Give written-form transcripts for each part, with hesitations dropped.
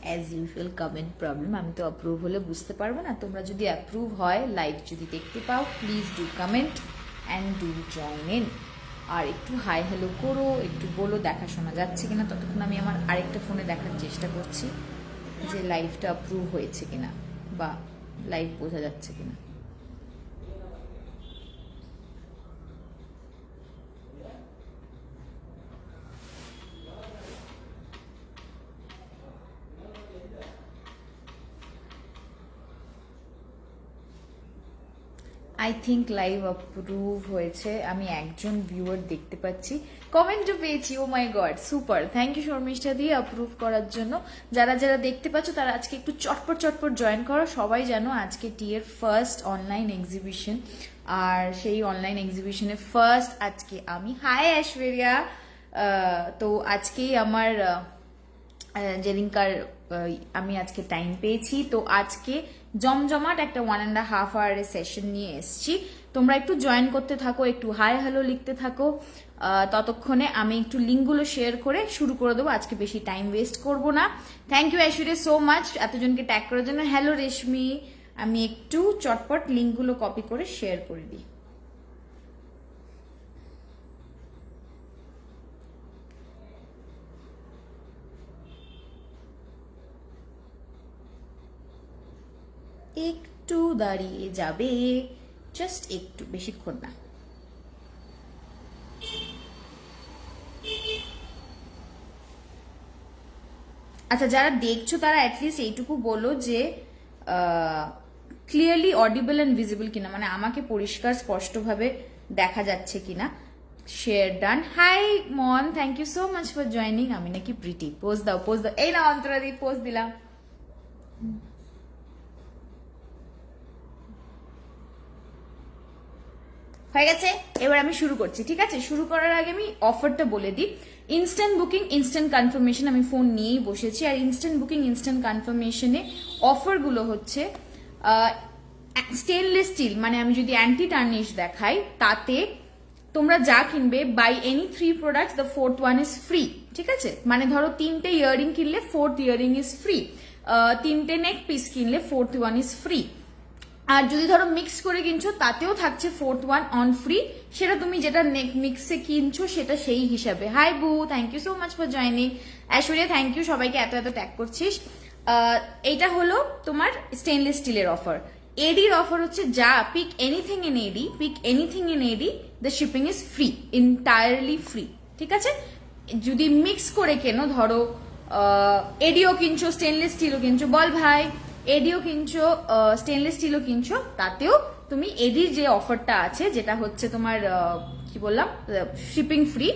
As usual comment problem, আমি তো approve হলে বুঝতে পারবো না। তোমরা যদি অ্যাপ্রুভ হয়, লাইভ যদি দেখতে পাও, please do comment and do join in. আর একটু হাই হ্যালো করো, একটু বলো দেখা শোনা যাচ্ছে কিনা। ততক্ষণ আমি আমার আরেকটা ফোনে দেখার চেষ্টা করছি যে লাইভটা অ্যাপ্রুভ হয়েছে কিনা বা লাইভ বোঝা যাচ্ছে কিনা। আই থিঙ্ক লাইভ অ্যাপ্রুভ হয়েছে, আমি একজন ভিউয়ার দেখতে পাচ্ছি, কমেন্টও পেয়েছি। Oh my god, super, thank you Sharmistha দিয়ে অ্যাপ্রুভ করার জন্য। যারা যারা দেখতে পাচ্ছ তারা আজকে একটু চটপট চটপট জয়েন করো। সবাই জানো আজকে টি এর ফার্স্ট অনলাইন এক্সিবিশন, আর সেই অনলাইন এক্সিবিশনে ফার্স্ট আজকে আমি। হাই ঐশ্বরিয়া। তো আজকেই আমার যেদিনকার আমি আজকে টাইম পেয়েছি, তো আজকে জমজমাট একটা 1.5 আওয়ারের সেশন নিয়ে এসছি। তোমরা একটু জয়েন করতে থাকো, একটু হাই হ্যালো লিখতে থাকো। ততক্ষণে আমি একটু লিঙ্কগুলো শেয়ার করে শুরু করে দেবো, আজকে বেশি টাইম ওয়েস্ট করবো না। Thank you Aishwarya so much এতজনকে ট্যাগ করার জন্য। হ্যালো রেশমি, আমি একটু চটপট লিঙ্কগুলো কপি করে শেয়ার করে দিই। একটু দাঁড়িয়ে যাবে, জাস্ট একটু, বেশিক্ষণ না। আচ্ছা, যারা দেখছো তারা অ্যাটলিস্ট এইটুকু বলো যে ক্লিয়ারলি অডিবল অ্যান্ড ভিজিবল কিনা, মানে আমাকে পরিষ্কার স্পষ্টভাবে দেখা যাচ্ছে কিনা। Share done. Hi Mon, thank you so much for joining. আমি নাকি প্রিটি, পোজ দাও পোজ দাও। এই না অন্তরাদি, পোজ দিলাম। হয়ে গেছে, এবার আমি শুরু করছি। ঠিক আছে, শুরু করার আগে আমি অফারটা বলে দিই। ইনস্ট্যান্ট বুকিং ইনস্ট্যান্ট কনফার্মেশন, আমি ফোন নিয়েই বসেছি। আর ইনস্ট্যান্ট বুকিং ইনস্ট্যান্ট কনফার্মেশনে অফারগুলো হচ্ছে স্টেনলেস স্টিল, মানে আমি যদি অ্যান্টি টার্নিশ দেখাই, তাতে তোমরা যা কিনবে buy any 3 products the 4th one is free. ঠিক আছে, মানে ধরো 3টে ইয়াররিং কিনলে 4th ইয়াররিং ইজ ফ্রি, 3টে নেক পিস কিনলে 4th ওয়ান ইজ ফ্রি। আর যদি ধরো মিক্স করে কিনছো তাতেও থাকছে 4th ওয়ান অন ফ্রি, সেটা তুমি যেটা মিক্সে কিনছো সেটা সেই হিসাবে। Hi Bu, thank you so much for joining. Aishwarya thank you, সবাইকে এত এত ট্যাগ করছিস। এইটা হলো তোমার স্টেনলেস স্টিলের অফার। এডির অফার হচ্ছে যা pick anything in AD, pick anything in AD, the shipping is free, entirely free. ঠিক আছে, যদি মিক্স করে কেনো, ধরো এডিও কিনছো স্টেনলেস স্টিলও কিনছো, বল ভাই, এডিও কিনছো স্টেনলেস স্টিলও কিনছো, তাতেও তুমি এডির যে অফারটা আছে, যেটা হচ্ছে তোমার কি বললাম, শিপিং ফ্রি,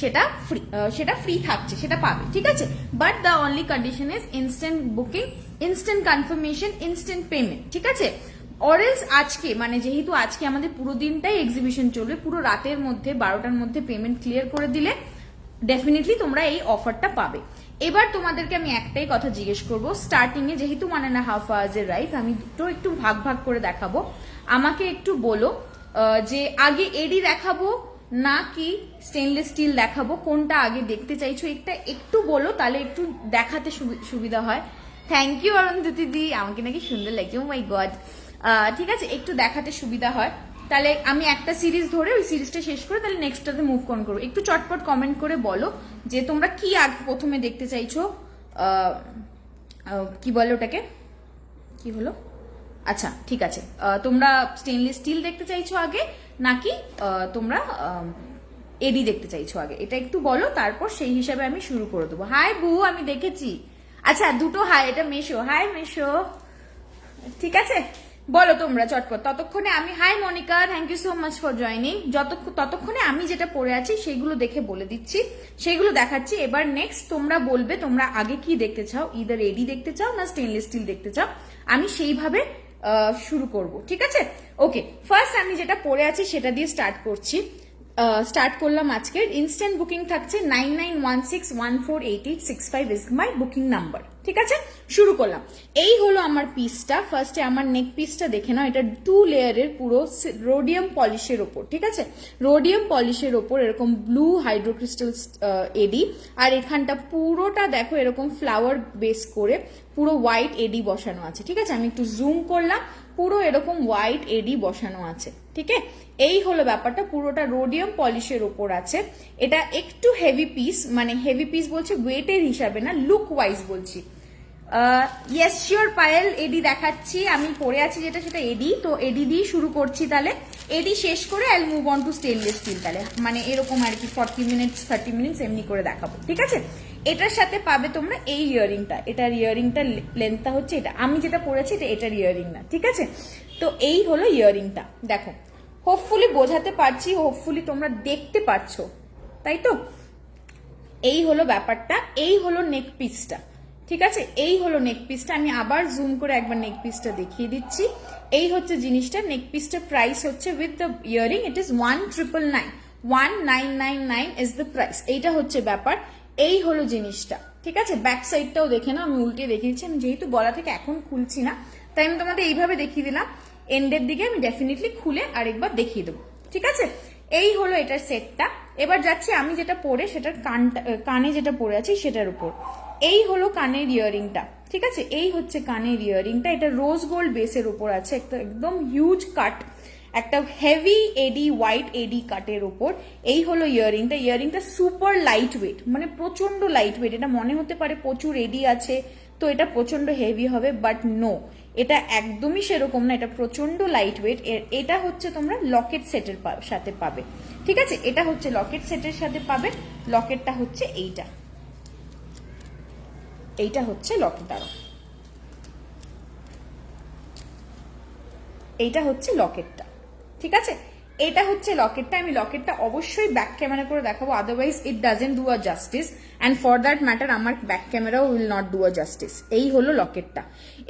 সেটা ফ্রি থাকছে, সেটা পাবে। ঠিক আছে, but the only condition is instant booking, instant confirmation, instant payment. ঠিক আছে, অরেলস আজকে, মানে যেহেতু আজকে আমাদের পুরো দিনটাই এক্সিবিশন চলবে, পুরো রাতের মধ্যে 12টার মধ্যে পেমেন্ট ক্লিয়ার করে দিলে ডেফিনেটলি তোমরা এই অফারটা পাবে। এবার তোমাদেরকে আমি একটাই কথা জিজ্ঞেস করবো, স্টার্টিং এ যেহেতু 1.5 আওয়ার্সের রাইড, আমি দুটো একটু ভাগ ভাগ করে দেখাবো। আমাকে একটু বলো যে আগে এডি দেখাবো নাকি স্টেনলেস স্টিল দেখাবো, কোনটা আগে দেখতে চাইছো, এটা একটু বলো, তাহলে একটু দেখাতে সুবিধা হয়। থ্যাংক ইউ অরুন্ধতি দি, আমাকে নাকি সুন্দর লাগছে, ও মাই গড। ঠিক আছে, একটু দেখাতে সুবিধা হয়, তাহলে আমি একটা সিরিজ ধরে ওই সিরিজটা শেষ করে তাহলে নেক্সটটাতে মুভ অন করবো। একটু চটপট কমেন্ট করে বলো যে তোমরা কি আগে প্রথমে দেখতে চাইছো। কি বলে ওটাকে, কি হলো, আচ্ছা ঠিক আছে, তোমরা স্টেনলেস স্টিল দেখতে চাইছো আগে নাকি তোমরা এডি দেখতে চাইছো আগে, এটা একটু বলো, তারপর সেই হিসাবে আমি শুরু করে দেবো। হাই বু, আমি দেখেছি। আচ্ছা দুটো হাই, এটা মেশো, হাই মেশো। ঠিক আছে, বলো তোমরা চটপট। ততক্ষণে আমি, hi Monica, thank you so much for joining. ততক্ষণে আমি যেটা পড়ে আছি সেগুলো দেখে বলে দিচ্ছি, সেগুলো দেখাচ্ছি। এবার নেক্সট তোমরা বলবে তোমরা আগে কি দেখতে চাও, ইদার এডি দেখতে চাও না স্টেনলেস স্টিল দেখতে চাও, আমি সেইভাবে শুরু করব। ঠিক আছে, ওকে, ফার্স্ট আমি যেটা পড়ে আছি সেটা দিয়ে স্টার্ট করছি। স্টার্ট করলাম আজকের। ইনস্ট্যান্ট বুকিং থাকছে 9916148865 ইজ মাই বুকিং নাম্বার। ঠিক আছে, শুরু করলাম। এই হলো আমার পিসটা। ফার্স্টে আমার নেক পিসটা দেখে নাও। এটা 2 লেয়ারের পুরো রোডিয়াম পলিশের ওপর। ঠিক আছে, রোডিয়াম পলিশের ওপর এরকম ব্লু হাইড্রোক্রিস্টাল এডি, আর এখানটা পুরোটা দেখো এরকম ফ্লাওয়ার বেস করে পুরো হোয়াইট এডি বসানো আছে। ঠিক আছে, আমি একটু জুম করলাম, পুরো এরকম হোয়াইট এডি বসানো আছে। ঠিক আছে, এই হলো ব্যাপারটা, পুরোটা রোডিয়াম পলিশের ওপর আছে। এটা একটু হেভি পিস, মানে হেভি পিস বলছে ওয়েটের হিসাবে না, লুক ওয়াইজ বলছি। ইয়েস শিওর পায়েল, এডি দেখাচ্ছি। আমি পরে আছি যেটা, সেটা এডি। তো এডি দিয়ে শুরু করছি তাহলে। এডি শেষ করে I move on to stainless steel. তাহলে মানে এরকম আর কি 40 মিনিটস 30 মিনিটস এমনি করে দেখাবো। ঠিক আছে, এটার সাথে পাবে তোমরা এই ইয়ারিংটা। এটার ইয়ারিংটা লেন্থটা হচ্ছে এটা, আমি যেটা পরেছি এটা এটার ইয়ারিং না। ঠিক আছে, তো এই হলো ইয়ারিংটা। দেখো, হোপফুলি বোঝাতে পারছি, হোপফুলি তোমরা দেখতে পারছো, তাই তো? এই হলো ব্যাপারটা, এই হলো নেক পিসটা। ঠিক আছে, এই হলো নেক পিসটা। আমি আবার জুম করে একবার নেক পিসটা দেখিয়ে দিচ্ছি। এই হচ্ছে জিনিসটা। নেক পিসটার প্রাইস হচ্ছে with the earring it is 1999, 1999 is the price. এইটা হচ্ছে ব্যাপার, এই হলো জিনিসটা। ঠিক আছে, ব্যাক সাইডটাও দেখে না, আমি উল্টে দেখিয়ে দিচ্ছি। আমি যেহেতু গলা থেকে এখন খুলছি না, তাই আমি তোমাদের এইভাবে দেখিয়ে দিলাম। এন্ডের দিকে আমি ডেফিনেটলি খুলে আরেকবার দেখিয়ে দেবো। ঠিক আছে, এই হলো এটার সেটটা। এবার যাচ্ছি আমি যেটা পরে সেটার কানে যেটা পরে আছি সেটার উপর। এই হলো কানের ইয়ারিংটা। ঠিক আছে, এই হচ্ছে কানের ইয়ারিংটা। এটা রোজ গোল্ড বেসের উপর আছে, একটা একদম হিউজ কাট, একটা হেভি এডি হোয়াইট এডি কাটের উপর। এই হলো ইয়ারিংটা। ইয়ারিংটা সুপার লাইট ওয়েট, মানে প্রচন্ড লাইট ওয়েট। এটা মনে হতে পারে প্রচুর এডি আছে তো এটা প্রচন্ড হেভি হবে, বাট নো, এটা একদমই সেরকম না। এটা প্রচন্ড লাইট ওয়েট। এটা হচ্ছে তোমরা লকেট সেটের সাথে পাবে। ঠিক আছে, এটা হচ্ছে লকেট সেটের সাথে পাবে। লকেটটা হচ্ছে এইটা, এইটা হচ্ছে লকেট। আরো এইটা হচ্ছে লকেটটা। ঠিক আছে, এটা হচ্ছে লকেটটা। আমি লকেটটা অবশ্যই ব্যাক ক্যামেরা করে দেখাবো, otherwise it doesn't do a justice, and for that matter আমার ব্যাক ক্যামেরাও will not do a justice. এই হলো লকেটটা।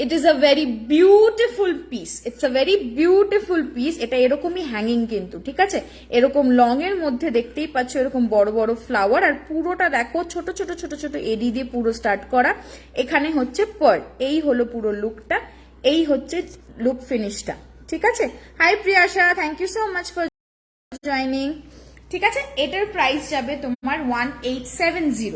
It is a very beautiful piece, it's a very beautiful piece. এটা এরকমই হ্যাঙ্গিং কিন্তু। ঠিক আছে, এরকম লং এর মধ্যে দেখতেই পাচ্ছ এরকম বড় বড় ফ্লাওয়ার, আর পুরোটা দেখো ছোট ছোট ছোট ছোট এডি দিয়ে পুরো স্টার্ট করা। এখানে হচ্ছে পার্ল। এই হলো পুরো লুকটা, এই হচ্ছে লুক ফিনিশটা। ঠিক আছে, hi Priyasha, thank you so much for joining. ঠিক আছে, এটার প্রাইস যাবে তোমার 1870।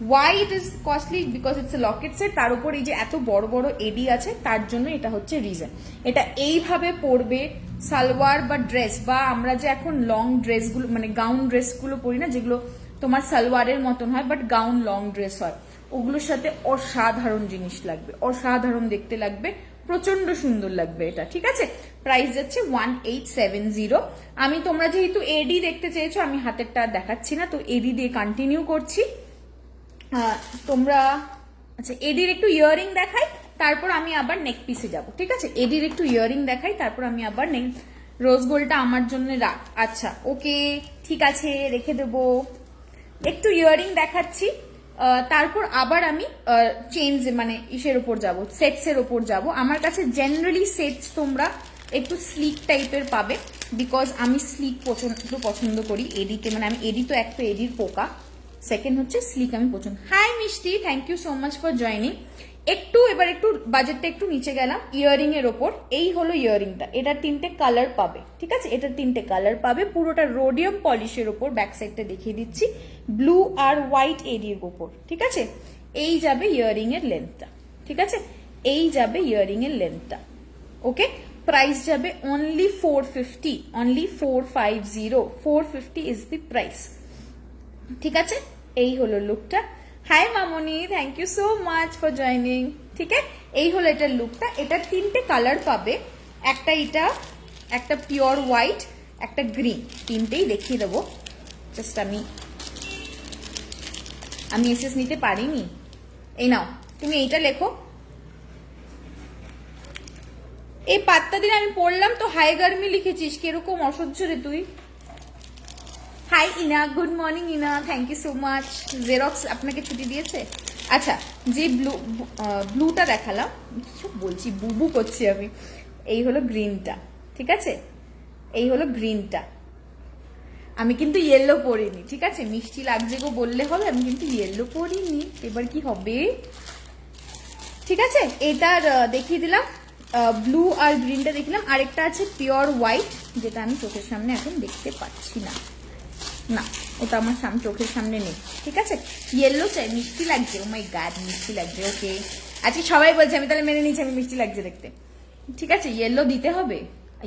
Why it is costly? Because it's a locket set, তার উপর এই যে এত বড় বড় এডি আছে, তার জন্য এটা হচ্ছে রিজন। এটা এইভাবে পরবে সালোয়ার বা ড্রেস, বা আমরা যে এখন লং ড্রেসগুলো মানে গাউন ড্রেসগুলো পরি না, যেগুলো তোমার সালোয়ারের মতন হয় বাট গাউন লং ড্রেস হয়, ওগুলোর সাথে অসাধারণ জিনিস লাগবে, অসাধারণ দেখতে লাগবে, প্রচন্ড সুন্দর লাগবে এটা। ঠিক আছে, প্রাইস যাচ্ছে 1870। আমি তোমরা যেহেতু এডি দেখতে চেয়েছো, আমি হাতেরটা দেখাচ্ছি না, তো এডি দিয়ে কন্টিনিউ করছি। তোমরা আচ্ছা, এডির একটু ইয়ারিং দেখাই, তারপর আমি আবার নেক পিসে যাব। ঠিক আছে, এডির একটু ইয়ারিং দেখাই, তারপর আমি আবার নেক। রোজ গোল্ডটা আমার জন্য রাখ। আচ্ছা ওকে, ঠিক আছে, রেখে দেবো। একটু ইয়ারিং দেখাচ্ছি, তারপর আবার আমি চেঞ্জ মানে ইসের ওপর যাব, সেটস এর ওপর যাব। আমার কাছে জেনারেলি সেটস তোমরা একটু স্লিক টাইপের পাবে, বিকজ আমি স্লিক পছন্দ করি এডিকে, মানে আমি এডি তো একটা এডির পোকা, সেকেন্ড হচ্ছে স্লিক আমি পছন্দ। Hi Mishti, thank you so much for joining. এবার একটু বাজেটটা একটু নিচে গেলাম ইয়ারিং এর ওপর। এই হলো ইয়ারিংটা, এটার 3টে কালার পাবে। ঠিক আছে, এটার 3টে কালার পাবে, পুরোটা রোডিয়াম পলিশের ওপর। ব্যাক সাইডটা দেখিয়ে দিচ্ছি, ব্লু আর হোয়াইট এডির ওপর। ঠিক আছে, এই যাবে ইয়ারিং এর লেন্থটা। ঠিক আছে, এই যাবে ইয়ারিং এর লেন্থটা। ওকে, প্রাইস যাবে only 450, only 450, 450 is the price. ঠিক আছে, এই হলো লুকটা। Hi Mamoni, thank you so much for joining. ঠিক আছে, এই হলো এটার লুকটা। এটার 3টে কালার পাবে, একটা এটা, একটা পিওর হোয়াইট, একটা গ্রিন। 3টেই দেখিয়ে দেবো। জাস্ট আমি এসএস নিতে পারিনি। এই নাও, তুমি এইটা লেখো। এই পাত্তা দিন আমি পড়লাম তো হাই গার্মি লিখেছিস, কিরকম অসহ্য রে তুই। Hi Ina, good morning Ina, thank you so much. Xerox আপনাকে ছুটি দিয়েছে? আচ্ছা, যে ব্লুটা দেখালাম, কিছু বলছি বুবু করছি আমি। এই হলো গ্রিনটা। ঠিক আছে, এই হলো গ্রিনটা। আমি কিন্তু ইয়েলো পরিনি, ঠিক আছে? মিষ্টি লাগছে গো বললে হবে, আমি কিন্তু ইয়েলো পরিনি। এবার কি হবে, ঠিক আছে? এটার দেখিয়ে দিলাম, ব্লু আর গ্রিনটা দেখিলাম। আরেকটা আছে পিওর হোয়াইট, যেটা আমি চোখের সামনে এখন দেখতে পাচ্ছি না, না ওটা আমার চোখের সামনে নেই, ঠিক আছে? ইয়েলো চাই, মিষ্টি লাগছে, ও মাই গড মিষ্টি লাগছে। ওকে, আজকে সবাই বলছে, আমি তাহলে মেনে নিচ্ছি আমি মিষ্টি লাগছে দেখতে, ঠিক আছে? ইয়েলো দিতে হবে,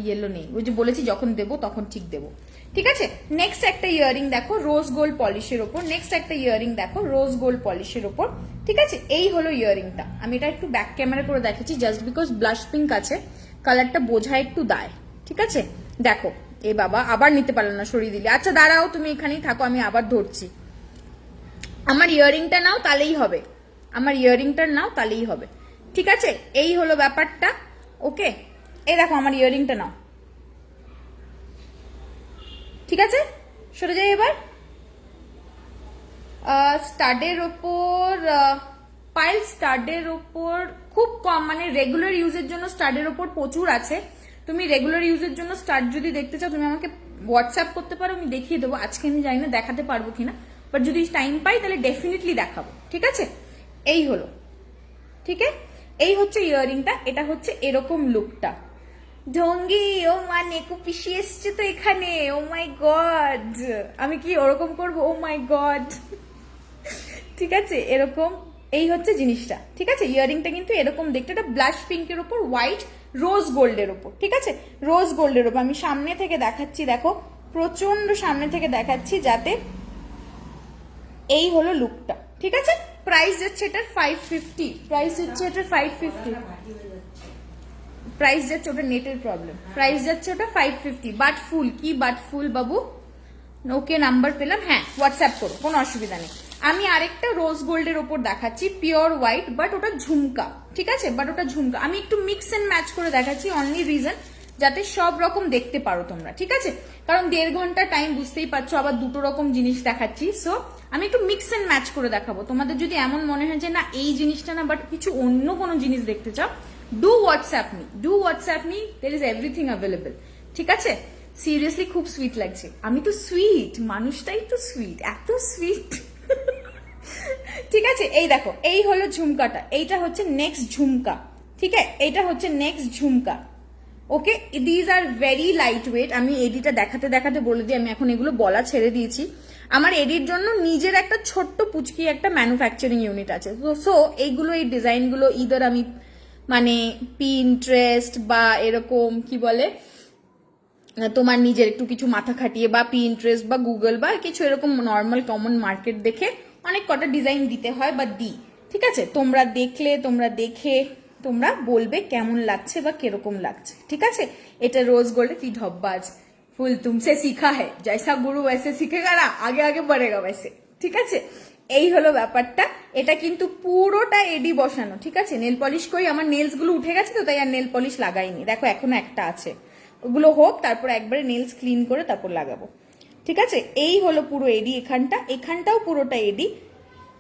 ইয়েলো নেই, ওই যে বলেছি যখন দেবো তখন ঠিক দেবো, ঠিক আছে? নেক্সট একটা ইয়ারিং দেখো রোজ গোল্ড পলিশের ওপর, নেক্সট একটা ইয়ারিং দেখো রোজ গোল্ড পলিশের ওপর, ঠিক আছে? এই হলো ইয়ারিংটা। আমি এটা একটু ব্যাক ক্যামেরা করে দেখাচ্ছি জাস্ট বিকজ ব্লাশ পিঙ্ক আছে, কালারটা বোঝা একটু দায়, ঠিক আছে? দেখো, এ বাবা আবার নিতে পারলাম না, সরিয়ে দিলে। আচ্ছা দাঁড়াও, তুমি এখানেই থাকো, আমি আবার ধরছি। আমার ইয়ারিংটা নাও তাহলেই হবে, আমার ইয়ারিংটা নাও তাহলেই হবে, ঠিক আছে? এই হলো ব্যাপারটা। ওকে, এই দেখো আমার ইয়ারিংটা নাও, ঠিক আছে? সরে যাই এবার। স্টাডের ওপর, পাইল স্টাডের ওপর খুব কম, মানে রেগুলার ইউজের জন্য স্টাডের ওপর প্রচুর আছে। তুমি রেগুলার ইউজের জন্য স্টাড যদি দেখতে চাও তুমি আমাকে হোয়াটসঅ্যাপ করতে পারো, আমি দেখিয়ে দেবো। আজকে আমি জানি না দেখাতে পারবো কিনা, বাট যদি টাইম পাই তাহলে ডেফিনেটলি দেখাবো, ঠিক আছে? এই হলো, ঠিক আছে? এই হচ্ছে ইয়ারিংটা, এটা হচ্ছে এরকম লুকটা। ঢঙ্গি, ও মা নেকু পিসি এসছে তো এখানে, ও মাই গড, আমি কি ওরকম করবো? ও মাই গড, ঠিক আছে? এরকম, এই হচ্ছে জিনিসটা, ঠিক আছে? ইয়ারিংটা কিন্তু এরকম দেখতে, এটা ব্লাশ পিঙ্কের উপর হোয়াইট রোজ গোল্ডের উপর, ঠিক আছে? রোজ গোল্ডের উপর আমি সামনে থেকে দেখাচ্ছি, দেখো প্রচন্ড সামনে থেকে দেখাচ্ছি যাতে, এই হলো লুকটা, ঠিক আছে? প্রাইস যাচ্ছে এটার 550, প্রাইস যাচ্ছে এটার 550, প্রাইস যাচ্ছে, ওটা নেটের প্রবলেম, প্রাইস যাচ্ছে ওটা 550। বাট ফুল কি, but full Babu? Okay, number পেলাম, হ্যাঁ হোয়াটসঅ্যাপ করো, কোনো অসুবিধা নেই। আমি আরেকটা রোজ গোল্ডের ওপর দেখাচ্ছি পিওর হোয়াইট, বাট ওটা ঝুমকা, ঠিক আছে? বাট ওটা ঝুমকা, আমি একটু মিক্স এন্ড ম্যাচ করে দেখাচ্ছি, অনলি রিজন যাতে সব রকম দেখতে পারো তোমরা, ঠিক আছে? কারণ 1.5 ঘন্টা টাইম, বুঝতেই পারছো, আবার দুটো রকম জিনিস দেখাচ্ছি, সো আমি একটু মিক্স এন্ড ম্যাচ করে দেখাবো। তোমাদের যদি এমন মনে হয় যে না এই জিনিসটা না, বাট কিছু অন্য কোনো জিনিস দেখতে চাও, do WhatsApp me, there is everything available, ঠিক আছে? সিরিয়াসলি খুব সুইট লাগছে, আমি তো সুইট, মানুষটাই তো সুইট, এত সুইট, ঠিক আছে? এই দেখো, এই হলো ঝুমকাটা, এইটা হচ্ছে নেক্সট ঝুমকা, ঠিক আছে? এইটা হচ্ছে next jhumka. Okay, these are very light weight. আমি এডিটা দেখাতে দেখাতে বলে দিই, আমি এখন এগুলো বলা ছেড়ে দিয়েছি। আমার এডির জন্য নিজের একটা ছোট্ট পুচকি একটা ম্যানুফ্যাকচারিং ইউনিট আছে, তো সো এইগুলো, এই ডিজাইনগুলো ইদার আমি মানে পিন্টারেস্ট বা এরকম কি বলে তোমার নিজের একটু কিছু মাথা খাটিয়ে, বা পিন্টারেস্ট বা গুগল বা কিছু এরকম নর্মাল কমন মার্কেট দেখে অনেক কটা ডিজাইন দিতে হয় বা দিই, ঠিক আছে? তোমরা দেখলে, তোমরা দেখে তোমরা বলবে কেমন লাগছে বা কিরকম লাগছে, ঠিক আছে? এটা রোজ গোল্ডে কি ঢব্বাজ, ফুল তুমসে শিখা হ্যায়, জৈসা গুরু वैसे শিখেগা না, আগে আগে बढ़ेगा वैसे, ঠিক আছে? এই হলো ব্যাপারটা। এটা কিন্তু পুরোটা এডি বসানো, ঠিক আছে? নেল পলিশ কই, আমার নেলস গুলো উঠে গেছে তো তাই আর নেল পলিশ লাগাইনি, দেখো এখনো একটা আছে, ওগুলো হোক, তারপর একবারে নেলস ক্লিন করে তারপর লাগাবো, ঠিক আছে? এই হলো পুরো এডি, এখানটাও পুরোটা এডি।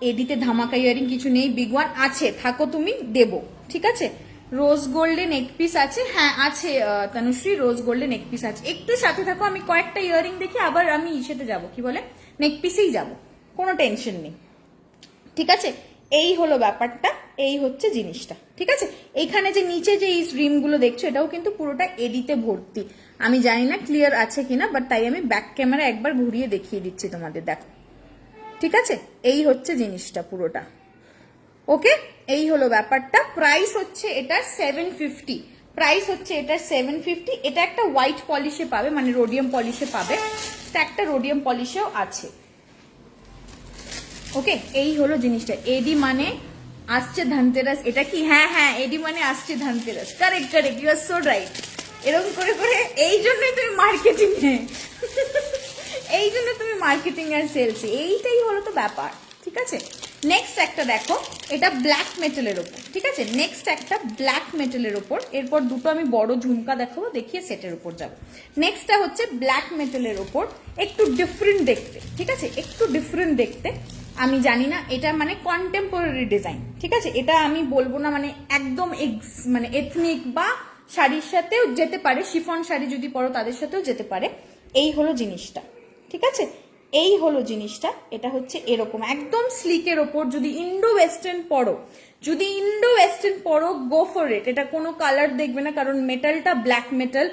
এডিতে ধামাকা ইয়ারিং কিছু নেই, বিগ ওয়ান আছে, থাকো তুমি দেবো, ঠিক আছে? রোজ গোল্ডে নেক পিস আছে, হ্যাঁ আছে তনুশ্রী, রোজ গোল্ডে নেক পিস আছে, একটু সাথে থাকো, আমি কয়েকটা ইয়ারিং দেখি, আবার আমি ইসেতে যাবো, কি বলে নেক পিসেই যাবো, কোনো টেনশন নেই, ঠিক আছে? এই হলো ব্যাপারটা, এই হচ্ছে জিনিসটা, ঠিক আছে? এইখানে যে নিচে যে এই রিম গুলো দেখছো, এটাও কিন্তু পুরোটা এডিতে ভর্তি। আমি জানি না ক্লিয়ার আছে কিনা, বাট তাই আমি ব্যাক ক্যামেরা একবার ঘুরিয়ে দেখিয়ে দিচ্ছি তোমাদের, দেখো, ঠিক আছে? এই হচ্ছে জিনিসটা পুরোটা। ওকে, এই হলো ব্যাপারটা। প্রাইস হচ্ছে এটা 750, প্রাইস হচ্ছে এটা 750। এটা একটা হোয়াইট পলিশে পাবে, মানে রোডিয়াম পলিশে পাবে, এটা একটা রোডিয়াম পলিশেও আছে। ওকে, এই হলো জিনিসটা। এডি মানে আসছে ধনতেরাস, এটা কি? হ্যাঁ হ্যাঁ, এডি মানে আসছে Dhanteras, correct correct, you are so right. এরকম করে করে এই জন্যই তুমি মার্কেটিং এ, এই জন্য তুমি মার্কেটিং আর সেলস, এইটাই হলো তো ব্যাপার, ঠিক আছে? নেক্সট একটা দেখো, এটা ব্ল্যাক মেটালের ওপর, ঠিক আছে? নেক্সট একটা ব্ল্যাক মেটালের ওপর, এরপর দুটো আমি বড় ঝুমকা দেখাবো, দেখিয়ে সেটের উপর যাবো। নেক্সটটা হচ্ছে ব্ল্যাক মেটালের ওপর, একটু ডিফারেন্ট দেখতে, ঠিক আছে? একটু ডিফারেন্ট দেখতে। আমি জানি না, এটা মানে কন্টেম্পোরারি ডিজাইন, ঠিক আছে? এটা আমি বলবো না মানে একদম মানে এথনিক বা শাড়ির সাথেও যেতে পারে, শিফন শাড়ি যদি পরো তাদের সাথেও যেতে পারে। এই হলো জিনিসটা, ঠিক আছে, এই হলো জিনিসটা। এটা হচ্ছে এরকম একদম স্লিকের ওপর। যদি ইন্ডো ওয়েস্টার্ন পরো, যদি ইন্ডো ওয়েস্টার্ন পরো, গো ফর ইট। এটা কোনো কালার দেখবে না, কারণ মেটালটা ব্ল্যাক মেটাল,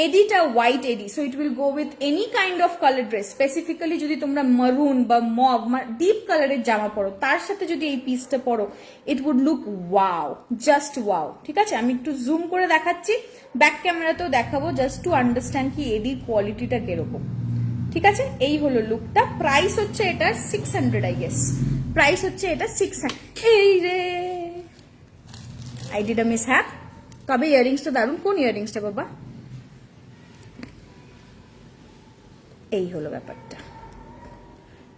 এডিটা white AD, so it will go with any kind of colour dress. Specifically যদি তোমরা মারুন বা মভ ডিপ কালারের জামা পরো, তার সাথে যদি এই পিসটা পরো, it would look wow, just wow. ঠিক আছে, আমি একটু জুম করে দেখাচ্ছি, ব্যাক ক্যামেরাতেও দেখাবো, জাস্ট টু আন্ডারস্ট্যান্ড কি এডির কোয়ালিটিটা কিরকম। ঠিক আছে, এই হলো লুকটা। প্রাইস হচ্ছে এটা 600, আই গেস প্রাইস হচ্ছে এটা 600। এই রে, আই ডিড আ মিস হ্যাপ। তবে ইয়ারিংসটা দারুন। কোন ইয়ারিংসটা বাবা? এই হলো ব্যাপারটা।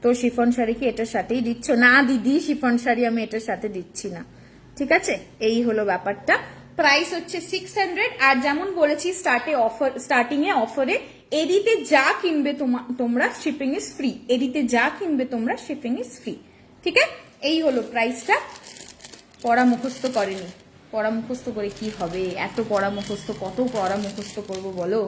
তো শিফন শাড়ি কি এটার সাথেই দিচ্ছ? না দিদি, শিফন শাড়ি আমি এটার সাথে দিচ্ছি না। ঠিক আছে, এই হলো ব্যাপারটা। প্রাইস হচ্ছে 600। আর যেমন বলেছি স্টার্টিং এ অফারে, এডিতে যা কিনবে তোমরা শিপিং ইজ ফ্রি। এডিতে যা কিনবে তোমরা শিপিং ইজ ফ্রি। ঠিক আছে, এই হলো প্রাইসটা। পড়া মুখস্থ করেনি। পড়া মুখস্থ করে কি হবে? এত পড়া মুখস্থ, কত পড়া মুখস্থ করবো বলো?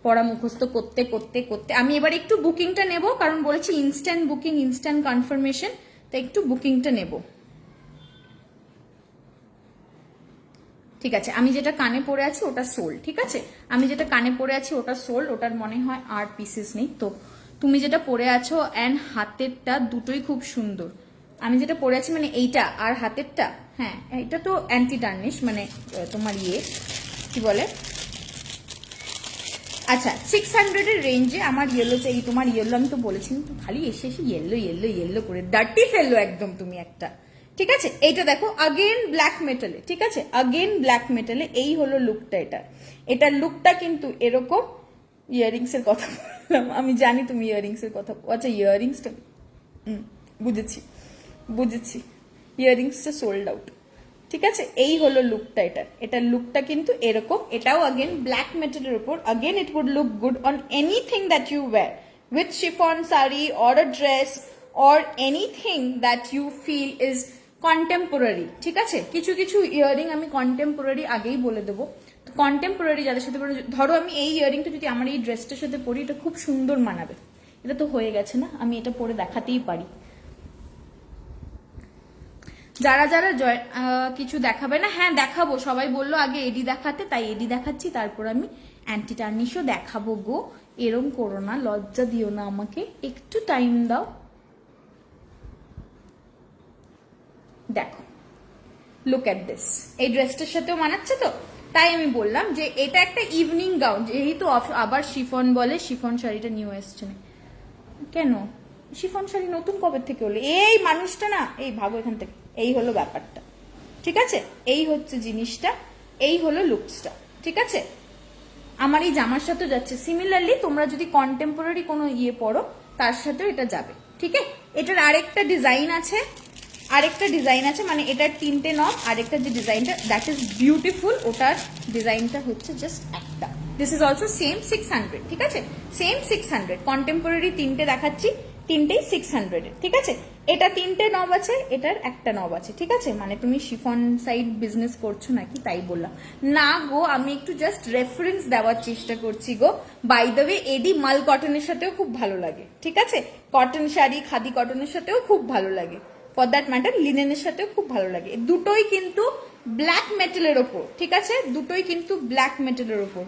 পড়া মুখস্থ করতে করতে করতে আমি এবার একটু বুকিংটা নেব, কারণ বলেছি ইনস্ট্যান্ট বুকিং, ইনস্ট্যান্ট কনফার্মেশন, তো একটু বুকিংটা নেব। ঠিক আছে, আমি যেটা কানে পরে আছি ওটা সোল্ড। ঠিক আছে, আমি যেটা কানে পরে আছি ওটা সোল্ড, ওটার মনে হয় আর পিসেস নেই। তো তুমি যেটা পরে আছো অ্যান্ড হাতেরটা দুটোই খুব সুন্দর। আমি যেটা পরে আছি মানে এইটা আর হাতেরটা, হ্যাঁ এটা তো অ্যান্টি টার্নিশ, মানে তোমার কি বলে, আচ্ছা 600 এর রেঞ্জে আমার ইয়েলো চাই। তোমার ইয়েলো আমি তো বলেছি, তো খালি এসে এসে ইয়েলো ইয়েলো ইয়েলো করে ডার্টি ফেললো একদম তুমি একটা। ঠিক আছে, এইটা দেখো আগেন ব্ল্যাক মেটালে। ঠিক আছে, আগেন ব্ল্যাক মেটালে। এই হলো লুকটা। এটার লুকটা কিন্তু এরকম। ইয়ারিংস এর কথা বললাম, আমি জানি তুমি ইয়ারিংস এর কথা, আচ্ছা ইয়ারিংসটা বুঝেছি বুঝেছি, ইয়ারিংসটা সোল্ড আউট। ঠিক আছে, এই হলো লুকটা। এটার লুকটা কিন্তু এরকম। এটাও আগেন ব্ল্যাক মেটালের উপর। Again it would look good on anything that you wear with chiffon sari or a dress or anything that you feel is contemporary. ঠিক আছে, কিছু কিছু ইয়ারিং আমি কন্টেম্পোরারি আগেই বলে দেবো। কন্টেম্পোরারি যাদের সাথে ধরো আমি এই ইয়ারিংটা যদি আমার এই ড্রেসটার সাথে পরি, এটা খুব সুন্দর মানাবে। এটা তো হয়ে গেছে না, আমি এটা পরে দেখাতেই পারি। যারা যারা কিছু দেখাবে না, হ্যাঁ দেখাবো। সবাই বললো আগে এডি দেখাতে, তাই এডি দেখাচ্ছি, তারপর আমি অ্যান্টি টার্নিশও দেখাবো গো। এরম করো না, লজ্জা দিও না আমাকে, একটু টাইম দাও। দেখো, লুক এট দিস। এই ড্রেসটার সাথেও মানাচ্ছে তো, তাই আমি বললাম যে এটা একটা ইভিনিং গাউন। যেহেতু আবার শিফন বলে, শিফন শাড়িটা নিউ এসছে না কেন? শিফন শাড়ি নতুন কবে থেকে হলো? এই মানুষটা না, এই ভাগো এখান থেকে। এই হলো ব্যাপারটা। ঠিক আছে, এই হচ্ছে জিনিসটা, এই হলো লুকসটা। ঠিক আছে, আমার এই জামার সাথে যাচ্ছে। সিমিলারলি তোমরা যদি কন্টেম্পোরারি কোনো পরো, তার সাথেও এটা যাবে। ঠিক আছে, এটার আরেকটা ডিজাইন আছে, মানে এটার 3টে নব। আরেকটা যে ডিজাইনটা দ্যাট ইজ বিউটিফুল, ওটার ডিজাইনটা হচ্ছে জাস্ট একটা। This is also same 600। ঠিক আছে, সেম 600। কন্টেম্পোরারি 3টে দেখাচ্ছি, 3টেই 600। ঠিক আছে, এটা 3টে নব আছে, এটার একটা নব আছে। ঠিক আছে, মানে তুমি শিফন সাইড বিজনেস করছো নাকি তাই বললাম না গো, আমি একটু জাস্ট রেফারেন্স দেওয়ার চেষ্টা করছি গো। বাই দ্য ওয়ে, এডি মাল কটনের সাথেও খুব ভালো লাগে। ঠিক আছে, কটন শাড়ি খাদি কটনের সাথেও খুব ভালো লাগে, ফর দ্যাট ম্যাটার লিনেনের সাথেও খুব ভালো লাগে। দুটোই কিন্তু ব্ল্যাক মেটালের ওপর। ঠিক আছে, দুটোই কিন্তু ব্ল্যাক মেটালের ওপর।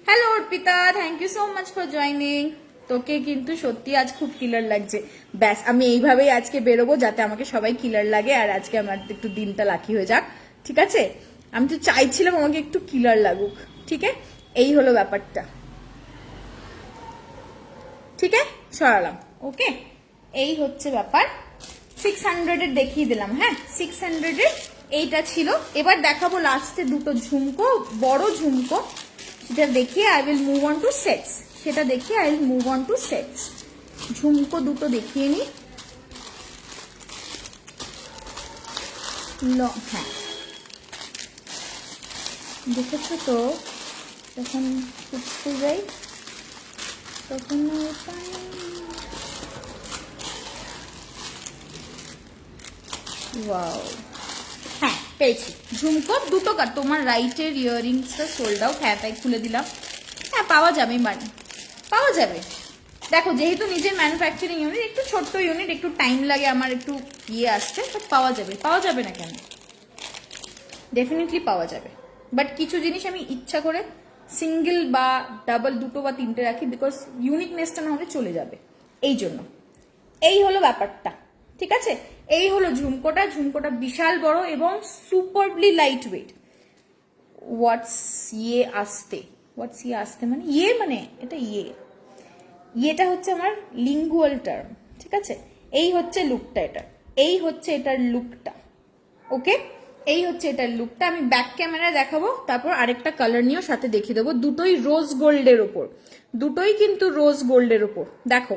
Hello Arpita, thank you so much for joining. তোকে কিন্তু সত্যি আজ খুব কিলার লাগছে। ব্যাস, আমি এইভাবেই আজকে বেরোবো, যাতে আমাকে সবাই কিলার লাগে, আর আজকে আমার একটু দিনটা লাকি হয়ে যাক। ঠিক আছে, আমি তো চাইছিলাম আমাকে একটু কিলার লাগুক। ঠিক আছে, এই হলো ব্যাপারটা। ঠিক আছে, সরালাম। ওকে, এই হচ্ছে ব্যাপার। 600 এর দেখিয়ে দিলাম। হ্যাঁ, 600 এর এইটা ছিল। এবার দেখাবো লাস্টে দুটো ঝুমকো, বড় ঝুমকো। সেটা দেখিয়ে I will move on to sets. ঝুমকো দুটো দেখিয়ে নি। হ্যাঁ, দেখেছো তো, যখন খুঁজতে যাই তখন ওয়াও, হ্যাঁ পেয়েছি। ঝুমকো দুটো তোমার রাইটের ইয়াররিংসটা সোল্ড আউট। হ্যাঁ, তাই খুলে দিলাম। হ্যাঁ, পাওয়া যাবে, মানে পাওয়া যাবে, দেখো যেহেতু নিজের ম্যানুফ্যাকচারিং ইউনিট, একটু ছোট্ট ইউনিট, একটু টাইম লাগে, আমার একটু আসছে, বাট পাওয়া যাবে না কেন, ডেফিনেটলি পাওয়া যাবে। বাট কিছু জিনিস আমি ইচ্ছা করে সিঙ্গেল বা ডাবল, দুটো বা তিনটে রাখি, বিকজ ইউনিকনেসটা না হলে চলে যাবে, এই জন্য। এই হলো ব্যাপারটা, ঠিক আছে। এই হলো ঝুমকোটা বিশাল বড় এবং সুপারলি লাইট ওয়েট। হোয়াটস ইয়ে আসতে মানে এটা ইয়েটা হচ্ছে আমার লিঙ্গুয়াল টার্ম, ঠিক আছে। এই হচ্ছে লুকটা, এই হচ্ছে এটার লুকটা, ওকে। এই হচ্ছে এটার লুকটা। আমি ব্যাক ক্যামেরায় দেখাবো, তারপর আরেকটা কালার নিয়েও সাথে দেখিয়ে দেবো। দুটোই রোজ গোল্ডের ওপর, দেখো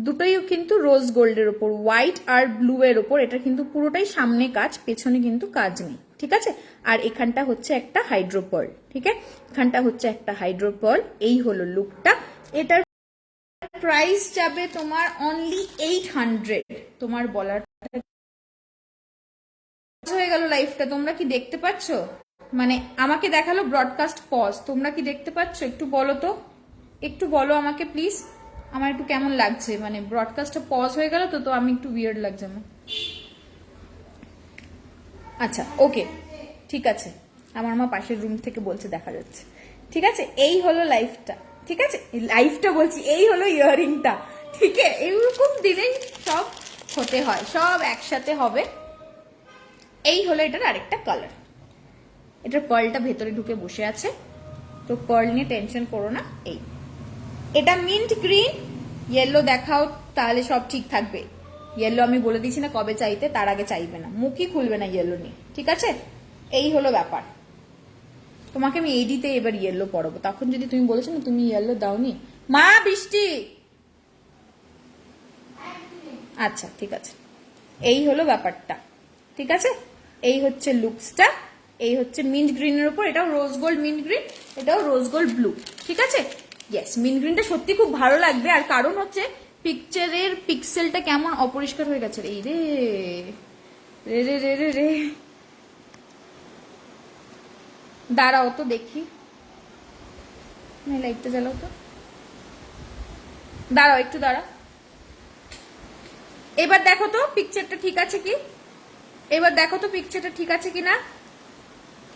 দুটোই কিন্তু রোজ গোল্ডের ওপর, হোয়াইট আর ব্লু এর ওপর। এটা কিন্তু পুরোটাই সামনে কাজ, পেছনে কিন্তু কাজ নেই, ঠিক আছে। আর এখানটা হচ্ছে একটা হাইড্রো পার্ল, ঠিক আছে, এখানটা হচ্ছে একটা হাইড্রো পার্ল। এই হলো লুকটা। এটার প্রাইস যাবে তোমার অনলি 800। তোমার বলার হয়ে গেল লাইফটা। তোমরা কি দেখতে পাচ্ছ? মানে আমাকে দেখালো ব্রডকাস্ট পজ, তোমরা কি দেখতে পাচ্ছ? একটু বলো তো, একটু বলো আমাকে প্লিজ, আমার একটু কেমন লাগছে, মানে ব্রডকাস্টটা পজ হয়ে গেল তো আমি একটু উইয়ার্ড লাগছে আমার। আচ্ছা ওকে, ঠিক আছে, আমার মা পাশের রুম থেকে বলছে দেখা যাচ্ছে, ঠিক আছে। এই হলো লাইফটা, ঠিক আছে, লাইফটা বলছি, এই হলো ইয়ারিংটা, ঠিক আছে। এইরকম দিনেই সব হতে হয়, সব একসাথে হবে। এই হলো এটার আরেকটা কালার। এটার পার্লটা ভেতরে ঢুকে বসে আছে, তো পার্ল নিয়ে টেনশন করো না। এই এটা মিন্ট গ্রিন, ইয়েলো দেখাও তাহলে সব ঠিক থাকবে। ইয়েলো আমি বলে দিয়েছি না কবে চাইতে, তার আগে চাইবে না, মুখই খুলবে না ইয়েলো নিয়ে, ঠিক আছে। এই হলো ব্যাপার। তোমাকে আমি এইডিতে এবার ইয়েলো পরাবো, তখন যদি তুমি বলেছো না তুমি ইয়েলো দাওনি। মা বৃষ্টি, আচ্ছা ঠিক আছে। এই হলো ব্যাপারটা, ঠিক আছে। এই হচ্ছে লুকসটা, এই হচ্ছে মিন্ট গ্রিনের উপর, এটাও রোজ গোল্ড মিন্ট গ্রিন, এটাও রোজ গোল্ড ব্লু, ঠিক আছে। ইয়েস, মিন্ট গ্রিনটা সত্যি খুব ভালো লাগবে। আর কারণ হচ্ছে পিকচারের পিক্সেলটা কেমন অপরিষ্কার হয়ে গেছে। এই রে রে রে রে রে রে, দাঁড়াও তো দেখি, লাইটটা জ্বালাও তো, দাঁড়াও একটু দাঁড়াও। এবার দেখো তো পিকচারটা ঠিক আছে কি, এবার দেখো তো পিকচারটা ঠিক আছে কি না,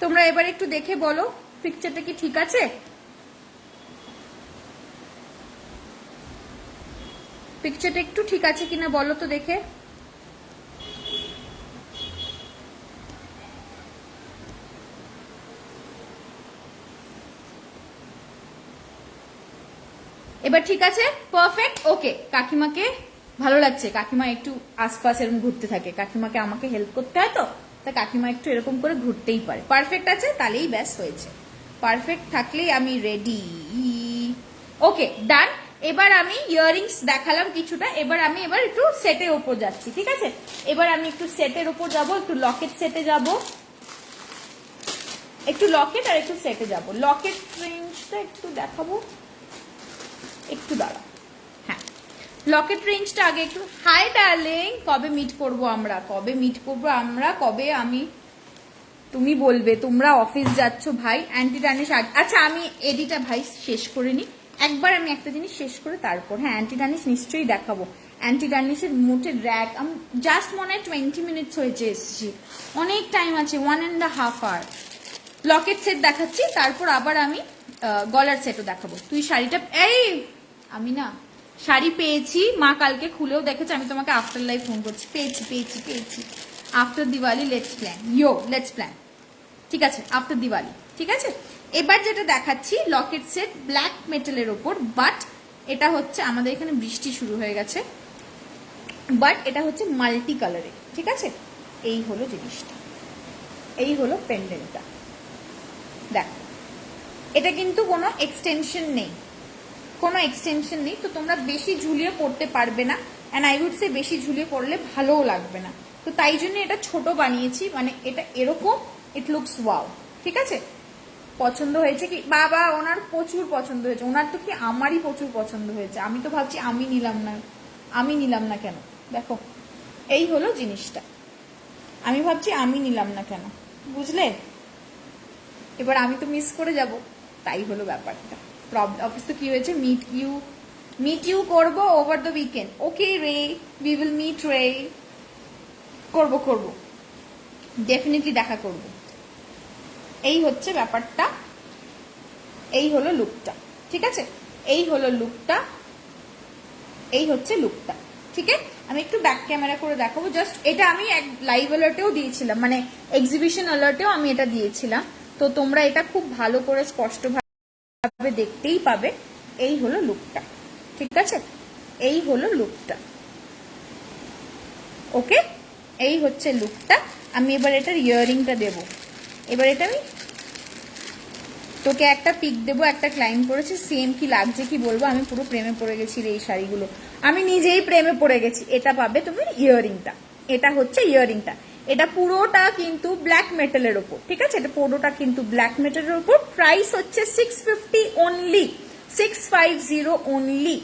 তোমরা এবার একটু দেখে বলো পিকচারটা কি ঠিক আছে। পিকচারটা একটু ঠিক আছে কিনা বলো তো দেখে। এবার ঠিক আছে, পারফেক্ট, ওকে। কাকিমাকে ভালো লাগছে, কাকিমা একটু আশপাশ এরকম ঘুরতে থাকে, কাকিমাকে আমাকে হেল্প করতে হয় তো, তা কাকিমা একটু এরকম করে ঘুরতেই পারে। পারফেক্ট আছে, তাহলেই ব্যাস হয়েছে। পারফেক্ট থাকলেই আমি রেডি, ওকে ডান। এবার আমি ইয়াররিংস দেখালাম কিছুটা, এবার আমি একটু সেটের ওপর যাচ্ছি, ঠিক আছে। এবার আমি একটু সেটের ওপর যাব, একটু লকেট সেটে যাব, একটু লকেট আর একটু সেটে যাব। লকেট রেঞ্জটা একটু দেখাবো, একটু দাঁড়া। হ্যাঁ, লকেট রেঞ্জটা আগে একটু। হাই ডার্লিং, কবে মিট করব আমরা, কবে আমি, তুমি বলবে, তোমরা অফিস যাচ্ছ ভাই, অ্যান্টি টার্নিশ। আচ্ছা আমি এডিটা ভাই শেষ করে নি একবার, আমি একটা জিনিস শেষ করে তারপর, হ্যাঁ অ্যান্টি টার্নিশ নিশ্চয়ই দেখাবো। অ্যান্টি টার্নিশের মোটে র্যাক আমি জাস্ট মনে হয় 20 মিনিটস হয়েছে এসছি, অনেক টাইম আছে, 1.5 আওয়ার। লকেট সেট দেখাচ্ছি, তারপর আবার আমি গলার সেটও দেখাবো। তুই শাড়িটা, এই আমি না শাড়ি পেয়েছি, মা কালকে খুলেও দেখেছে, আমি তোমাকে আফটার লাইফ ফোন করছি, পেয়েছি। আফটার দিওয়ালি লেটস প্ল্যান, ঠিক আছে, আফটার দিওয়ালি, ঠিক আছে। এবার যেটা দেখাচ্ছি লকেট সেট ব্ল্যাক মেটালের ওপর, বাট এটা হচ্ছে আমাদের এখানে বৃষ্টি শুরু হয়ে গেছে, বাট এটা হচ্ছে মাল্টি কালারে, ঠিক আছে। এই হলো জিনিসটা, এই হলো পেন্ডেন্টটা, দেখ এটা কিন্তু কোনো এক্সটেনশন নেই, তো তোমরা বেশি ঝুলিয়ে পড়তে পারবে না, অ্যান্ড আই উড সে বেশি ঝুলিয়ে পড়লে ভালোও লাগবে না, তো তাই জন্য এটা ছোট বানিয়েছি, মানে এটা এরকম, ইট লুকস ওয়াও, ঠিক আছে। পছন্দ হয়েছে কি বাবা, ওনার প্রচুর পছন্দ হয়েছে, ওনার তো কি আমারই প্রচুর পছন্দ হয়েছে, আমি তো ভাবছি আমি নিলাম না কেন, দেখো এই হলো জিনিসটা, আমি ভাবছি আমি নিলাম না কেন, বুঝলে। এবার আমি তো মিস করে যাব, তাই হলো ব্যাপারটা। অফিস তো কি হয়েছে, মিট ইউ মিট ইউ করবো ওভার দ্য উইকেন্ড। ওকে রে, উই উইল মিট রে। করবো ডেফিনেটলি দেখা করব। এই হচ্ছে ব্যাপারটা, এই হলো লুকটা, ঠিক আছে? এই হলো লুকটা, এই হচ্ছে লুকটা, ঠিক আছে? আমি একটু ব্যাক ক্যামেরা করে দেখাবো জাস্ট। এটা আমি এক লাইভ অ্যালার্টেও দিয়েছিলাম, মানে এক্সিবিশন অ্যালার্টেও আমি এটা দিয়েছিলাম, তো তোমরা এটা খুব ভালো করে স্পষ্টভাবে দেখতেই পাবে। এই হলো লুকটা, ঠিক আছে? এই হলো লুকটা, ওকে? এই হচ্ছে লুকটা। আমি এবার এটার ইয়াররিংটা দেবো। এবার এটা আমি তোকে একটা পিক দেবো, একটা ক্লাইম করেছে, সেম কি লাগছে কি বলবো, আমি পুরো প্রেমে পড়ে গেছি রে এই শাড়িগুলো, আমি নিজেই প্রেমে পড়ে গেছি। এটা পাবে তুমি ইয়াররিংটা, এটা হচ্ছে ইয়াররিংটা। এটা পুরোটা কিন্তু ব্ল্যাক মেটালের ওপর, ঠিক আছে? এটা পুরোটা কিন্তু ব্ল্যাক মেটালের ওপর। প্রাইস হচ্ছে 650 অনলি, 650 অনলি,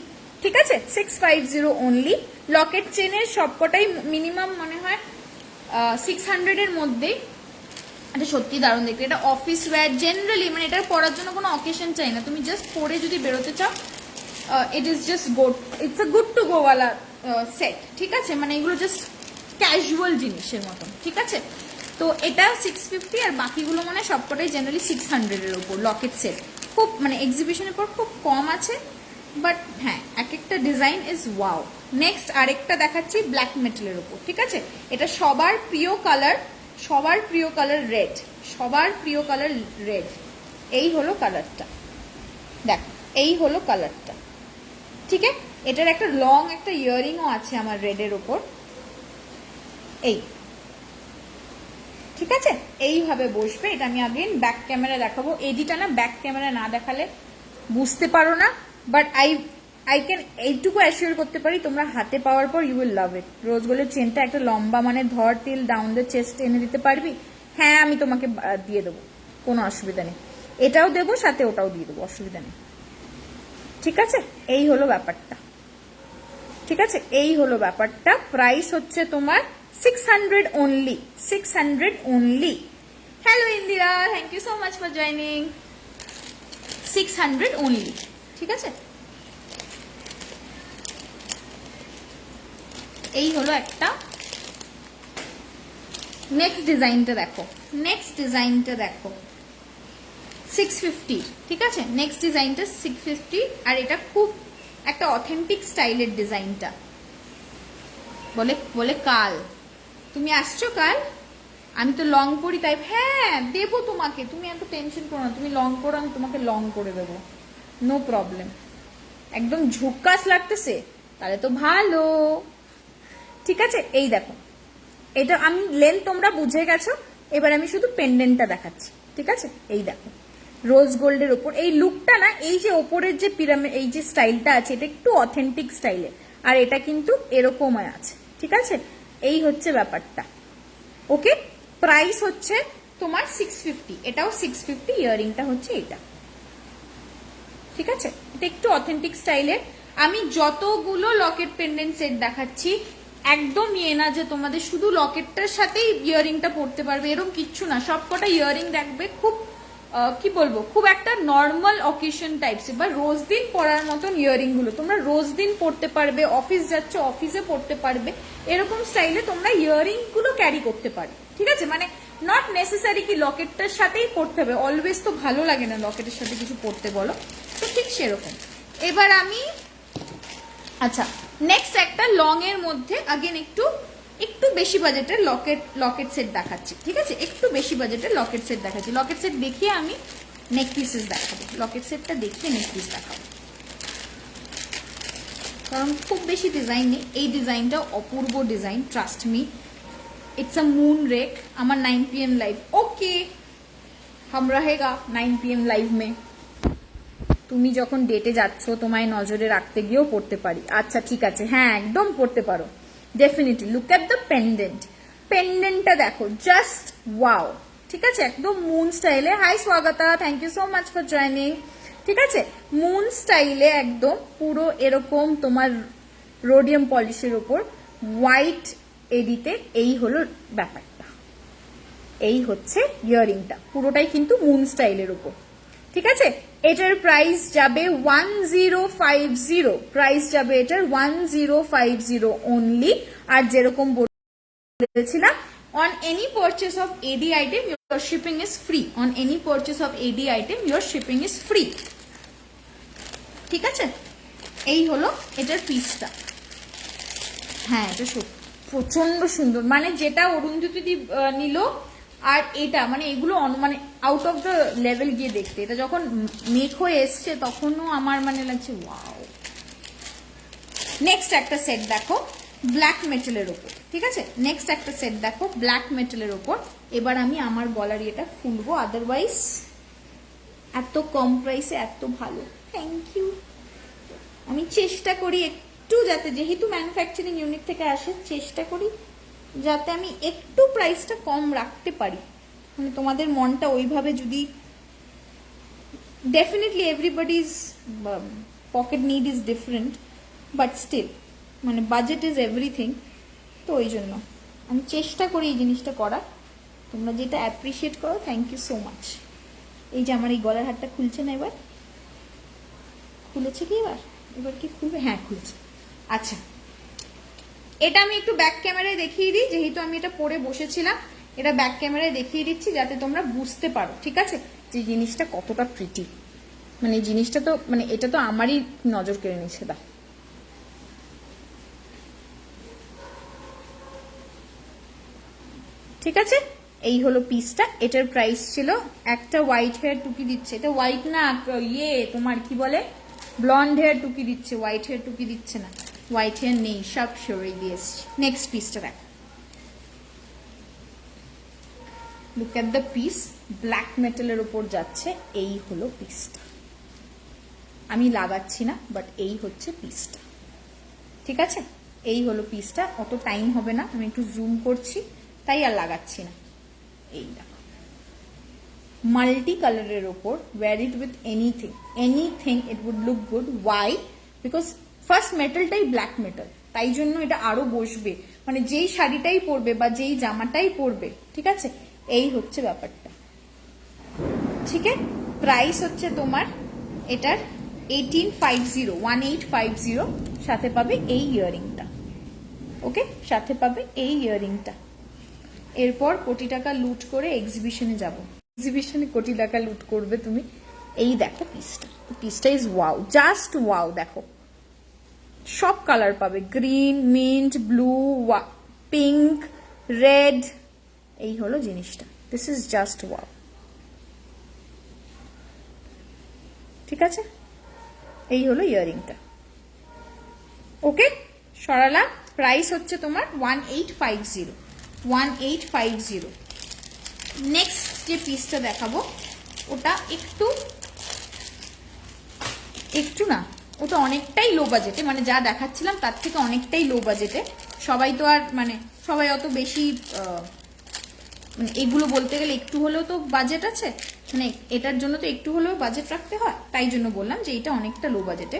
ঠিক আছে? 650 অনলি। লকেট চেনের সবকটাই মিনিমাম মনে হয় 600 এর মধ্যেই। এটা সত্যি দারুণ দেখতে। এটা অফিস ওয়্যার জেনারেলি, মানে এটা পরার জন্য কোনো অকেশন চাই না, তুমি জাস্ট পরে যদি বেরোতে চাও, it is just good, it's a good to go ওয়ালা সেট, ঠিক আছে? মানে এগুলো জাস্ট ক্যাজুয়াল জিনিসের মতন, ঠিক আছে? তো এটা 650, আর বাকিগুলো মানে সবকটাই জেনারেলি 600 এর উপর লকেট সেট। খুব মানে এক্সিবিশনের পর খুব কম আছে, বাট হ্যাঁ এক একটা ডিজাইন ইজ ওয়াও। নেক্সট আরেকটা দেখাচ্ছি ব্ল্যাক মেটালের উপর, ঠিক আছে? এটা সবার প্রিয় কালার, সবার প্রিয় কালার রেড, সবার প্রিয় কালার রেড। এই হলো কালারটা, দেখ এই হলো কালারটা, ঠিক আছে? এটার একটা লং একটা ইয়াররিংও আছে আমার রেডের ওপর, এই, ঠিক আছে? এইভাবে বসবে। এটা আমি আগেন ব্যাক ক্যামেরা দেখাবো। এডিটা না ব্যাক ক্যামেরা না দেখালে বুঝতে পারো না, বাট আই ক্যান এইটুকু অ্যাসিওর করতে পারি, তোমরা হাতে পাওয়ার পর ইউ উইল লাভ ইট। রোজ গোল্ডের চেনটা একটা লম্বা, মানে ধর টিল ডাউন দ্য চেস্ট এনে দিতে পারবি? হ্যাঁ আমি তোমাকে দিয়ে দেবো, কোনো অসুবিধা নেই। এটাও দেবো, সাথে ওটাও দিয়ে দেবো, অসুবিধা নেই, ঠিক আছে? এই হলো ব্যাপারটা, ঠিক আছে? এই হলো ব্যাপারটা। প্রাইস হচ্ছে তোমার 600 only, 600 only. Hello Indira, thank you so much for joining. 600 only, ঠিক আছে? এই হলো একটা। নেক্সট ডিজাইনটা দেখো, নেক্সট ডিজাইনটা দেখো 650, ঠিক আছে? নেক্সট ডিজাইনটা 650, আর এটা খুব একটা অথেন্টিক স্টাইলের ডিজাইনটা। বলে বলে কাল তুমি আসছো? কাল আমি তো লং পরি, তাই হ্যাঁ দেবো তোমাকে, তুমি এত টেনশন করো না, তুমি লং করো, আমি তোমাকে লং করে দেবো, নো প্রবলেম। একদম ঝুক্কাস লাগতেছে, তাহলে তো ভালো, ঠিক আছে? এই দেখো, এটা আমি লেন্থ তোমরা বুঝে গেছো, এবার আমি শুধু পেন্ডেন্টটা দেখাচ্ছি, ঠিক আছে? এই দেখো রোজ গোল্ডের ওপর এই লুকটা না, এই যে ওপরের যে পিরামিড, এই যে স্টাইলটা আছে, এটা একটু অথেন্টিক স্টাইলে, আর এটা কিন্তু এরকম আছে, ঠিক আছে? এই হচ্ছে ব্যাপারটা, ওকে? প্রাইস হচ্ছে তোমার 650, এটাও 650, ইয়াররিংটা হচ্ছে এটা, ঠিক আছে? এটা একটু অথেন্টিক স্টাইলের। আমি যতগুলো লকেট পেন্ডেন্ট সেট দেখাচ্ছি একদম ইয়ে না যে তোমাদের শুধু লকেটটার সাথেই ইয়াররিংটা পরতে পারবে, এরকম কিচ্ছু না। সবকটা ইয়াররিং দেখবে খুব কি বলবো, খুব একটা নর্মাল অকেশন টাইপস বা রোজ দিন পরার মতন ইয়াররিং গুলো তোমরা রোজ দিন পরতে পারবে, অফিস যাচ্ছ অফিসে পরতে পারবে, এরকম স্টাইলে তোমরা ইয়াররিং গুলো ক্যারি করতে পারবে, ঠিক আছে? মানে নট নেসেসারি কি লকেটটার সাথেই পরতে হবে, অলওয়েজ তো ভালো লাগে না লকেটের সাথে কিছু পরতে, বলো তো? ঠিক সেরকম। এবার আমি আচ্ছা নেক্সট একটা লং এর মধ্যে আগেন একটু বেশি বাজেটের লকেট সেট দেখাচ্ছি, ঠিক আছে? একটু বেশি বাজেটের লকেট সেট দেখাচ্ছি। লকেট সেট দেখিয়ে আমি নেক পিসেস দেখাবো, লকেট সেটটা দেখিয়ে নেক পিস দেখাবো, কারণ খুব বেশি ডিজাইন নেই। এই ডিজাইনটা অপূর্ব design, trust me, it's a moon rake. আমার 9 PM লাইভ, ওকে हम रहेगा 9 PM লাইভ में। তুমি যখন ডেটে যাচ্ছ তোমায় নজরে রাখতে গিয়েও পড়তে পারি। আচ্ছা ঠিক আছে, হ্যাঁ একদম পড়তে পারো definitely. Look at the pendant, পেন্ডেন্টটা দেখো, জাস্ট ওয়াও, ঠিক আছে? একদম মুন স্টাইলে। Hi Swagata, thank you so much for joining, ঠিক আছে? মুন স্টাইলে একদম পুরো এরকম তোমার রোডিয়াম পলিশের ওপর হোয়াইট এডিতে। এই হলো ব্যাপারটা, এই হচ্ছে ইয়াররিংটা, পুরোটাই কিন্তু মুন স্টাইলের উপর, ঠিক আছে, এটার প্রাইস যাবে 1050, প্রাইস যাবে এটার 1050 অনলি। আর যেরকম বলেছিলাম, on any purchase of AD item your shipping is free, on any purchase of AD item your shipping is free। ঠিক আছে, এই হলো এটার পিসটা। হ্যাঁ, এটা প্রচন্ড সুন্দর, মানে যেটা অরুন্ধতি নিল আর এটা মানে এগুলো মানে আউট অফ দ্য লেভেল গিয়ে দেখতে, এটা যখন মেক হয়ে এসছে তখনও আমার মানে লাগছে ওয়াও। নেক্সট একটা সেট দেখো ব্ল্যাক মেটালের ওপর, ঠিক আছে, নেক্সট একটা সেট দেখো ব্ল্যাক মেটালের ওপর। এবার আমি আমার গলার এটা খুলবো, আদারওয়াইজ এত কম প্রাইসে এত ভালো, থ্যাংক ইউ। আমি চেষ্টা করি একটু যাতে, যেহেতু ম্যানুফ্যাকচারিং ইউনিট থেকে আসে, চেষ্টা করি যাতে আমি একটু প্রাইসটা কম রাখতে পারি, মানে তোমাদের মনটা ওইভাবে যদি, definitely everybody's pocket need is different, but still মানে বাজেট ইজ এভরিথিং। তো ওই জন্য আমি চেষ্টা করি এই জিনিসটা করার, তোমরা যেটা অ্যাপ্রিসিয়েট করো, থ্যাংক ইউ সো মাচ। এই যে আমার এই গলার হারটা খুলছে না, এবার খুলেছে কি, এবার কি খুলবে, হ্যাঁ খুলছে। আচ্ছা, এটা আমি একটু ব্যাক ক্যামেরায় দেখিয়ে দিই, যেহেতু আমি এটা পরে বসেছিলাম, এটা ব্যাক ক্যামেরায় দেখিয়ে দিচ্ছি যাতে তোমরা বুঝতে পারো, ঠিক আছে, যে জিনিসটা কতটা প্রিটি। মানে জিনিসটা তো মানে এটা তো আমারই নজর কেড়ে নিচ্ছে। দা ঠিক আছে, এই হলো পিসটা। এটার প্রাইস ছিল, একটা হোয়াইট হেয়ার টুকি দিচ্ছে, এটা হোয়াইট না ইয়ে তোমার কি বলে ব্লন্ড হেয়ার টুকি দিচ্ছে, হোয়াইট হেয়ার টুকি দিচ্ছে না, হোয়াইট হেয়ার নেই, সব সরিয়ে দিয়েছি। নেক্সট পিসটা দেখো, look at the piece, black মেটালের উপর যাচ্ছে, এই হলো পিসটা। আমি লাগাচ্ছি না, বাট এই হচ্ছে পিসটা, ঠিক আছে, এই হলো পিসটা। অত টাইম হবে না, আমি একটু জুম করছি তাই আর লাগাচ্ছি না। এই দেখো মাল্টি কালারের ওপর, wear it with anything it would look good. Why? Because first মেটালটাই ব্ল্যাক মেটাল, তাই জন্য এটা আরো বসবে, মানে যেই শাড়িটাই পরবে বা যেই জামাটাই পরবে, ঠিক আছে, এই হচ্ছে ব্যাপারটা। ঠিক আছে, প্রাইস হচ্ছে তোমার এটার 1850, সাথে পাবে এই ইয়াররিংটা। ওকে, সাথে পাবে এই ইয়াররিংটা। এরপর কোটি টাকা লুট করে এক্সিবিশনে যাব, এক্সিবিশনে কোটি টাকা লুট করবে তুমি। এই দেখো পিসটা, পিসটা ইজ ওয়াও, জাস্ট ওয়াও। দেখো সব কালার পাবে, green, mint, blue, pink, red, এই হলো জিনিসটা। দিস ইজ জাস্ট ওয়াও, ঠিক আছে, এই হলো ইয়াররিংটা। ওকে, সরালাম। প্রাইস হচ্ছে তোমার 1850। নেক্সট যে পিসটা দেখাবো ওটা একটু না, ওটা অনেকটাই লো বাজেটে, মানে যা দেখাচ্ছিলাম তার থেকে অনেকটাই লো বাজেটে। সবাই তো আর মানে সবাই অত বেশি মানে এগুলো বলতে গেলে একটু হলেও তো বাজেট আছে, মানে এটার জন্য তো একটু হলেও বাজেট রাখতে হয়, তাই জন্য বললাম যে এটা অনেকটা লো বাজেটে।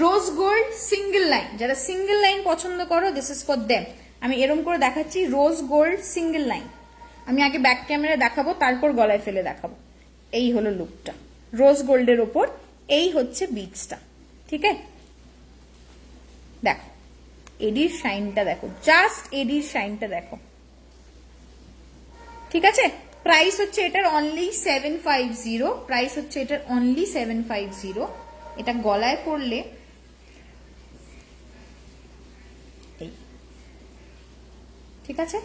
রোজ গোল্ড সিঙ্গেল লাইন, যারা সিঙ্গেল লাইন পছন্দ করো, দিস ইজ ফর দেম। আমি এরকম করে দেখাচ্ছি, রোজ গোল্ড সিঙ্গেল লাইন। আমি আগে ব্যাক ক্যামেরা দেখাবো, তারপর গলায় ফেলে দেখাবো। এই হলো লুকটা রোজ গোল্ডের ওপর, এই হচ্ছে বিটসটা, ঠিক আছে। দেখো এডির শাইনটা দেখো, জাস্ট এডির শাইনটা দেখো, ঠিক আছে। প্রাইস হচ্ছে এটার অনলি 750, প্রাইস হচ্ছে এটার অনলি 750। এটা গলায় পরলে এই, ঠিক আছে,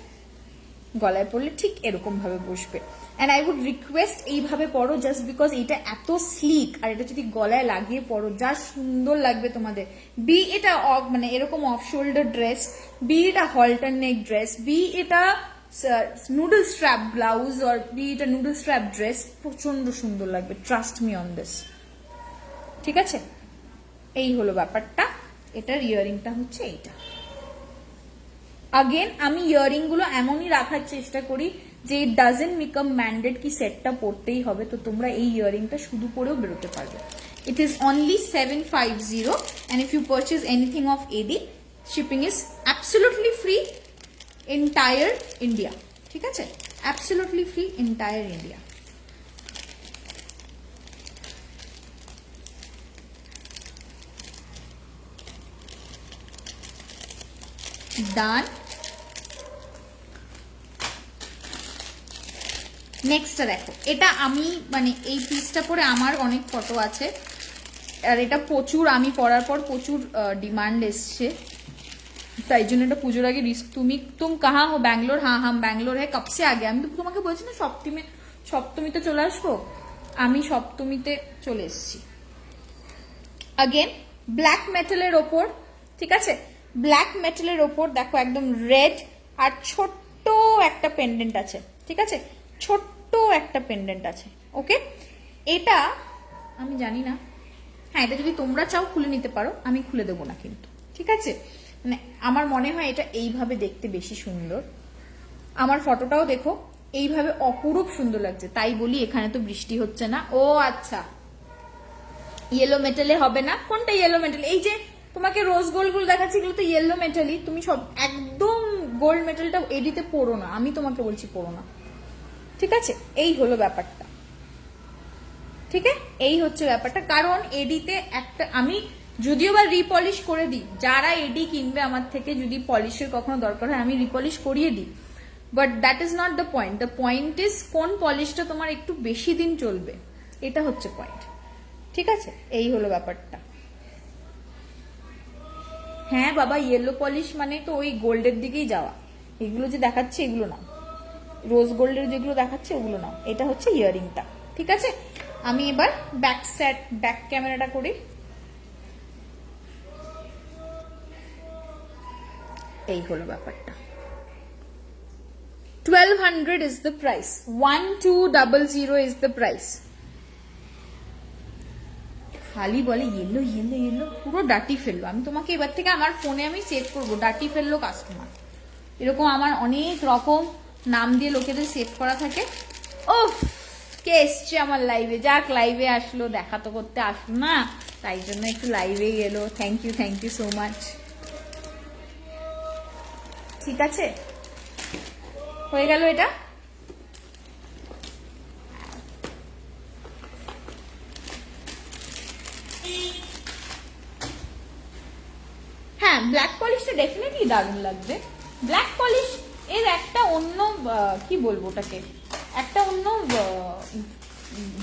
গলায় পরলে ঠিক এরকম ভাবে বসবে। এন্ড আই উড রিকোয়েস্ট এইভাবে পরো, জাস্ট বিকজ এটা এত স্লিক, আর এটা যদি গলায় লাগিয়ে পরো যা সুন্দর লাগবে তোমাদের। বি এটা মানে এরকম অফ শোল্ডার ড্রেস, বি এটা হলটার নেক ড্রেস, বি এটা নুডল স্ট্র্যাপ ব্লাউজ, আর বি এটা নুডল স্ট্র্যাপ ড্রেস, প্রচন্ড সুন্দর লাগবে, ট্রাস্ট মি অন দিস, ঠিক আছে। এই হলো ব্যাপারটা। এটার ইয়াররিংটা হচ্ছে এইটা। আগেন আমি ইয়াররিং গুলো এমনই রাখার চেষ্টা করি যে ইট ডাজন্ট বিকাম ম্যান্ডেট কি সেটটা পড়তেই হবে, তো তোমরা এই ইয়াররিংটা শুধু পরেও বেরোতে পারবে। It is only 750, and if you purchase anything of AD, shipping is absolutely free entire India, ঠিক আছে, absolutely free entire India। ডান। নেক্সটটা দেখো, এটা আমি মানে এই পিসটা পরে আমার অনেক ফটো আছে, আর এটা প্রচুর আমি পরার পর প্রচুর ডিমান্ড এসছে, তাই জন্য এটা পুজোর আগে তুম কাহা হো, ব্যাঙ্গালোর? হ্যাঁ হ্যাঁ ব্যাঙ্গালোর হ্যাঁ, কবসে আগে। আমি তো তোমাকে বলছি না সপ্তমীতে চলে আসবো, আমি সপ্তমীতে চলে এসছি। আগেন ব্ল্যাক মেটালের ওপর, ঠিক আছে, ব্ল্যাক মেটালের ওপর দেখো একদম রেড, আর ছোট্ট একটা পেন্ডেন্ট আছে, ঠিক আছে, ছোট্ট একটা পেন্ডেন্ট আছে। ওকে, এটা আমি জানি না, হ্যাঁ এটা যদি তোমরা চাও খুলে নিতে পারো, আমি খুলে দেবো না কিন্তু, ঠিক আছে। মানে আমার মনে হয় এটা এইভাবে দেখতে বেশি সুন্দর। আমার ফটোটাও দেখো, এইভাবে অপরূপ সুন্দর লাগছে, তাই বলি এখানে তো বৃষ্টি হচ্ছে না। ও আচ্ছা, ইয়েলো মেটালে হবে না? কোনটা ইয়েলো মেটাল? এই যে তোমাকে রোজ গোল্ড গুলো দেখাচ্ছি, এগুলো তো ইয়েলো মেটালই। তুমি সব একদম গোল্ড মেটালটা এডিতে পড়ো না, আমি তোমাকে বলছি পড়ো না, ঠিক আছে। এই হলো ব্যাপারটা, ঠিক আছে, এই হচ্ছে ব্যাপারটা। কারণ এডিতে একটা আমি যদিও বা রিপলিশ করে দিই, যারা এডি কিনবে আমার থেকে, যদি পলিশের কখনো দরকার হয় আমি রিপলিশ করিয়ে দিই, but that is not the point. The point is কোন পলিশটা তোমার একটু বেশি দিন চলবে, এটা হচ্ছে পয়েন্ট, ঠিক আছে। এই হলো ব্যাপারটা। হ্যাঁ বাবা, ইয়েলো পলিশ মানে তো ওই গোল্ডের দিকেই যাওয়া। এগুলো যে দেখাচ্ছে এগুলো না, রোজ গোল্ডের যেগুলো দেখাচ্ছে ওগুলো না, এটা হচ্ছে ইয়ারিংটা, ঠিক আছে। আমি এবার ব্যাক ক্যামেরাটা করি। এই হলো ব্যাপারটা। 1200 is the price, 1200 is the price। খালি বলে ইয়েলো ইয়েলো ইয়েলো, পুরো ডাটি ফেললো। আমি তোমাকে এবার থেকে আমার ফোনে আমি সেভ করবো ডাটি ফেললো কাস্টমার, এরকম আমার অনেক রকম নাম দিয়ে লোকেদের সেভ করা থাকে। ওফ, কে এসছে আমার লাইভে? যাক, লাইভে আসলো, দেখা তো করতে আসলো না, তাই জন্য একটু লাইভে এলো। Thank you so much. ঠিক আছে, হয়ে গেল এটা। হ্যাঁ, ব্ল্যাক পলিশটা ডেফিনেটলি দারুণ লাগবে। ব্ল্যাক পলিশ এর একটা অন্য কি বলবো ওটাকে, একটা অন্য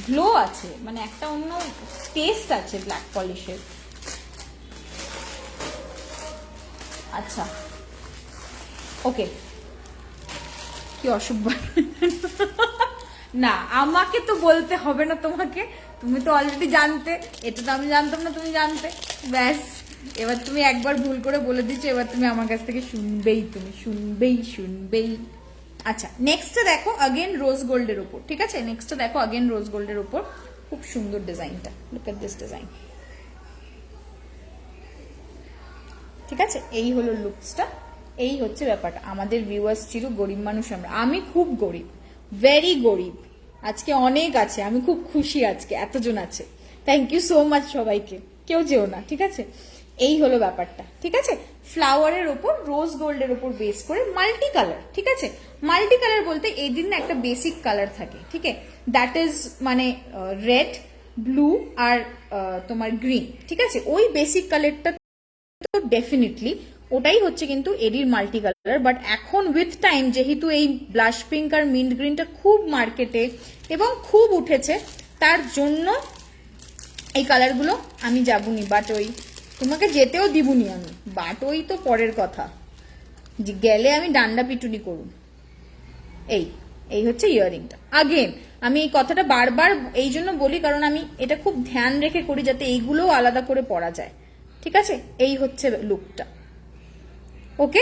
গ্লো আছে, মানে একটা অন্য টেস্ট আছে ব্ল্যাক পলিশের। আচ্ছা ওকে, কি অসভ্য না, আমাকে তো বলতে হবে না তোমাকে, তুমি তো অলরেডি জানতে, এটা তো আমি জানতাম না তুমি জানতে, ব্যাস। এবার তুমি একবার ভুল করে বলে দিচ্ছো, এবার তুমি আমার কাছ থেকে শুনবেই, তুমি শুনবেই। আচ্ছা, নেক্সটটা দেখো अगेन রোজ গোল্ডের উপর, ঠিক আছে। নেক্সটটা দেখো अगेन রোজ গোল্ডের উপর, খুব সুন্দর ডিজাইনটা, লুক এট দিস ডিজাইন, ঠিক আছে। এই হলো লুকসটা, এই হচ্ছে ব্যাপারটা। আমাদের ভিউয়ার্স ছিল গরিব মানুষ, আমি খুব গরিব, ভেরি গরিব, আজকে অনেক আছে, আমি খুব খুশি আজকে এতজন আছে। থ্যাংক ইউ সো মাচ সবাইকে, কেউ যেও না, ঠিক আছে। এই হলো ব্যাপারটা, ঠিক আছে। ফ্লাওয়ারের ওপর রোজ গোল্ডের ওপর বেস করে মাল্টি কালার, ঠিক আছে। মাল্টি কালার বলতে এই দিন একটা বেসিক কালার থাকে, ঠিক আছে, দ্যাট ইজ মানে রেড, ব্লু আর তোমার গ্রিন, ঠিক আছে। ওই বেসিক কালারটা তো ডেফিনেটলি ওটাই হচ্ছে কিন্তু এডির মাল্টি কালার। বাট এখন উইথ টাইম যেহেতু এই ব্লাশ পিঙ্ক আর মিন্ট গ্রিনটা খুব মার্কেটে এবং খুব উঠেছে, তার জন্য এই কালারগুলো আমি যাবনি, বাট ওই তোমাকে যেতেও দিবনি আমি, বাট ওই তো পরের কথা, যে গেলে আমি ডান্ডা পিটুনি করুন। এই হচ্ছে ইয়ারিংটা। আগেন আমি এই কথাটা বারবার এই জন্য বলি, কারণ আমি এটা খুব ধ্যান রেখে করি যাতে এইগুলোও আলাদা করে পরা যায়, ঠিক আছে। এই হচ্ছে লুকটা, ওকে।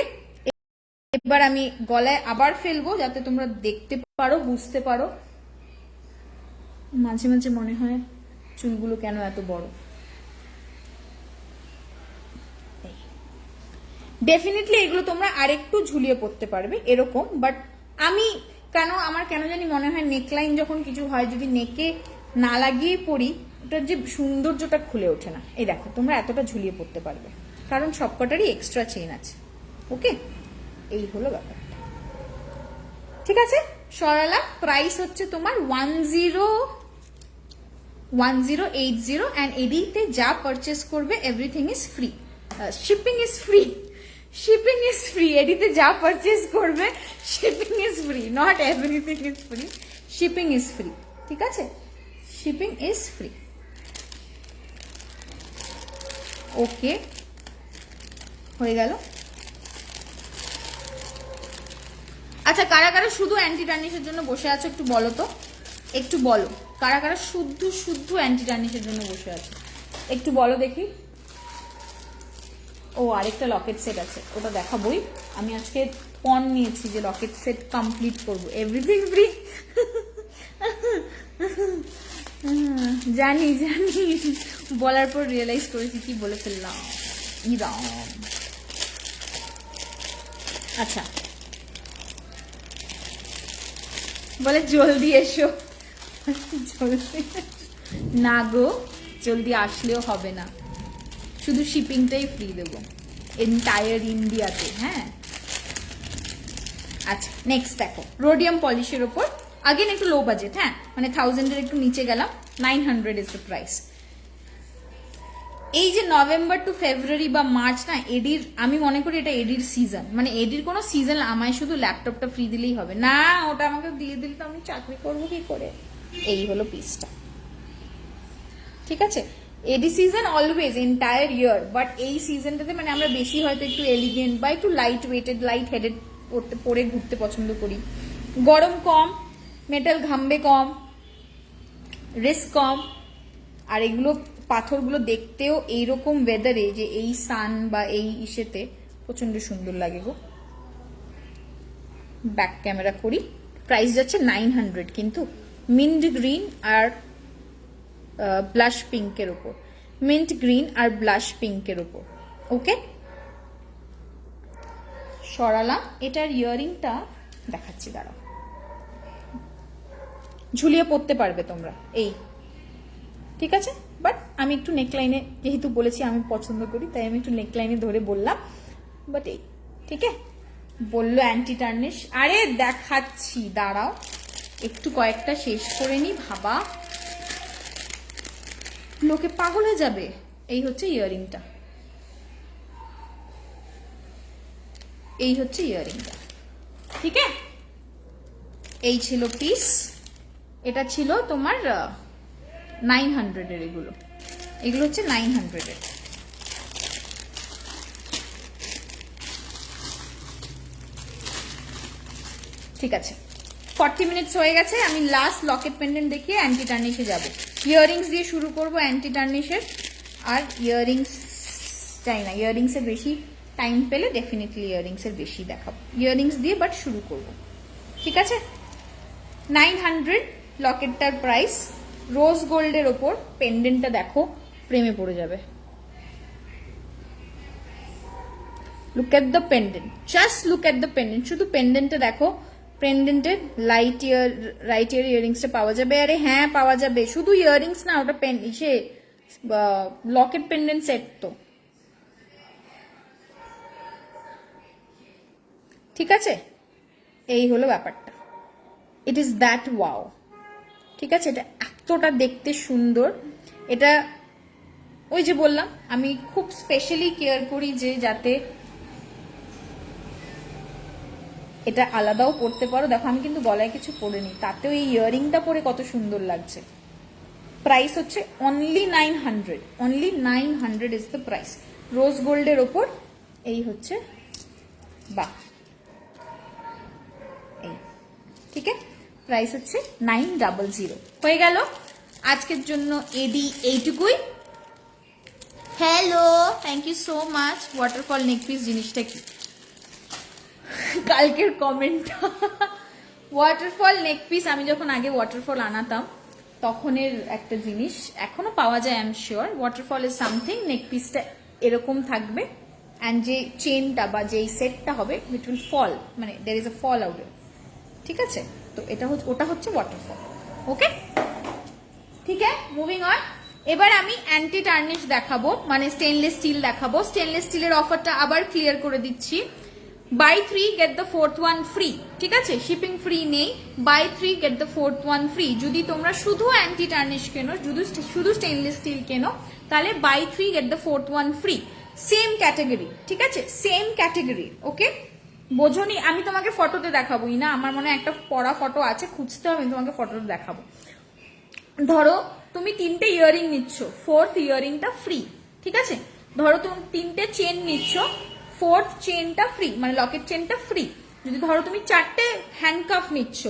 এবার আমি গলায় আবার ফেলবো যাতে তোমরা দেখতে পারো, বুঝতে পারো। মাঝে মাঝে মনে হয় চুলগুলো কেন এত বড়। ডেফিনেটলি এগুলো তোমরা আরেকটু ঝুলিয়ে পড়তে পারবে এরকম, বাট আমি আমার কেন জানি মনে হয় নেকলাইন যখন কিছু হয়, যদি নেকে না লাগিয়ে পরি, ওটার যে সৌন্দর্যটা খুলে ওঠে না। এই দেখো, তোমরা এতটা ঝুলিয়ে পড়তে পারবে, কারণ সবকটারই এক্সট্রা চেইন আছে, ওকে। এই হলো ব্যাপারটা, ঠিক আছে। সরালা প্রাইস হচ্ছে তোমার 1080 অ্যান্ড এডিতে যা পারচেস করবে everything is free, shipping is free, shipping is free. এটিতে যা পারচেস করবে shipping is free, not everything is free, shipping is free. ঠিক আছে, শিপিং ইজ ফ্রি। ওকে, হয়ে গেল। আচ্ছা, কারা কারা শুধু অ্যান্টি টার্নিশের জন্য বসে আছো একটু বলো তো, একটু বলো কারা কারা শুধু শুধু অ্যান্টি টার্নিশের জন্য বসে আছো, একটু বলো দেখি। ও আরেকটা লকেট সেট আছে, ওটা দেখাবোই। আমি আজকে পণ নিয়েছি যে লকেট সেট কমপ্লিট করবো, এভরিথিং ফ্রি। জানি জানি, বলার পর রিয়েলাইজ করেছি কি বলে ফেললাম, ইরাম। আচ্ছা, বলে জলদি এসো, জলদি না গো, জলদি আসলেও হবে না, শুধু শিপিংটাই ফ্রি দেবো এন্টায়ার ইন্ডিয়াতে। হ্যাঁ, আচ্ছা নেক্সট দেখো, রোডিয়াম পলিশের ওপর আগেন একটু লো বাজেট, হ্যাঁ মানে 1000-এর একটু নিচে গেলাম, 900 ইজ দ্য প্রাইস। এই যে নভেম্বর টু ফেব্রুয়ারি বা মার্চ না, এডির আমি মনে করি এটা এডির সিজন, মানে এডির কোনো সিজন আমায় শুধু ল্যাপটপটা ফ্রি দিলেই হবে না, ওটা আমাকে দিয়ে দিলে তো আমি চাকরি করবো কি করে। এই হলো পিসটা, ঠিক আছে। AD season always entire year, but এই সিজনটাতে মানে আমরা বেশি হয়তো একটু এলিগেন্ট বা একটু লাইট ওয়েটেড, লাইট হেডেড পরে ঘুরতে পছন্দ করি। গরম কম, মেটাল ঘামবে কম, রিস্ক কম, আর এগুলো পাথরগুলো দেখতেও এইরকম ওয়েদারে যে এই সান বা এই ইসেতে প্রচন্ড সুন্দর লাগে গো। ব্যাক ক্যামেরা করি, প্রাইস যাচ্ছে 900, কিন্তু মিন্ট গ্রিন আর ব্লাশ পিঙ্কের ওপর, মিন্ট গ্রিন আর ব্লাশ পিঙ্কের ওপর। ওকে, সরালাম। এটার ইয়ারিংটা দেখাচ্ছি, দাঁড়াও, ঝুলিয়ে পড়তে পারবে তোমরা এই, ঠিক আছে। বাট আমি একটু নেকলাইনে, যেহেতু বলেছি আমি পছন্দ করি, তাই আমি একটু নেকলাইনে ধরে বললাম, বাট এই, ঠিক আছে। বললো অ্যান্টি টার্নিশ, আরে দেখাচ্ছি দাঁড়াও, একটু কয়েকটা শেষ করে নি, ভাবা লোকে পাগল হয়ে যাবে। এই হচ্ছে ইয়ারিংটা, এই হচ্ছে ইয়ারিংটা, ঠিক আছে। এই ছিল পিস, এটা ছিল তোমার 900-এর, এগুলো এগুলো হচ্ছে 900-এর। ঠিক আছে, 40 মিনিটস হয়ে গেছে, আমি লাস্ট লকেট পেন্ডেন্ট দেখিয়ে অ্যান্টি টার্নিশে যাবো। ইয়ারিংস দিয়ে শুরু করবো অ্যান্টি টার্নিশের, আর ইয়ারিংস চাই না, ইয়ারিংসের বেশি টাইম পেলে ডেফিনেটলি ইয়ারিংসের বেশি দেখাবো, ইয়ারিংস দিয়ে বাট শুরু করবো, ঠিক আছে। 900 লকেটটার প্রাইস, রোজ গোল্ডের ওপর পেন্ডেন্টটা দেখো, প্রেমে পড়ে যাবে। Look at the pendant, just look at the pendant, শুধু পেন্ডেন্টটা দেখো। পেন্ডেন্টের রাইট ইয়ার ইয়ারিংসটা পাওয়া যাবে, আরে হ্যাঁ পাওয়া যাবে, শুধু ইয়ারিংস না, ওটা সে লকেট পেন্ডেন্ট সেট তো, ঠিক আছে। এই হলো ব্যাপারটা, ইট ইজ দ্যাট ওয়াও, ঠিক আছে। এটা এতটা দেখতে সুন্দর, এটা ওই যে বললাম আমি খুব স্পেশালি কেয়ার করি যে যাতে এটা আলাদাও পড়তে পারো। দেখো আমি কিন্তু গলায় কিছু পরিনি, তাতেও এই ইয়ারিংটা পরে কত সুন্দর লাগছে। প্রাইস হচ্ছে only 900, only 900 is the price, rose গোল্ডের ওপর। এই হচ্ছে বাহ, এই ঠিক আছে, প্রাইস হচ্ছে 900। হয়ে গেল আজকের জন্য এডি এইটুকুই। Hello, thank you so much. Waterfall neck piece জিনিসটা কি? কালকের কমেন্টটা, ওয়াটারফল নেক পিস আমি যখন আগে ওয়াটারফল আনাতাম তখনের একটা জিনিস, এখনো পাওয়া যায় I am sure. Waterfall is something, neck পিসটা এরকম থাকবে, অ্যান্ড যে চেনটা বা যেই সেটটা হবে ইট উইল ফল, মানে there is a fall out, ঠিক আছে। তো এটা হচ্ছে, ওটা হচ্ছে ওয়াটারফল। ওকে, ঠিক আছে, মুভিং অন। এবার আমি অ্যান্টি টার্নিশ দেখাবো, মানে স্টেনলেস স্টিল দেখাবো। স্টেনলেস স্টিলের অফারটা আবার ক্লিয়ার করে দিচ্ছি, buy 3 get the 4th one free, ঠিক আছে। শিপিং ফ্রি নেই, buy 3 get the 4th one free. যদি তোমরা শুধু অ্যান্টি টার্নিশ কেনো, শুধু স্টেনলেস স্টিল কেনো, তাহলে buy 3 get the 4th one free. Same category, ঠিক আছে, সেম ক্যাটাগরি। ওকে, বোঝনি? আমি তোমাকে ফটোতে দেখাবোই না, আমার মনে হয় একটা পড়া ফটো আছে, খুঁজতে হবে, আমি তোমাকে ফটোতে দেখাবো। ধরো তুমি তিনটে ইয়ারিং নিচ্ছ, ফোর্থ ইয়ারিংটা ফ্রি, ঠিক আছে। ধরো তুমি তিনটে চেন নিচ্ছ, ফোর্থ চেনটা ফ্রি, মানে লকেট চেনটা ফ্রি। যদি ধরো তুমি চারটে হ্যান্ডকাফ নিচ্ছ,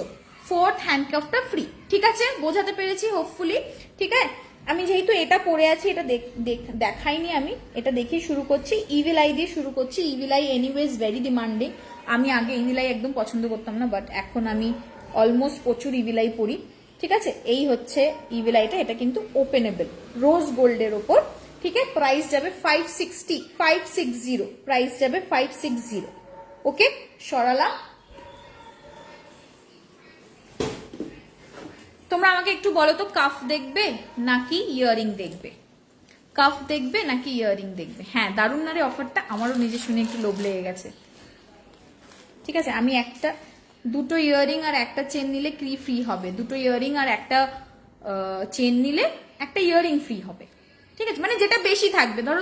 ফোর্থ হ্যান্ডকাফটা ফ্রি, ঠিক আছে। বোঝাতে পেরেছি হোপফুলি, ঠিক আছে। আমি যেহেতু এটা পরে আছি, এটা দেখাইনি, আমি এটা দেখে শুরু করছি, ইভিল আই দিয়ে শুরু করছি। Evil I anyways very demanding. আমি আগে ইভিল আই একদম পছন্দ করতাম না, বাট এখন আমি অলমোস্ট প্রচুর ইভিল আই পরি, ঠিক আছে। এই হচ্ছে ইভিল আইটা, এটা কিন্তু ওপেনেবল, রোজ গোল্ডের ওপর, ঠিক আছে। প্রাইস যাবে 560, প্রাইস যাবে 560। ওকে, সরালা। তোমরা আমাকে একটু বলো তো, কাফ দেখবে নাকি ইয়ারিং দেখবে? কাফ দেখবে নাকি ইয়ারিং দেখবে? হ্যাঁ, দারুণ না রে অফারটা? আমারও নিজে শুনে একটু লোভ লেগে গেছে, ঠিক আছে। আমি দুটো ইয়ারিং আর একটা চেন নিলে কি ফ্রি হবে, দুটো ইয়ারিং আর একটা চেন নিলে একটা ইয়ারিং ফ্রি হবে, ঠিক আছে। মানে যেটা বেশি থাকবে, ধরো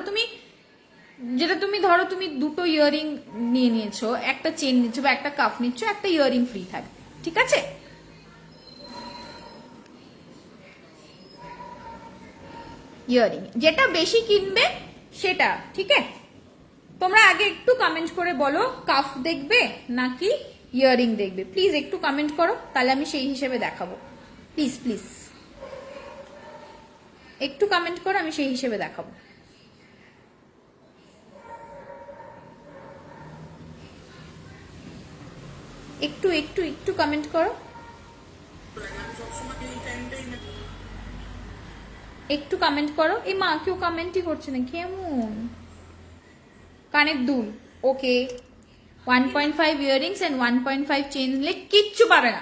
তুমি দুটো ইয়ারিং নিয়ে নিয়েছো, একটা চেন নিচ্ছ বা একটা কাফ নিচ্ছ, একটা ইয়ারিং ফ্রি থাকবে, ঠিক আছে। ইয়ারিং যেটা বেশি কিনবে সেটা, ঠিক আছে। তোমরা আগে একটু কমেন্ট করে বলো, কাফ দেখবে নাকি ইয়ারিং দেখবে? প্লিজ একটু কমেন্ট করো, তাহলে আমি সেই হিসেবে দেখাবো। প্লিজ প্লিজ একটু কমেন্ট করো, আমি সেই হিসেবে দেখাবো। একটু একটু একটু কমেন্ট করো, একটু কমেন্ট করো। এই মা কেউ কমেন্টই করছে না, কেমন? কানের দুল, ওকে। 1.5 ইয়ারিংস এন্ড 1.5 চেন নিলে কিচ্ছু পাবে না,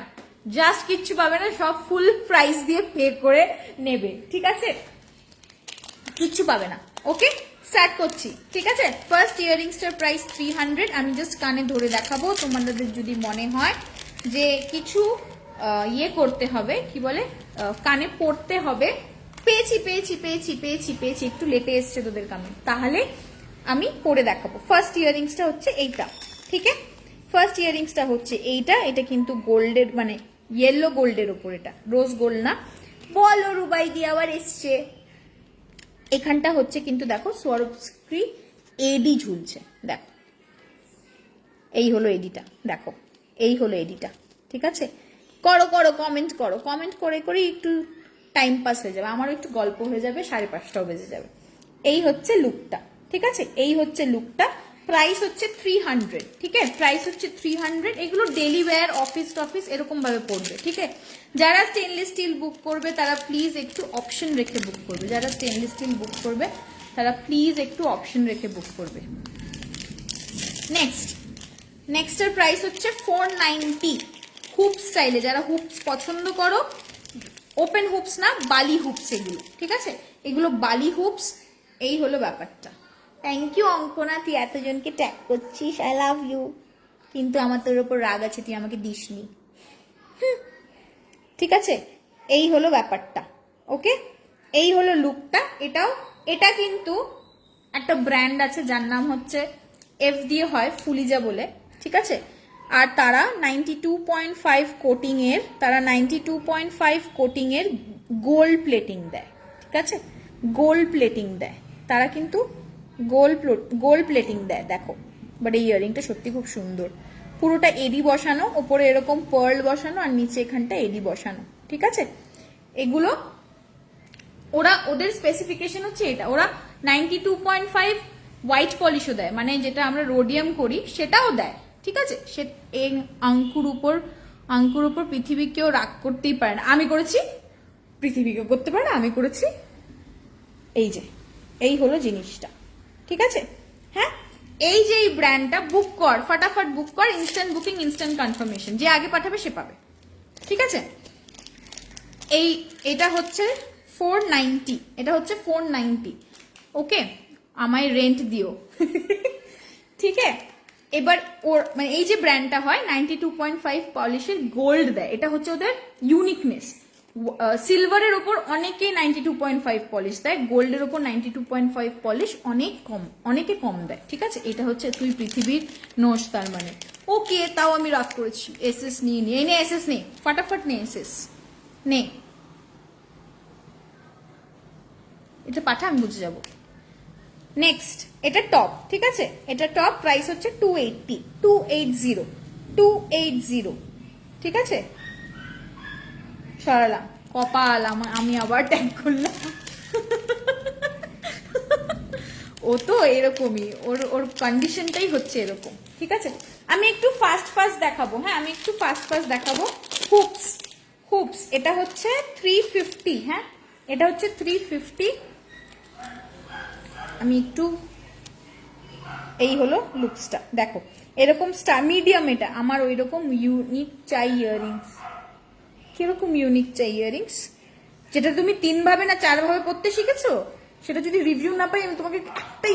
জাস্ট কিচ্ছু পাবে না, সব ফুল প্রাইস দিয়ে পে করে নেবে, ঠিক আছে। কিচ্ছু পাবে না। ওকে, স্টার্ট করছি, ঠিক আছে। ফার্স্ট ইয়ারিংসটার প্রাইস 300। আমি জাস্ট কানে ধরে দেখাবো, তোমাদের যদি মনে হয় যে কিছু ইয়ে করতে হবে, কি বলে, কানে পড়তে হবে, পেয়েছি পেয়েছি পেয়েছি পেয়েছি পেয়েছি, একটু লেটে এসছে তোদের কানে, তাহলে আমি পরে দেখাবো। ফার্স্ট ইয়ারিংসটা হচ্ছে এইটা, ঠিক আছে। ফার্স্ট ইয়ারিংসটা হচ্ছে এইটা, এটা কিন্তু গোল্ডের, মানে ইয়েলো গোল্ডের ওপর, এটা রোজ গোল্ড না। বলো রুবাই দিয়ে আবার এসছে। এখানটা হচ্ছে কিন্তু দেখো স্বরূপশ্রী এডি ঝুলছে, দেখো এই হলো এডিটা, দেখো এই হলো এডিটা, ঠিক আছে। করো করো কমেন্ট করো, কমেন্ট করে করে একটু টাইম পাস হয়ে যাবে, আমারও একটু গল্প হয়ে যাবে, 5:30টাও বেজে যাবে। এই হচ্ছে লুকটা, ঠিক আছে, এই হচ্ছে লুকটা। প্রাইস হচ্ছে 300, ঠিক আছে, প্রাইস হচ্ছে 300। এগুলো ডেলি ওয়্যার, অফিস টফিস এরকম ভাবে পড়বে, ঠিক আছে। যারা স্টেনলেস স্টিল বুক করবে তারা প্লিজ একটু অপশন রেখে বুক করবে, যারা স্টেনলেস স্টিল বুক করবে তারা প্লিজ একটু অপশন রেখে বুক করবে। নেক্সটের প্রাইস হচ্ছে 490, হুপ স্টাইলে। যারা হুপস পছন্দ করো, ওপেন হুপস না, বালি হুপস এগুলো, ঠিক আছে, এগুলো বালি হুপস। এই হলো ব্যাপারটা। থ্যাংক ইউ অঙ্কনা, তুই এতজনকে ট্যাগ করছিস, আই লাভ ইউ। কিন্তু আমার তোর ওপর রাগ আছে, তুই আমাকে দিসনি, ঠিক আছে। এই হলো ব্যাপারটা, ওকে। এই হলো লুকটা। এটা কিন্তু একটা ব্র্যান্ড আছে যার নাম হচ্ছে এফ দিয়ে হয়, ফুলিজা বলে, ঠিক আছে। আর তারা 92.5 কোটিং এর, তারা 92.5 কোটিং এর গোল্ড প্লেটিং দেয়, ঠিক আছে, গোল্ড প্লেটিং দেয় তারা, কিন্তু গোল্ড প্লেটিং দেয়, দেখো। বাট এই ইয়ারিংটা সত্যি খুব সুন্দর, পুরোটা এডি বসানো, ওপরে এরকম পার্ল বসানো, আর নিচে এখানটা এডি বসানো, ঠিক আছে। এগুলো ওদের স্পেসিফিকেশন হচ্ছে এটা, ওরা 92.5 হোয়াইট পলিশও দেয়, মানে যেটা আমরা রোডিয়াম করি সেটাও দেয়, ঠিক আছে। সে এই আঙ্কুর উপর পৃথিবী কেউ রাগ করতেই পারে না, আমি করেছি, পৃথিবী কেউ করতে পারে না, আমি করেছি। এই হলো জিনিসটা, ঠিক আছে। হ্যাঁ, এই যে এই ব্র্যান্ডটা বুক কর, ফটাফট বুক কর, ইনস্ট্যান্ট বুকিং, ইনস্ট্যান্ট কনফার্মেশন, যে আগে পাঠাবে সে পাবে, ঠিক আছে। এটা হচ্ছে 490, এটা হচ্ছে 490, ওকে। আমায় রেন্ট দিও, ঠিক আছে। এবার ওর মানে এই যে ব্র্যান্ডটা হয় 92.5 পলিশের গোল্ড দেয়, এটা হচ্ছে ওদের ইউনিকনেস। সিলভারের ওপর অনেকেই 92.5 পলিশ দেয়, গোল্ডের ওপর 92.5 পলিশ অনেক কম, অনেকে কম দেয়, ঠিক আছে। এটা হচ্ছে তুই পৃথিবীর নোস, তার মানে ওকে, তাও আমি রাগ করেছি। এসএস নিয়ে নে, নে এসএস নে, ফাটাফাট নে এসএস নে, এটা পাঠা, আমি বুঝে যাবো। নেক্সট, এটা টপ, ঠিক আছে, এটা টপ, প্রাইস হচ্ছে 280, 280, 280, ঠিক আছে। সরালাম, কপাল আমি আবার ট্যাগ করলাম। ও তো এরকমই, ওর ওর কন্ডিশনটাই হচ্ছে এরকম, ঠিক আছে। আমি একটু ফাস্ট ফাস্ট দেখাবো, হ্যাঁ আমি একটু ফাস্ট ফাস্ট দেখাবো। হুপস, হুপস, এটা হচ্ছে 350, হ্যাঁ এটা হচ্ছে 350। আমি একটু, এই হলো লুকসটা, দেখো এরকম স্টার মিডিয়াম, এটা আমার ওই রকম ইউনিক চাই ইয়াররিংস। কিরকম ইউনিক চাই ইয়াররিংস, যেটা তুমি 3 ভাবে না 4 ভাবে পড়তে শিখেছো, সেটা যদি রিভিউ না পাই আমি তোমাকে একটা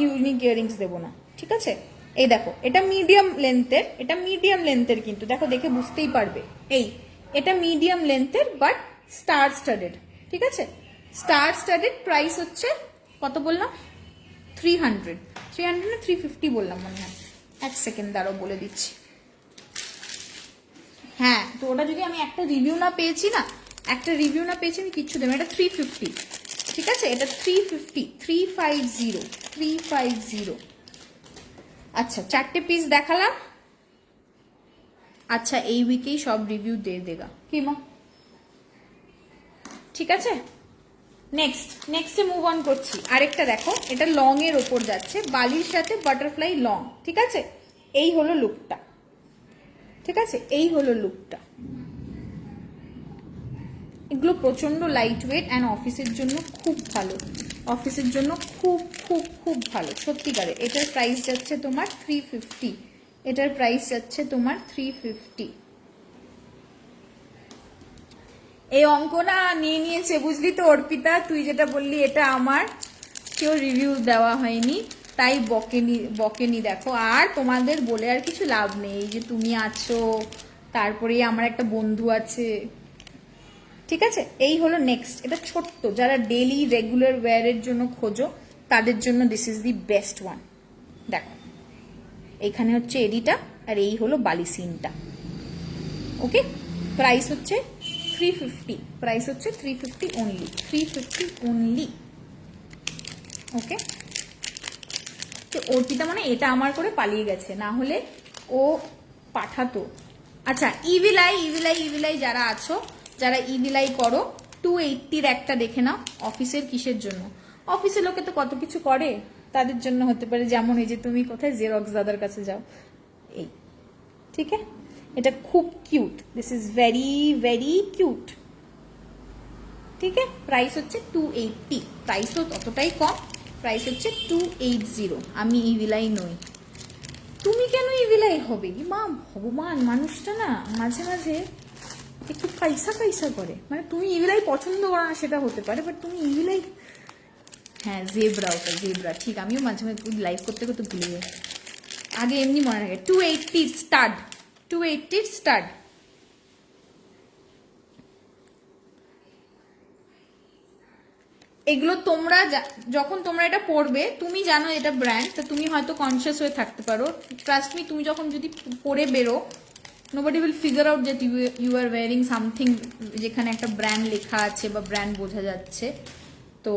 ইউনিক ইয়াররিংস দেবো না, ঠিক আছে। এই দেখো, এটা মিডিয়াম লেন্থের, এটা মিডিয়াম লেন্থের, কিন্তু দেখো দেখে বুঝতেই পারবে। এই এটা মিডিয়াম লেন্থের বাট স্টার স্টাডেড, ঠিক আছে। স্টার স্টাডেড, প্রাইস হচ্ছে কত বললাম, 300, 300 না 350 বললাম মনে হয়। এক সেকেন্ড দাঁড়াও বলে দিচ্ছি। হ্যাঁ, তো ওটা যদি আমি একটা রিভিউ না পেয়েছি না, একটা রিভিউ না পেয়েছি আমি কিচ্ছু দেবো, এটা 350, ঠিক আছে, এটা 350, 350, 350। আচ্ছা 4টে পিস দেখালাম। আচ্ছা এই উইকেই সব রিভিউ দিয়ে দেগা কি মা, ঠিক আছে। নেক্সটে মুভ অন করছি। আরেকটা দেখো, এটা লং এর ওপর যাচ্ছে, বালির সাথে বাটারফ্লাই লং, ঠিক আছে। এই হলো লুকটা, ঠিক আছে, এই হলো লুকটা। এগুলো প্রচন্ড লাইট ওয়েট অ্যান্ড অফিসের জন্য খুব ভালো, অফিসের জন্য খুব খুব খুব ভালো সত্যিকারে। এটার প্রাইস যাচ্ছে তোমার 350, এটার প্রাইস যাচ্ছে তোমার 350। এই অঙ্ক না নিয়ে নিয়েছে বুঝলি তো অর্পিতা, তুই যেটা বললি এটা আমার, কেউ রিভিউ দেওয়া হয়নি তাই বকেনি। দেখো আর তোমাদের বলে আর কিছু লাভ নেই, যে তুমি আছো, তারপরে আমার একটা বন্ধু আছে, ঠিক আছে। এই হলো নেক্সট, এটা ছোট্ট, যারা ডেলি রেগুলার ওয়্যারের জন্য খোঁজো তাদের জন্য this is the best one. দেখো এইখানে হচ্ছে এডিটা, আর এই হলো বালি সিনটা, ওকে। প্রাইস হচ্ছে 350, প্রাইস হচ্ছে 350 অনলি, 350 অনলি, ওকে। তো অর্পিতা মানে এটা আমার করে পালিয়ে গেছে, না হলে ও পাঠাতো। আচ্ছা ইভিলাই যারা আছো, যারা ইভিলাই করো, 280-র একটা দেখে নাও। অফিসের কিসের জন্য, অফিসের লোকে তো কত কিছু করে, তাদের জন্য হতে পারে, যেমন এই যে তুমি কোথায় জেরক্স দাদার কাছে যাও, এই, ঠিক আছে। এটা খুব cute, this is very very cute, ঠিক আছে। প্রাইস হচ্ছে 280, প্রাইসও ততটাই কম, প্রাইস হচ্ছে 280। আমি ইভিলাই নই, তুমি কেন ইভিলাই হবে? মা ভগবান, মানুষটা না মাঝে মাঝে একটু পয়সা করে, মানে তুমি ইভিলাই পছন্দ করো না সেটা হতে পারে, বাট তুমি ইভিলাই, হ্যাঁ জেব্রা, ওটা জেব্রা, ঠিক। আমিও মাঝে মাঝে লাইভ করতে করতে ভুলে যাই, আগে এমনি মনে রাখে। 280 স্টাড, 280 স্টাড। এগুলো তোমরা যখন তোমরা এটা পড়বে, তুমি জানো এটা ব্র্যান্ড, তো তুমি হয়তো কনসিয়াস হয়ে থাকতে পারো। ট্রাস্ট মি, তুমি যখন যদি পরে বেরো, nobody will figure out that you are wearing something যেখানে একটা ব্র্যান্ড লেখা আছে বা ব্র্যান্ড বোঝা যাচ্ছে। তো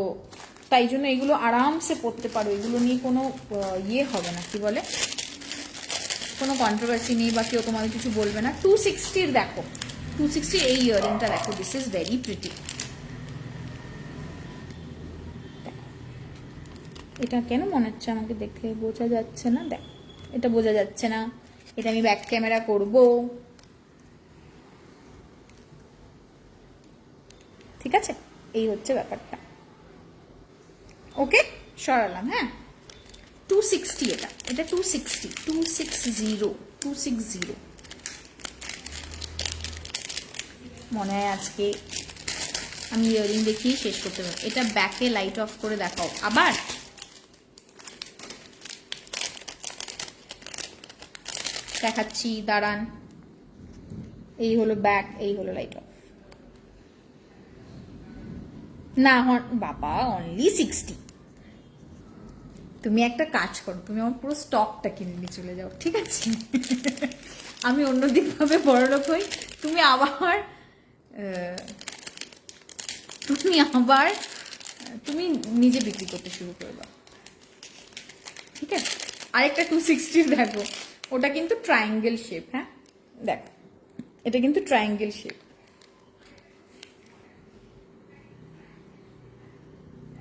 তাই জন্য এগুলো আরামসে পড়তে পারো, এগুলো নিয়ে কোনো ইয়ে হবে না, কি বলে, কোনো কন্ট্রোভার্সি নেই বা কেউ তোমাদের কিছু বলবে না। 260-র দেখো, 260 এই ইয়াররিংটা দেখো, দিস ইজ ভেরি প্রিটি। এটা কেন মনে হচ্ছে আমাকে দেখলে বোঝা যাচ্ছে না, দেখ এটা বোঝা যাচ্ছে না, এটা আমি ব্যাক ক্যামেরা করব, ঠিক আছে। এই হচ্ছে ব্যাপারটা, ওকে সরালাম। হ্যাঁ 260, এটা 260, 260 মনে হয় আজকে আমি ইয়ারিং দেখিয়ে শেষ করতে পারবো। এটা ব্যাকে লাইট অফ করে দেখাও আবার, দেখাচ্ছি দাঁড়ান। এই হলো ব্যাক, এই হলো লাইট অফ, না বাবা, অনলি 60। তুমি একটা কাজ করো, তুমি আমার পুরো স্টকটা কিনে নিয়ে চলে যাও, ঠিক আছে? আমি অন্যদিক ভাবে বড়লোক হই, তুমি আবার তুমি নিজে বিক্রি করতে শুরু করে দাও, ঠিক আছে? আরেকটা 260 দেখো, ওটা কিন্তু ট্রায়াঙ্গেল শেপ। হ্যাঁ দেখো, এটা কিন্তু ট্রায়াঙ্গেল শেপ,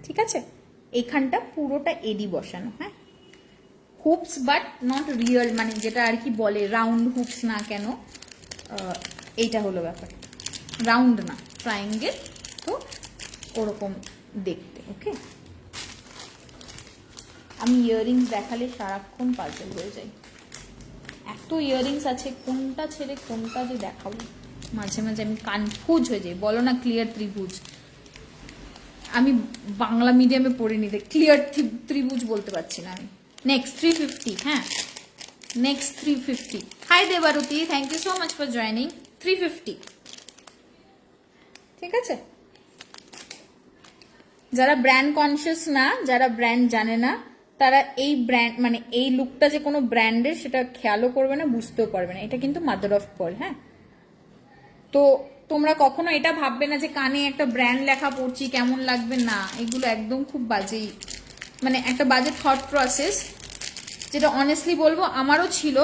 ঠিক আছে? এখানটা পুরোটা এডি বসানো। হ্যাঁ, হুপস বাট নট রিয়েল, মানে যেটা আর কি বলে রাউন্ড হুপস না কেন, এইটা হলো ব্যাপার, রাউন্ড না, ট্রায়াঙ্গেল, তো ওরকম দেখতে। ওকে, আমি ইয়াররিংস দেখালে সারাক্ষণ পাজল হয়ে যাই, এত ইয়াররিংস আছে, কোনটা ছেড়ে কোনটা যে দেখাবো, মাঝে মাঝে আমি কনফিউজ হয়ে যাই। বলো না ক্লিয়ার ত্রিভুজ, আমি বাংলা মিডিয়ামে পড়িনি, ক্লিয়ার ত্রিভুজ বলতে পারছি না আমি। নেক্সট 350। হ্যাঁ, next 350। Hi Debarati, thank you so much for joining. 350, ঠিক আছে? যারা ব্র্যান্ড কনসিয়াস না, যারা ব্র্যান্ড জানে না, তারা এই ব্র্যান্ড মানে এই লুকটা যে কোনো ব্র্যান্ডের সেটা খেয়ালও করবে না, বুঝতেও পারবে না। এটা কিন্তু মাদার অফ পার্ল। হ্যাঁ, তো তোমরা কখনো এটা ভাববে না যে কানে একটা ব্র্যান্ড লেখা পড়ছি কেমন লাগবে, না, এগুলো একদম খুব বাজেই, মানে একটা বাজে থট প্রসেস, যেটা অনেস্টলি বলবো আমারও ছিল,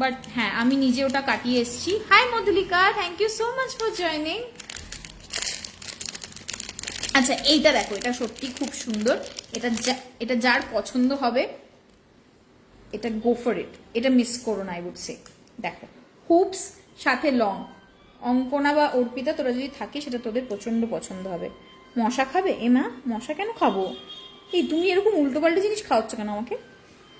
বাট হ্যাঁ আমি নিজে ওটা কাটিয়ে এসেছি। Hi Madhulika, thank you so much for joining. আচ্ছা, এইটা দেখো, এটা সত্যি খুব সুন্দর, এটা যার পছন্দ হবে, এটা গো ফর ইট, এটা মিস করো না, আই উড সে। দেখো, হুপস সাথে লং, অঙ্কনা বা অর্পিতা তোরা যদি থাকে সেটা তোদের প্রচন্ড পছন্দ হবে। মশা খাবে? মা মশা কেন খাবো? এই তুমি এরকম উল্টোপাল্টা জিনিস খাওয়াচ্ছ কেন আমাকে?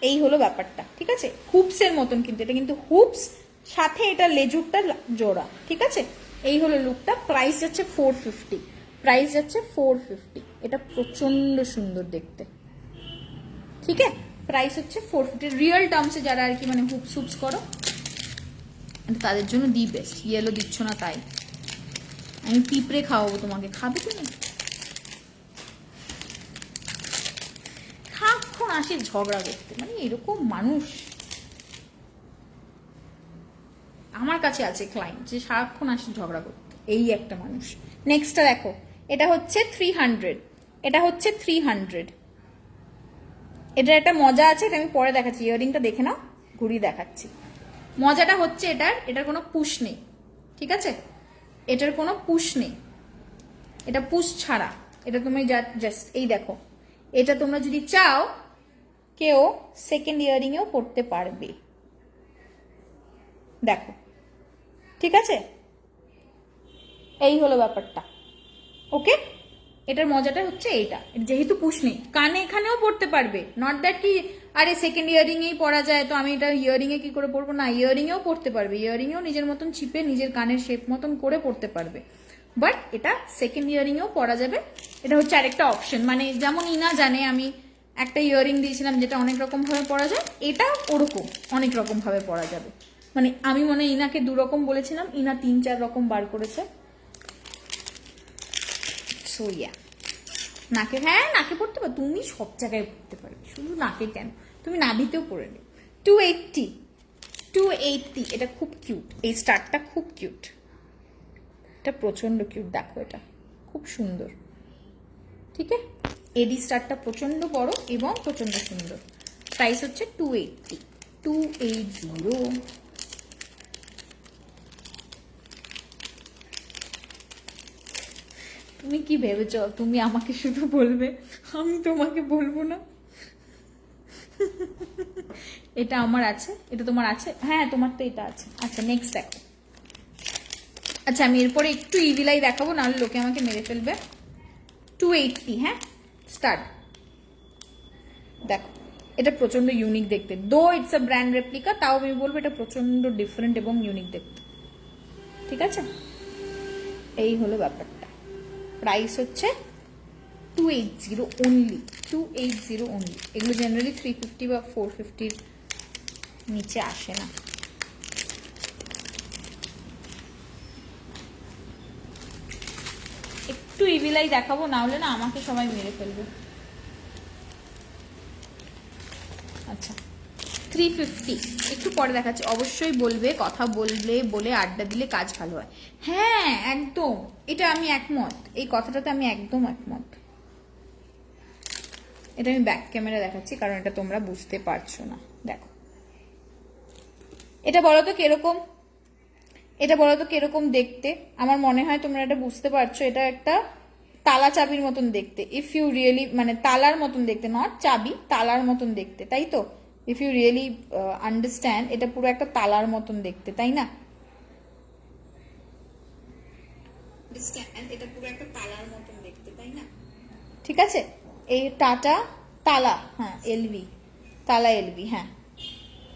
এই হলো ব্যাপারটা, ঠিক আছে? হুপসের মতন কিন্তু এটা, কিন্তু হুপস সাথে এটা লেজুরটা জোড়া, ঠিক আছে? এই হলো লুকটা। প্রাইস যাচ্ছে 450, প্রাইস যাচ্ছে 450। এটা প্রচন্ড সুন্দর দেখতে, ঠিক আছে? প্রাইস হচ্ছে 450। রিয়েল টার্মসে যারা আর কি মানে হুপস হুপস করো, তাদের জন্য দি বেস্ট। ইয়েলো দিচ্ছ না তাই আমি পিঁপড়ে খাওয়াবো তোমাকে, খাবে তুমি? সারাক্ষণ আসে ঝগড়া করতে, মানে এরকম মানুষ আমার কাছে আছে ক্লায়েন্ট যে সারাক্ষণ আসে ঝগড়া করতে, এই একটা মানুষ। নেক্সটটা দেখো, এটা হচ্ছে 300, এটা হচ্ছে 300। এটার একটা মজা আছে, এটা আমি পরে দেখাচ্ছি, ইয়াররিংটা দেখে নাও, ঘুরিয়ে দেখাচ্ছি। মজাটা হচ্ছে এটার কোনো পুশ নেই, ঠিক আছে? এটার কোনো পুশ নেই, এটা পুশ ছাড়া। এটা তুমি জাস্ট এই দেখো, এটা তোমরা যদি চাও কেউ সেকেন্ড ইয়ারিংয়েও পড়তে পারবে, দেখো, ঠিক আছে? এই হলো ব্যাপারটা। ওকে, এটার মজাটা হচ্ছে এইটা, যেহেতু পুশ নেই, কানে এখানেও পড়তে পারবে। নট দ্যাট কি আরে সেকেন্ড ইয়ারিংয়েই পড়া যায় তো আমি এটা ইয়ারিংয়ে কি করে পড়বো, না, ইয়ারিংয়েও পড়তে পারবে, ইয়ারিংয়েও নিজের মতন চিপে নিজের কানের শেপ মতন করে পড়তে পারবে, বাট এটা সেকেন্ড ইয়ারিংয়েও পড়া যাবে। এটা হচ্ছে আরেকটা অপশন, মানে যেমন ইনা জানে আমি একটা ইয়ারিং দিয়েছিলাম যেটা অনেক রকম ভাবে পড়া যায়, এটা ওরকম অনেক রকম ভাবে পড়া যাবে। মানে আমি মনে হয় ইনাকে 2 রকম বলেছিলাম, ইনা 3-4 রকম বার করেছে। সো ইয়া, নাকে, হ্যাঁ নাকে পড়তে পারো, তুমি সব জায়গায় পড়তে পারবে, শুধু নাকে কেন, তুমি নাভিতেও পড়ে নেবে। 280, এটা খুব কিউট, এই স্টারটা খুব কিউট, এটা প্রচন্ড কিউট, দেখো এটা খুব সুন্দর, ঠিক আছে? এডি স্টারটা প্রচন্ড বড় এবং প্রচন্ড সুন্দর। প্রাইস হচ্ছে 280। তুমি কি ভেবেছ তুমি আমাকে শুধু বলবে, আমি তোমাকে বলবো না? এটা আমার আছে, এটা তোমার আছে? হ্যাঁ তোমার তো এটা আছে। আচ্ছা নেক্সট দেখো। আচ্ছা আমি এরপরে একটু ইভিলাই দেখাবো, নাহলে লোকে আমাকে মেরে ফেলবে। 280, হ্যাঁ স্টার্ট। দেখো এটা প্রচন্ড ইউনিক দেখতে, দো ইটস আ ব্র্যান্ড রেপ্লিকা, তাও আমি বলবো এটা প্রচন্ড ডিফারেন্ট এবং ইউনিক দেখতে, ঠিক আছে? এই হলো ব্যাপারটা। প্রাইস হচ্ছে 280 অনলি, 280 অনলি। এগুলো জেনারেলি 350 বা 450 নিচে আসে না। একটু ইভিলাই দেখাবো, না হলে না আমাকে সবাই মেরে ফেলবে। আচ্ছা 350, একটু পরে দেখাচ্ছি। অবশ্যই বলবে, কথা বললে বলে আড্ডা দিলে কাজ ভালো হয়। হ্যাঁ একদম, এটা আমি একমত, এই কথাটাতে আমি একদম একমত। এটা আমি ব্যাক ক্যামেরা দেখাচ্ছি কারণ এটা তোমরা বুঝতে পারছো না। দেখো এটা বলো তো কিরকম, এটা বলো তো কিরকম দেখতে। আমার মনে হয় তোমরা এটা বুঝতে পারছো, এটা একটা তালা চাবির মতন দেখতে। ইফ ইউ রিয়েলি, মানে তালার মতন দেখতে, নট চাবি, তালার মতন দেখতে, তাই তো? ইফ ইউ রিয়েলি আন্ডারস্ট্যান্ড, এটা পুরো একটা তালার মতন দেখতে, তাই না? এটা পুরো একটা তালার মতন দেখতে, তাই না? ঠিক আছে, এই টাটা তালা, হ্যাঁ এলভি, তালা এলভি, হ্যাঁ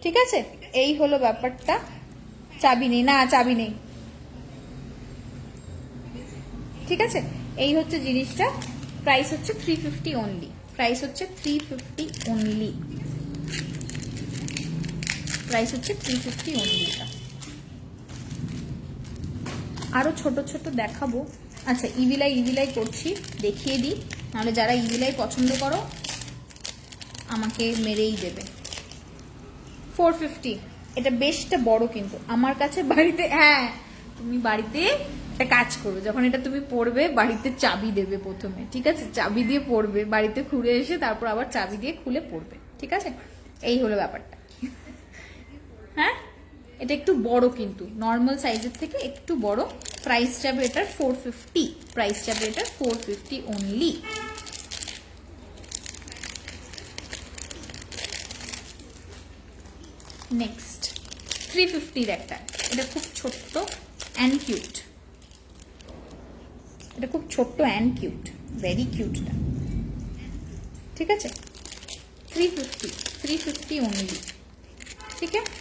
ঠিক আছে। এই হলো ব্যাপারটা। চাবি নেই, না চাবি নেই, ঠিক আছে। এই হচ্ছে জিনিসটা। প্রাইস হচ্ছে 350 অনলি, প্রাইস হচ্ছে 350 অনলি, প্রাইস হচ্ছে 350 অনলি। আরো ছোট ছোট দেখাবো। আচ্ছা ইভিলাই করছি, দেখিয়ে দিই, নাহলে যারা ইভিলাই পছন্দ করো আমাকে মেরেই দেবে। 450, এটা বেশটা বড় কিন্তু আমার কাছে। বাড়িতে, হ্যাঁ তুমি বাড়িতে একটা কাজ করবে, যখন এটা তুমি পড়বে বাড়িতে চাবি দেবে প্রথমে, ঠিক আছে? চাবি দিয়ে পড়বে, বাড়িতে ঘুরে এসে তারপর আবার চাবি দিয়ে খুলে পড়বে, ঠিক আছে? এই হলো ব্যাপারটা। হ্যাঁ এটা একটু বড় কিন্তু, নর্মাল সাইজের থেকে একটু বড়। প্রাইস যাবে এটার 450, প্রাইস যাবে এটার 450 অনলি। নেক্সট 350 একটা, এটা খুব ছোট্ট অ্যান্ড কিউট, এটা খুব ছোট্ট অ্যান্ড কিউট, ভেরি কিউটটা, ঠিক আছে? 350 অনলি, ঠিক আছে।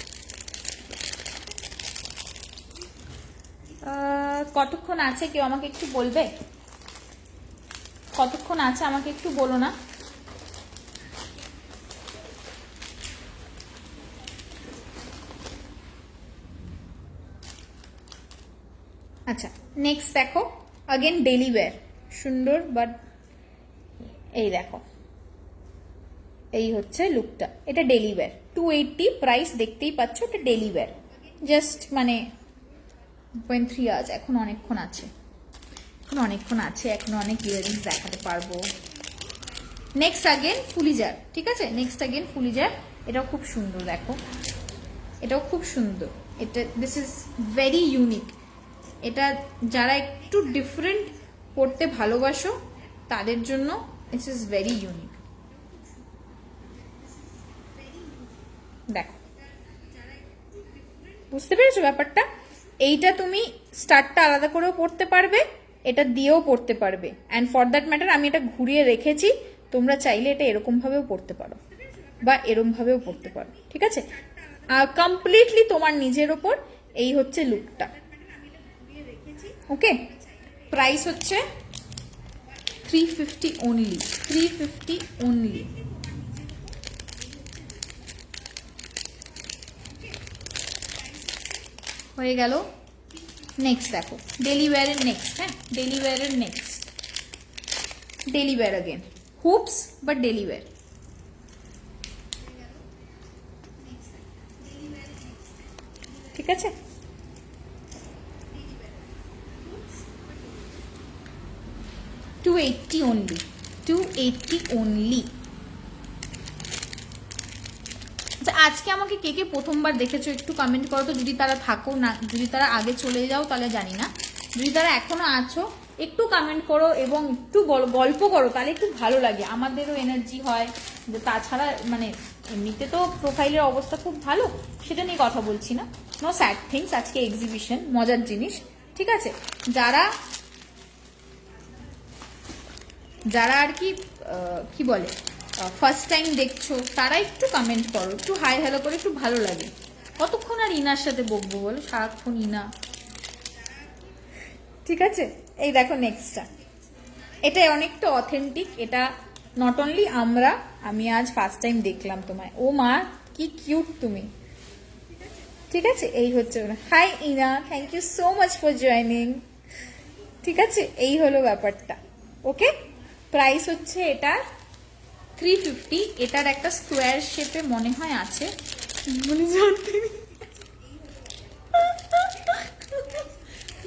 কতক্ষণ আছে কেউ আমাকে একটু বলবে? কতক্ষণ আছে আমাকে একটু বলো না। আচ্ছা নেক্সট দেখো, अगेन ডেলি ওয়্যার, সুন্দর বাট এই দেখো, এই হচ্ছে লুকটা। এটা ডেলি ওয়্যার, 280 প্রাইস, দেখতেই পাচ্ছ এটা ডেলি ওয়্যার। জাস্ট মানে 0.3 আজ, এখন অনেকক্ষণ আছে, এখন অনেকক্ষণ আছে, এখন অনেক ইয়ারিংস দেখাতে পারবো। নেক্সট अगेन ফুলিজার, ঠিক আছে? নেক্সট अगेन ফুলিজার, এটাও খুব সুন্দর, দেখো এটাও খুব সুন্দর। এটা দিস ইজ ভেরি ইউনিক। এটা যারা একটু ডিফারেন্ট পড়তে ভালোবাসো তাদের জন্য ইটস ইজ ভেরি ইউনিক। দেখো বুঝতে পেরেছো ব্যাপারটা? এইটা তুমি স্টার্টটা আলাদা করেও পড়তে পারবে, এটা দিয়েও পড়তে পারবে, অ্যান্ড ফর দ্যাট ম্যাটার আমি এটা ঘুরিয়ে রেখেছি, তোমরা চাইলে এটা এরকম ভাবেও পড়তে পারো বা এরকম ভাবেও পড়তে পারো, ঠিক আছে? কমপ্লিটলি তোমার নিজের ওপর। এই হচ্ছে লুকটা, ওকে। প্রাইস হচ্ছে 350 অনলি, 350 অনলি। হয়ে গেল। নেক্সট দেখো ডেলি ওয়্যারের নেক্সট, হ্যাঁ ডেলি ওয়্যারের next, daily wear again hoops but daily wear, ঠিক আছে? $280 only, $280 only। আচ্ছা আজকে আমাকে কে কে প্রথমবার দেখেছো একটু কমেন্ট করো তো, যদি তারা থাকো, না যদি তারা আগে চলে যাও তাহলে জানি না, যদি তারা এখনো আছো একটু কমেন্ট করো এবং একটু গল্প করো, তাহলে একটু ভালো লাগে, আমাদেরও এনার্জি হয়। তাছাড়া মানে এমনিতে তো প্রোফাইলের অবস্থা খুব ভালো, সেটা নিয়ে কথা বলছি না, নো স্যাড থিংস। আজকে এক্সিবিশন, মজার জিনিস, ঠিক আছে? যারা যারা আর কি কি বলে ফার্স্ট টাইম দেখছো তারা একটু কমেন্ট করো, একটু হাই হ্যালো করে, একটু ভালো লাগে। কতক্ষণ আর ইনার সাথে বকবো বলো, সারাক্ষণ ইনা, ঠিক আছে? এই দেখো নেক্সটটা, এটা অনেকটা অথেন্টিক, এটা নট অনলি আমি আজ ফার্স্ট টাইম দেখলাম তোমায়। ও মা কি কিউট তুমি, ঠিক আছে? এই হচ্ছে, hi Ina, thank you so much for joining, ঠিক আছে, এই হলো ব্যাপারটা। ওকে, প্রাইস হচ্ছে এটার 350। এটার একটা স্কোয়ার শেপে মনে হয় আছে,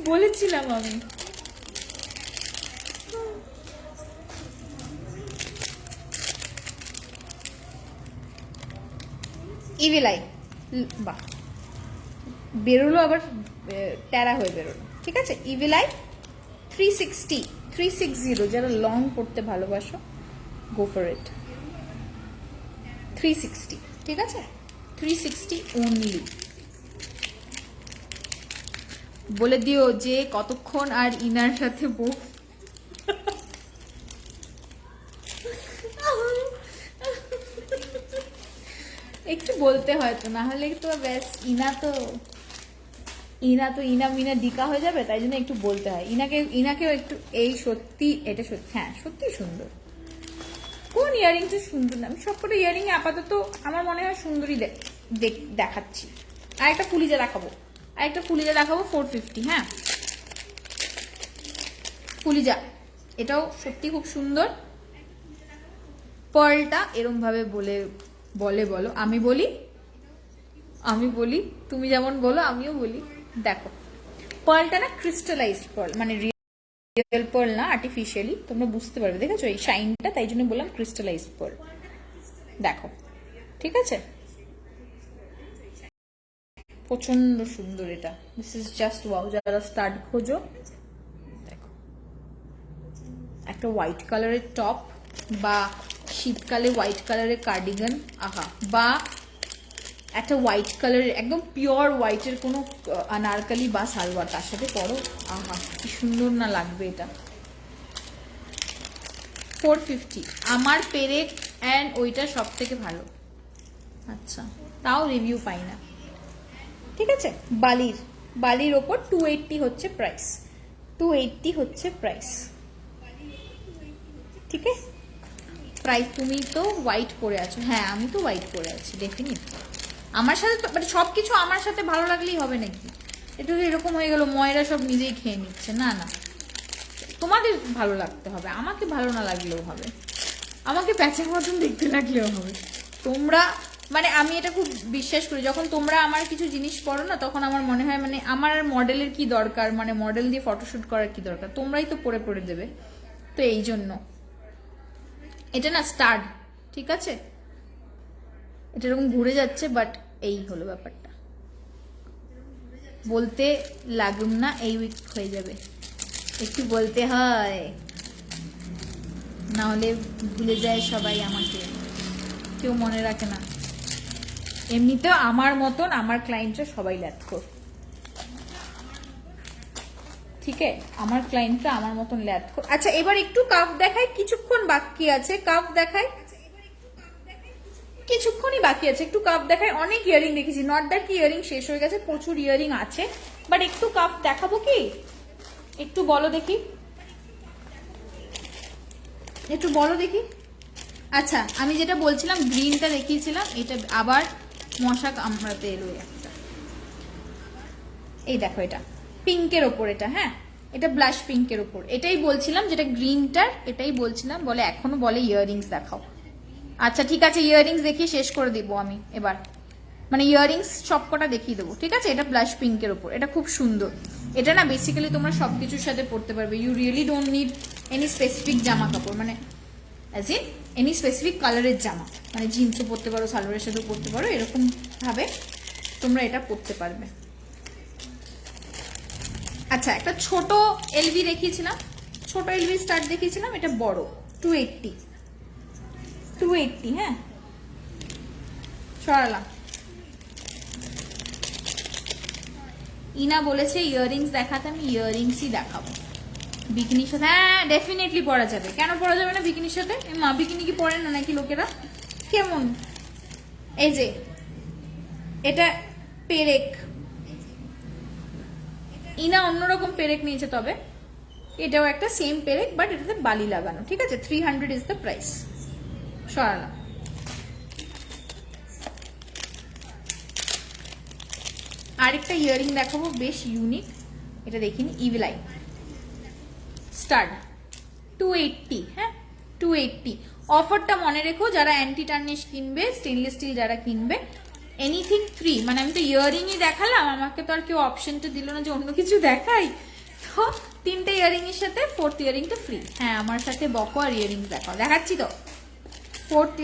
বলেছিলাম আমি। ইভিলাই, বাহ, বেরোলো আবার, ট্যারা হয়ে বেরোলো। ঠিক আছে, ইভিলাই 360, যারা লং পড়তে ভালোবাসো, গো ফর ইট। 360, ঠিক আছে, 360 অনলি। বলে দিও যে কতক্ষণ আর ইনার সাথে একটু বলতে হয় তো, না হলে তো ব্যাস ইনা মিনা ডিকা হয়ে যাবে, তাই জন্য একটু বলতে হয়। ইনাকেও একটু, এই সত্যি, এটা সত্যি, হ্যাঁ সত্যি সুন্দর। কোন ইয়ারিংটা সুন্দর না? আমি সবকটা ইয়ারিং আপাতত আমার মনে হয় সুন্দরই দেখাচ্ছি। আর একটা ফুলিজা দেখাবো, 450। হ্যাঁ, ফুলিজা, এটাও সত্যি খুব সুন্দর। পার্লটা এরম ভাবে বলো, আমি বলি, তুমি যেমন বলো আমিও বলি। দেখো, পার্লটা না ক্রিস্টালাইজড পার্ল, মানে রিয়েল পার্ল না, আর্টিফিশিয়ালি। তোমরা বুঝতে পারবে, দেখেছো এই শাইনটা, তাই জন্য বললাম ক্রিস্টালাইজড পার্ল। দেখো, ঠিক আছে, প্রচন্ড সুন্দর এটা। This is just wow. যারা স্টাড খোঁজো, দেখো একটা হোয়াইট কালারের টপ, বা শীতকালে হোয়াইট কালারের কার্ডিগান, আহা, বা একটা হোয়াইট কালারের একদম পিওর হোয়াইটের কোনো আনারকলি বা সালোয়ার তার সাথে পরো, আহা কি সুন্দর না লাগবে এটা। 450। আমার পেরেক অ্যান্ড ওইটা সব থেকে ভালো। আচ্ছা, তাও রিভিউ পাই না। ঠিক আছে, বালির ওপর 280 হচ্ছে প্রাইস, 280 হচ্ছে প্রাইস। ঠিক আছে, প্রাইস। তুমি তো হোয়াইট পরে আছো, হ্যাঁ আমি তো হোয়াইট পরে আছি, ডেফিনেটলি। আমার সাথে তো মানে সবকিছু আমার সাথে ভালো লাগলেই হবে নাকি? এটা তো এরকম হয়ে গেল ময়রা সব নিজেই খেয়ে নিচ্ছে, না না, তোমাদের ভালো লাগতে হবে, আমাকে ভালো না লাগলেও হবে, আমাকে প্যাচের মতন দেখতে লাগলেও হবে। তোমরা মানে আমি এটা খুব বিশ্বাস করি, যখন তোমরা আমার কিছু জিনিস পড়ো না, তখন আমার মনে হয় মানে আমার মডেলের কি দরকার, মানে মডেল দিয়ে ফটোশুট করার কি দরকার, তোমরাই তো পরে দেবে। তো এই জন্য এটা না স্টার্ট, ঠিক আছে, এটা এরকম ঘুরে যাচ্ছে, বাট এই হলো ব্যাপারটা। বলতে লাগুম না, এই উইক হয়ে যাবে, একটু বলতে হয়, না হলে ভুলে যায় সবাই আমাকে, কেউ মনে রাখে না। এমনিতেও আমার মতন আমার ক্লায়েন্টরা সবাই ল্যাথখোর, ঠিক আছে, আমার ক্লায়েন্টরা আমার মতন ল্যাথখোর। আচ্ছা, এবার একটু কাফ দেখাই, কিছুক্ষণ বাকি আছে, কাফ দেখাই, কিছুক্ষণই বাকি আছে, একটু কাপ দেখাই। অনেক ইয়ারিং দেখেছি, নট দ্যাট কি ইয়ারিং শেষ হয়ে গেছে, প্রচুর ইয়ারিং আছে, বাট একটু কাপ দেখাবো কি? একটু বলো দেখি, একটু বলো দেখি। আচ্ছা, আমি যেটা বলছিলাম, গ্রিনটা দেখিয়েছিলাম, এটা আবার মশা কামড়াতে এলো একটা। এই দেখো, এটা পিঙ্কের ওপর, এটা হ্যাঁ, এটা ব্লাশ পিঙ্কের ওপর, এটাই বলছিলাম, যেটা গ্রিনটার, এটাই বলছিলাম। বলে এখনো বলে ইয়ারিংস দেখাও। আচ্ছা ঠিক আছে, ইয়ারিংস দেখিয়ে শেষ করে দিব আমি এবার, মানে ইয়ারিংস সবকটা দেখিয়ে দেবো, ঠিক আছে। এটা ব্লাশ পিঙ্কের ওপর, এটা খুব সুন্দর। এটা না বেসিক্যালি তোমরা সবকিছুর সাথে পরতে পারবে, you really don't need any specific জামা কাপড়, মানে অ্যাজ ইন এনি স্পেসিফিক কালারের জামা, মানে জিন্সও পরতে পারো, সালোয়ারের সাথেও পরতে পারো, এরকম ভাবে তোমরা এটা পরতে পারবে। আচ্ছা, একটা ছোট এলভি দেখিয়েছিলাম, ছোট এলভি স্টার্ট দেখিয়েছিলাম, এটা বড় 280, হ্যাঁ সরালাম। ইনা বলেছে ইয়াররিংস দেখাতে, আমি ইয়াররিংসই দেখাবো বিকিনির সাথে। হ্যাঁ ডেফিনেটলি পরা যাবে, কেন পরা যাবে না বিকিনির সাথে? মা বিকিনি কি পরে না নাকি লোকেরা? কেমন, এই যে এটা পেরেক, ইনা অন্যরকম পেরেক নিয়েছে, তবে এটাও একটা সেম পেরেক, বাট এটাতে বালি লাগানো, ঠিক আছে। 300 ইজ দ্য প্রাইস। সরালাম। আরেকটা ইয়ারিং দেখাবো, বেশ ইউনিক, এটা দেখিনি, ইভিলাই, স্টাড 280, হ্যাঁ 280। অফারটা মনে রেখো, যারা অ্যান্টি টার্নিশ কিনবে, স্টেনলেস স্টিল যারা কিনবে, এনিথিং ফ্রি। মানে আমি তো ইয়াররিংই দেখালাম, আমাকে তো আর কেউ অপশনটা দিল না যে অন্য কিছু দেখাই। তো 3টে ইয়াররিং এর সাথে 4th ইয়াররিংটা ফ্রি। হ্যাঁ, আমার সাথে বকো আর ইয়াররিং দেখাও, দেখাচ্ছি তো। 4th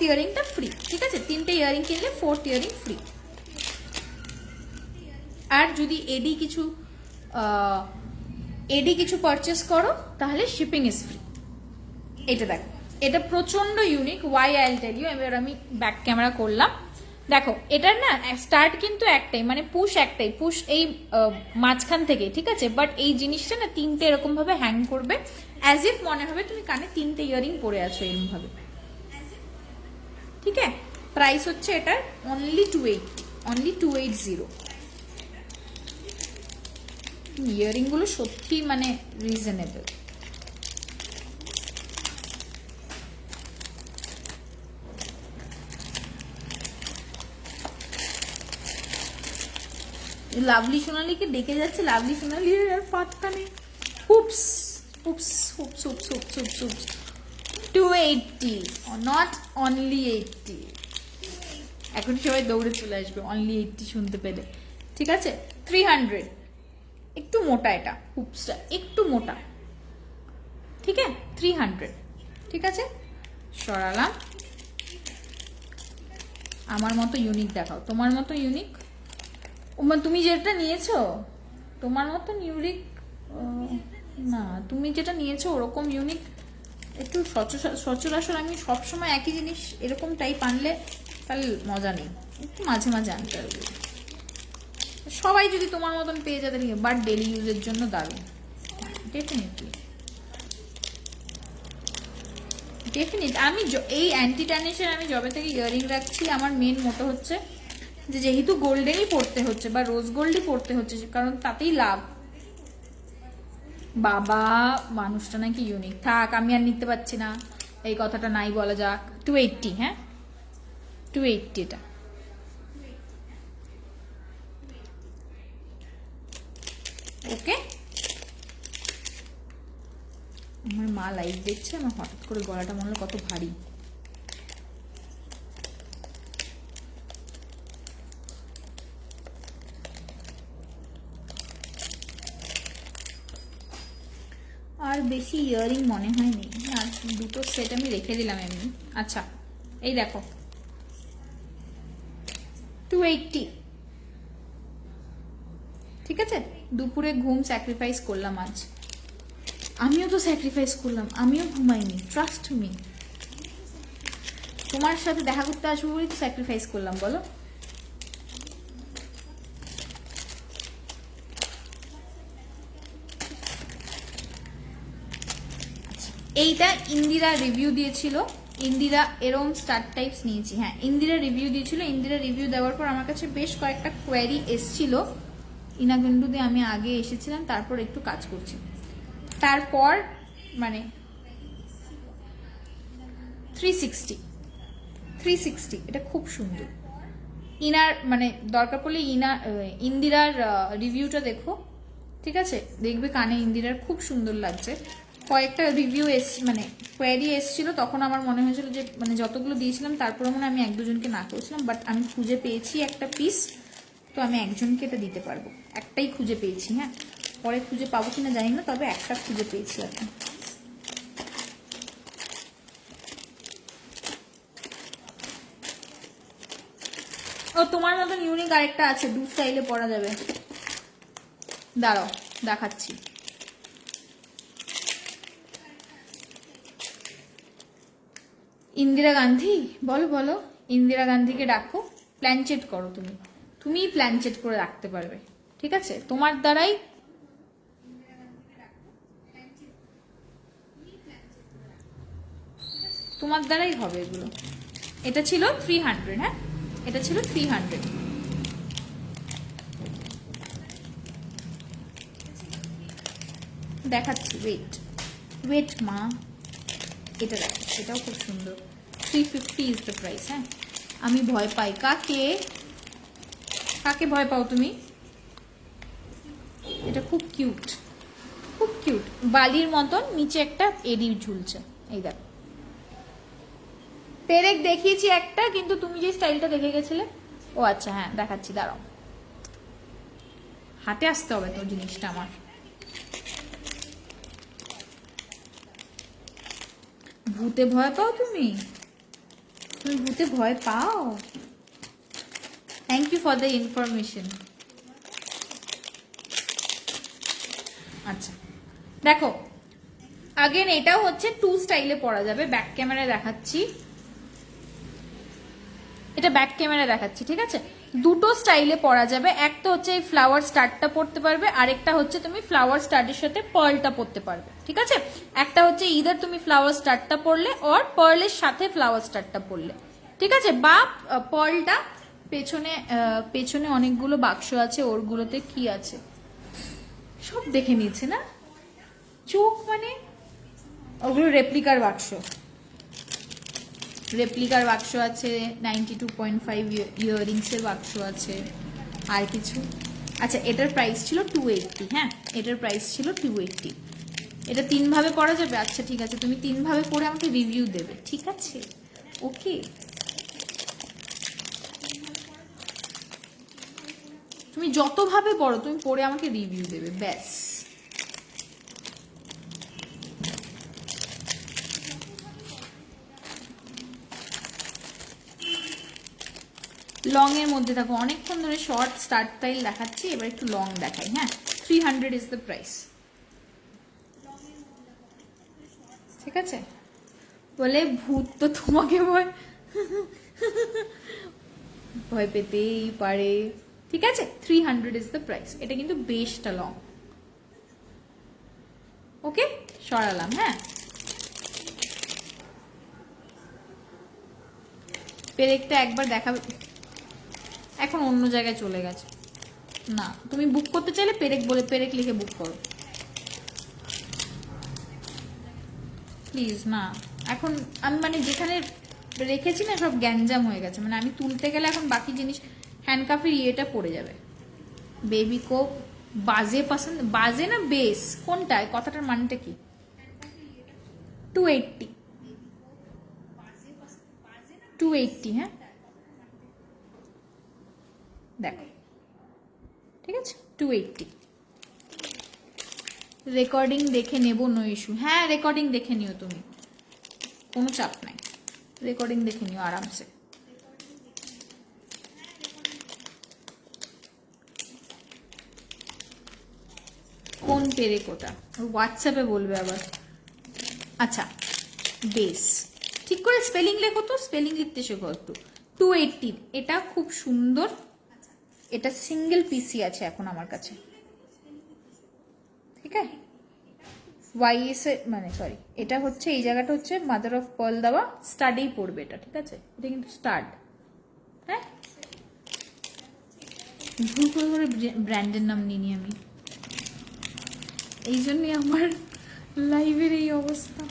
ইয়াররিংটা ফ্রি, ঠিক আছে? 3টে ইয়াররিং কিনলে 4th ইয়াররিং ফ্রি। আর যদি এডি কিছু পারচেস করো তাহলে শিপিং ইজ ফ্রি। এটা দেখো, এটা প্রচন্ড unique. Why I will tell you. এবার আমি ব্যাক ক্যামেরা করলাম, দেখো এটার না স্টার্ট কিন্তু একটাই, মানে পুশ একটাই, পুশ এই মাঝখান থেকে, ঠিক আছে? বাট এই জিনিসটা না 3টে এরকম ভাবে হ্যাং করবে, অ্যাজ ইফ মনে হবে তুমি কানে 3টে ইয়াররিং পরে আছো এরকম ভাবে, ঠিক আছে? প্রাইস হচ্ছে এটার অনলি 280। ইয়াররিং গুলো সত্যি মানে রিজনেবল। লাভলি সোনালিকে ডেকে যাচ্ছে, লাভলি সোনালি আর পাত্তা নেই। Hoops hoops hoops hoops hoops hoops hoops 280, not only 80। এখন সবাই দৌড়ে চলে আসবে অনলি 80 শুনতে পেলে, ঠিক আছে? 300, একটু মোটা, এটা হুপসটা একটু মোটা, ঠিক আছে? 300, ঠিক আছে? সরালাম। আমার মতো ইউনিক দেখাও, তোমার মতো ইউনিক। তুমি যেটা নিয়েছো তোমার মতন ইউনিক না, তুমি যেটা নিয়েছো ওরকম ইউনিক একটু সচরাচর আমি সবসময় একই জিনিস এরকম টাইপ আনলে তাহলে মজা নেই, একটু মাঝে মাঝে আনতে হবে। সবাই যদি তোমার মতন পেয়ে যায় তাহলে, বাট ডেলি ইউজের জন্য দারুণ, ডেফিনেটলি। আমি এই অ্যান্টি টার্নিশের আমি যবে থেকে ইয়াররিং রাখছি, আমার মেন মোটো হচ্ছে যে যেহেতু গোল্ডেনই পড়তে হচ্ছে বা রোজ গোল্ডই পড়তে হচ্ছে, কারণ তাতেই লাভ। বাবা মানুষটা নাকি ইউনিক, থাক আমি আর নিতে পারছি না, এই কথাটা নাই বলা যাক। 280, হ্যাঁ 280 এটা। ওকে, আমার মা লাইভ দেখছে, আমার হঠাৎ করে গলাটা মনে হলো কত ভারী। আর বেশি ইয়াররিং মনে হয় নেই, আর 2টো সেট আমি রেখে দিলাম এমনি। আচ্ছা এই দেখো 280, ঠিক আছে? দুপুরে ঘুম স্যাক্রিফাইস করলাম আজ, আমিও তো স্যাক্রিফাইস করলাম, আমিও ঘুমাইনি, ট্রাস্ট মি। তোমার সাথে দেখা করতে আসবো বলেই তো স্যাক্রিফাইস করলাম, বলো? এইটা ইন্দিরা রিভিউ দিয়েছিল, ইন্দিরা এরম স্টার টাইপস নিয়েছি। হ্যাঁ ইন্দিরা রিভিউ দিয়েছিল, ইন্দিরা রিভিউ দেওয়ার পর আমার কাছে বেশ কয়েকটা কোয়ারি এসছিল। ইনাগুন্ডু দিয়ে আমি আগে এসেছিলাম, তারপর একটু কাজ করছি, তারপর মানে 360 এটা খুব সুন্দর। ইনার মানে দরকার পড়লে ইন্দিরার রিভিউটা দেখো, ঠিক আছে? দেখবে কানে ইন্দিরার খুব সুন্দর লাগছে। কয়েকটা রিভিউ মানে কোয়ারি এসেছিল, তখন আমার মনে হয়েছিল যে মানে যতগুলো দিয়েছিলাম তারপরে মনে আমি 1-2জনকে না করেছিলাম, বাট আমি খুঁজে পেয়েছি একটা পিস, তো আমি একজনকে এটা দিতে পারবো। একটাই খুঁজে পেয়েছি, হ্যাঁ পরে খুঁজে পাবো কিনা জানি না, তবে একটা খুঁজে পেয়েছি এখন। ও তোমার মতন ইউনিক আরেকটা আছে, 2 স্টাইলে পরা যাবে, দাঁড়াও দেখাচ্ছি। ইন্দিরা গান্ধী, বলো বলো, ইন্দিরা গান্ধীকে ডাকো, প্ল্যানচেট করো, তুমি প্ল্যানচেট করে রাখতে পারবে, ঠিক আছে? তোমার দ্বারাই হবে এগুলো। এটা ছিল 300, হ্যাঁ এটা ছিল 300। দেখাচ্ছি, ওয়েট মা, এটা দেখো, এটাও খুব সুন্দর। 350 ইজ দ্য প্রাইস। হ্যাঁ আমি ভয় পাই, কাকে ভয় পাও তুমি? এটা খুব কিউট, কিউট, বালির মতন নিচে একটা এডি ঝুলছে। এই দেখ, পেরেক দেখিয়েছি একটা, কিন্তু তুমি যে স্টাইলটা দেখে গেছিলে। ও আচ্ছা, হ্যাঁ দেখাচ্ছি, দাঁড়াও, হাতে আসতে হবে তো জিনিসটা আমার। ভূতে ভয় পাও তুমি? তুমি ভূতে ভয় পাও? Thank you for the information. আচ্ছা দেখো, আগেন এটাও হচ্ছে 2 স্টাইলে পরা যাবে। ব্যাক ক্যামেরায় দেখাচ্ছি, এটা ব্যাক ক্যামেরা দেখাচ্ছি, ঠিক আছে? দুটো স্টাইলে পরা যাবে। একটা হচ্ছে এই ফ্লাওয়ার স্টার্টটা পরতে পারবে, আরেকটা হচ্ছে তুমি ফ্লাওয়ার স্টার্টের সাথে পার্লটা পরতে পারবে, ঠিক আছে? একটা হচ্ছে ইদার তুমি ফ্লাওয়ার স্টার্টটা পরলে আর পার্লের সাথে ফ্লাওয়ার স্টার্টটা পরলে, ঠিক আছে? বা পার্লটা পেছনে, পেছনে অনেকগুলো বাক্স আছে, ওরগুলোতে কি আছে সব দেখে নিয়েছে না, চোখ মানে ওগুলো রেপ্লিকার বাক্স, রেপ্লিকার বাক্স আছে, 92.5 ইয়াররিংসের বাক্স আছে, আর কিছু। আচ্ছা, এটার প্রাইস ছিল 280, হ্যাঁ এটার প্রাইস ছিল 280। এটা 3 ভাবে পরা যাবে? আচ্ছা ঠিক আছে, তুমি 3 ভাবে পরে আমাকে রিভিউ দেবে, ঠিক আছে? ওকে, তুমি যত ভাবে পড়ো, তুমি পরে আমাকে রিভিউ দেবে, ব্যাস। লং এর মধ্যে দেখো, অনেকক্ষণ ধরে শর্ট স্টার্ট স্টাইল দেখাচ্ছি, এবার একটু লং দেখাই, হ্যাঁ। 300 ইজ দ্য প্রাইস, ঠিক আছে? বলে ভূত তো তোমাকে ভয় ভয় পেতেই পারে, ঠিক আছে? 300 ইজ দ্য প্রাইস। এটা কিন্তু বেশটা লং। ওকে, সরালাম, হ্যাঁ। পেরেকটা একবার দেখাবে, এখন অন্য জায়গায় চলে গেছে। না, তুমি বুক করতে চাইলে পেরেক বলে পেরেক লিখে বুক করো প্লিজ। না, এখন আমি মানে যেখানে রেখেছি না সব গ্যাঞ্জাম হয়ে গেছে, মানে আমি তুলতে গেলে এখন বাকি জিনিস হ্যান্ডকাফের ইয়েটা পড়ে যাবে। বেবি কোক বাজে পছন্দ, বাজে না বেস কোনটা, কথাটার মানেটা কি? 280, 280, হ্যাঁ দেখো, ঠিক আছে? 280। রেকর্ডিং দেখে নেব, নো ইস্যু। হ্যাঁ রেকর্ডিং দেখে নিও তুমি, কোনো চাপ নাই, রেকর্ডিং দেখে নিও আরামসে। কোন পেরেক ওটা? হোয়াটসঅ্যাপে বলবে আবার। আচ্ছা, বেস ঠিক করে স্পেলিং লেখো তো, স্পেলিং লিখতে শেখো একটু। 280, এটা খুব সুন্দর, এটা সিঙ্গেল পিসি আছে এখন আমার কাছে, ঠিক আছে? ওয়াইএস মানে সরি, এটা হচ্ছে এই জায়গাটা হচ্ছে মাদার অফ পার্ল দেওয়া, স্টাডেই পড়বে এটা, ঠিক আছে? এটা কিন্তু স্টাড, হ্যাঁ। ভুল করে করে ব্র্যান্ডের নাম নিইনি আমি, এই জন্যই আমার লাইভের এই অবস্থা।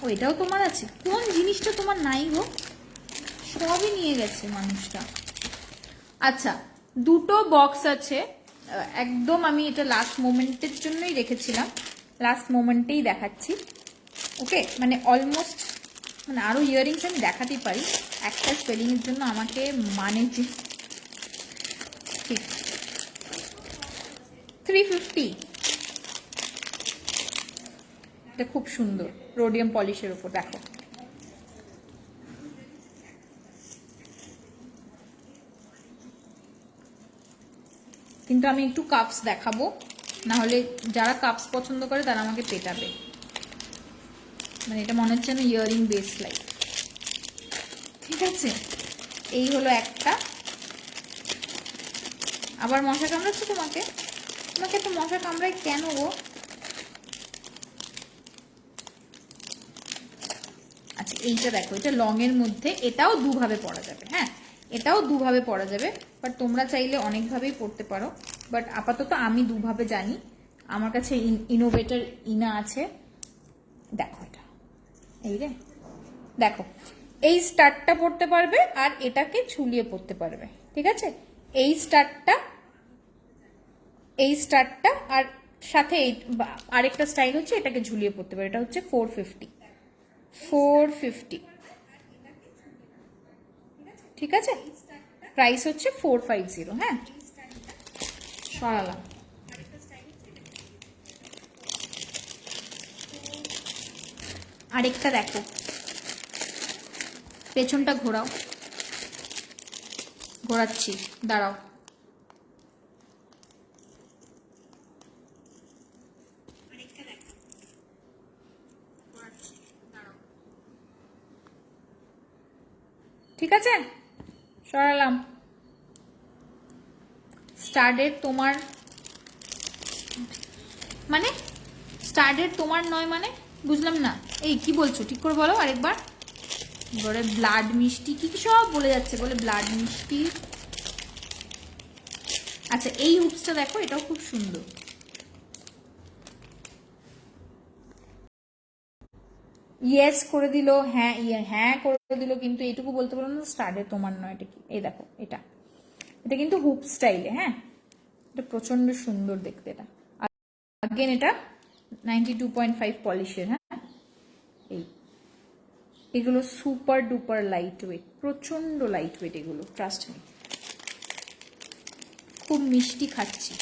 ও এটাও তোমার আছে? কোন জিনিসটা তোমার নাই গো? সবই নিয়ে গেছে মানুষটা। আচ্ছা, দুটো বক্স আছে, একদম আমি এটা লাস্ট মোমেন্টের জন্যই রেখেছিলাম, লাস্ট মোমেন্টেই দেখাচ্ছি, ওকে? মানে অলমোস্ট, মানে আরো ইয়াররিংস আমি দেখাতেই পারি, একটা স্পেলিং এর জন্য আমাকে মানে যে ঠিক 350, এটা খুব সুন্দর রোডিয়াম পলিশের উপর, দেখো। কিন্তু আমি একটু কাপস দেখাবো, না হলে যারা কাপস পছন্দ করে তারা আমাকে পেটাবে, মানে এটা মনে হচ্ছে না ইয়াররিং বেস লাইট, ঠিক আছে? এই হলো একটা। আবার মশা কামড়াচ্ছে তোমাকে? তোমাকে তো মশা কামড়ায় কেন গো? আচ্ছা, এইটা দেখো, এটা লং এর মধ্যে, এটাও দুভাবে পরা যাবে, হ্যাঁ এটাও দুভাবে পরা যাবে, বাট তোমরা চাইলে অনেকভাবেই পড়তে পারো, বাট আপাতত আমি দুভাবে জানি, আমার কাছে ইনোভেটর ইনা আছে। দেখো এটা, এই রে দেখো, এই স্টার্টটা পড়তে পারবে আর এটাকে ঝুলিয়ে পড়তে পারবে, ঠিক আছে, এই স্টারটা আর সাথে আরেকটা স্টাইল হচ্ছে এটাকে ঝুলিয়ে পড়তে পারে, এটা হচ্ছে 450, ঠিক আছে, প্রাইস হচ্ছে 450। হ্যাঁ, সরালাম। আরেকটা দেখো, পেছনটা ঘোরাও, ঘোরাচ্ছি, দাঁড়াও। ঠিক আছে, সরালাম। স্টার্টের তোমার মানে, স্টার্টের তোমার নয় মানে, বুঝলাম না। এই কি বলছো, ঠিক করে বলো আরেকবার। বলে ব্লাড মিষ্টি, কি কি সব বলে যাচ্ছে, বলে ব্লাড মিষ্টি। আচ্ছা, এই হুপসটা দেখো, এটাও খুব সুন্দর। ইয়েস করে দিল, হ্যাঁ হ্যাঁ করে দিল, কিন্তু এইটুকু বলতে পারলো না স্টার্টের তোমার নয়। এটা কি, এই দেখো, এটা এটা কিন্তু হুপ স্টাইলে। হ্যাঁ, এটা প্রচন্ড সুন্দর দেখতে। এটা আগেন এটা 92.5 পলিশের। হ্যাঁ, এগুলো সুপার ডুপার লাইট ওয়েট, প্রচন্ড লাইট ওয়েট এগুলো, ট্রাস্ট মি। খুব মিষ্টি খাচ্ছি,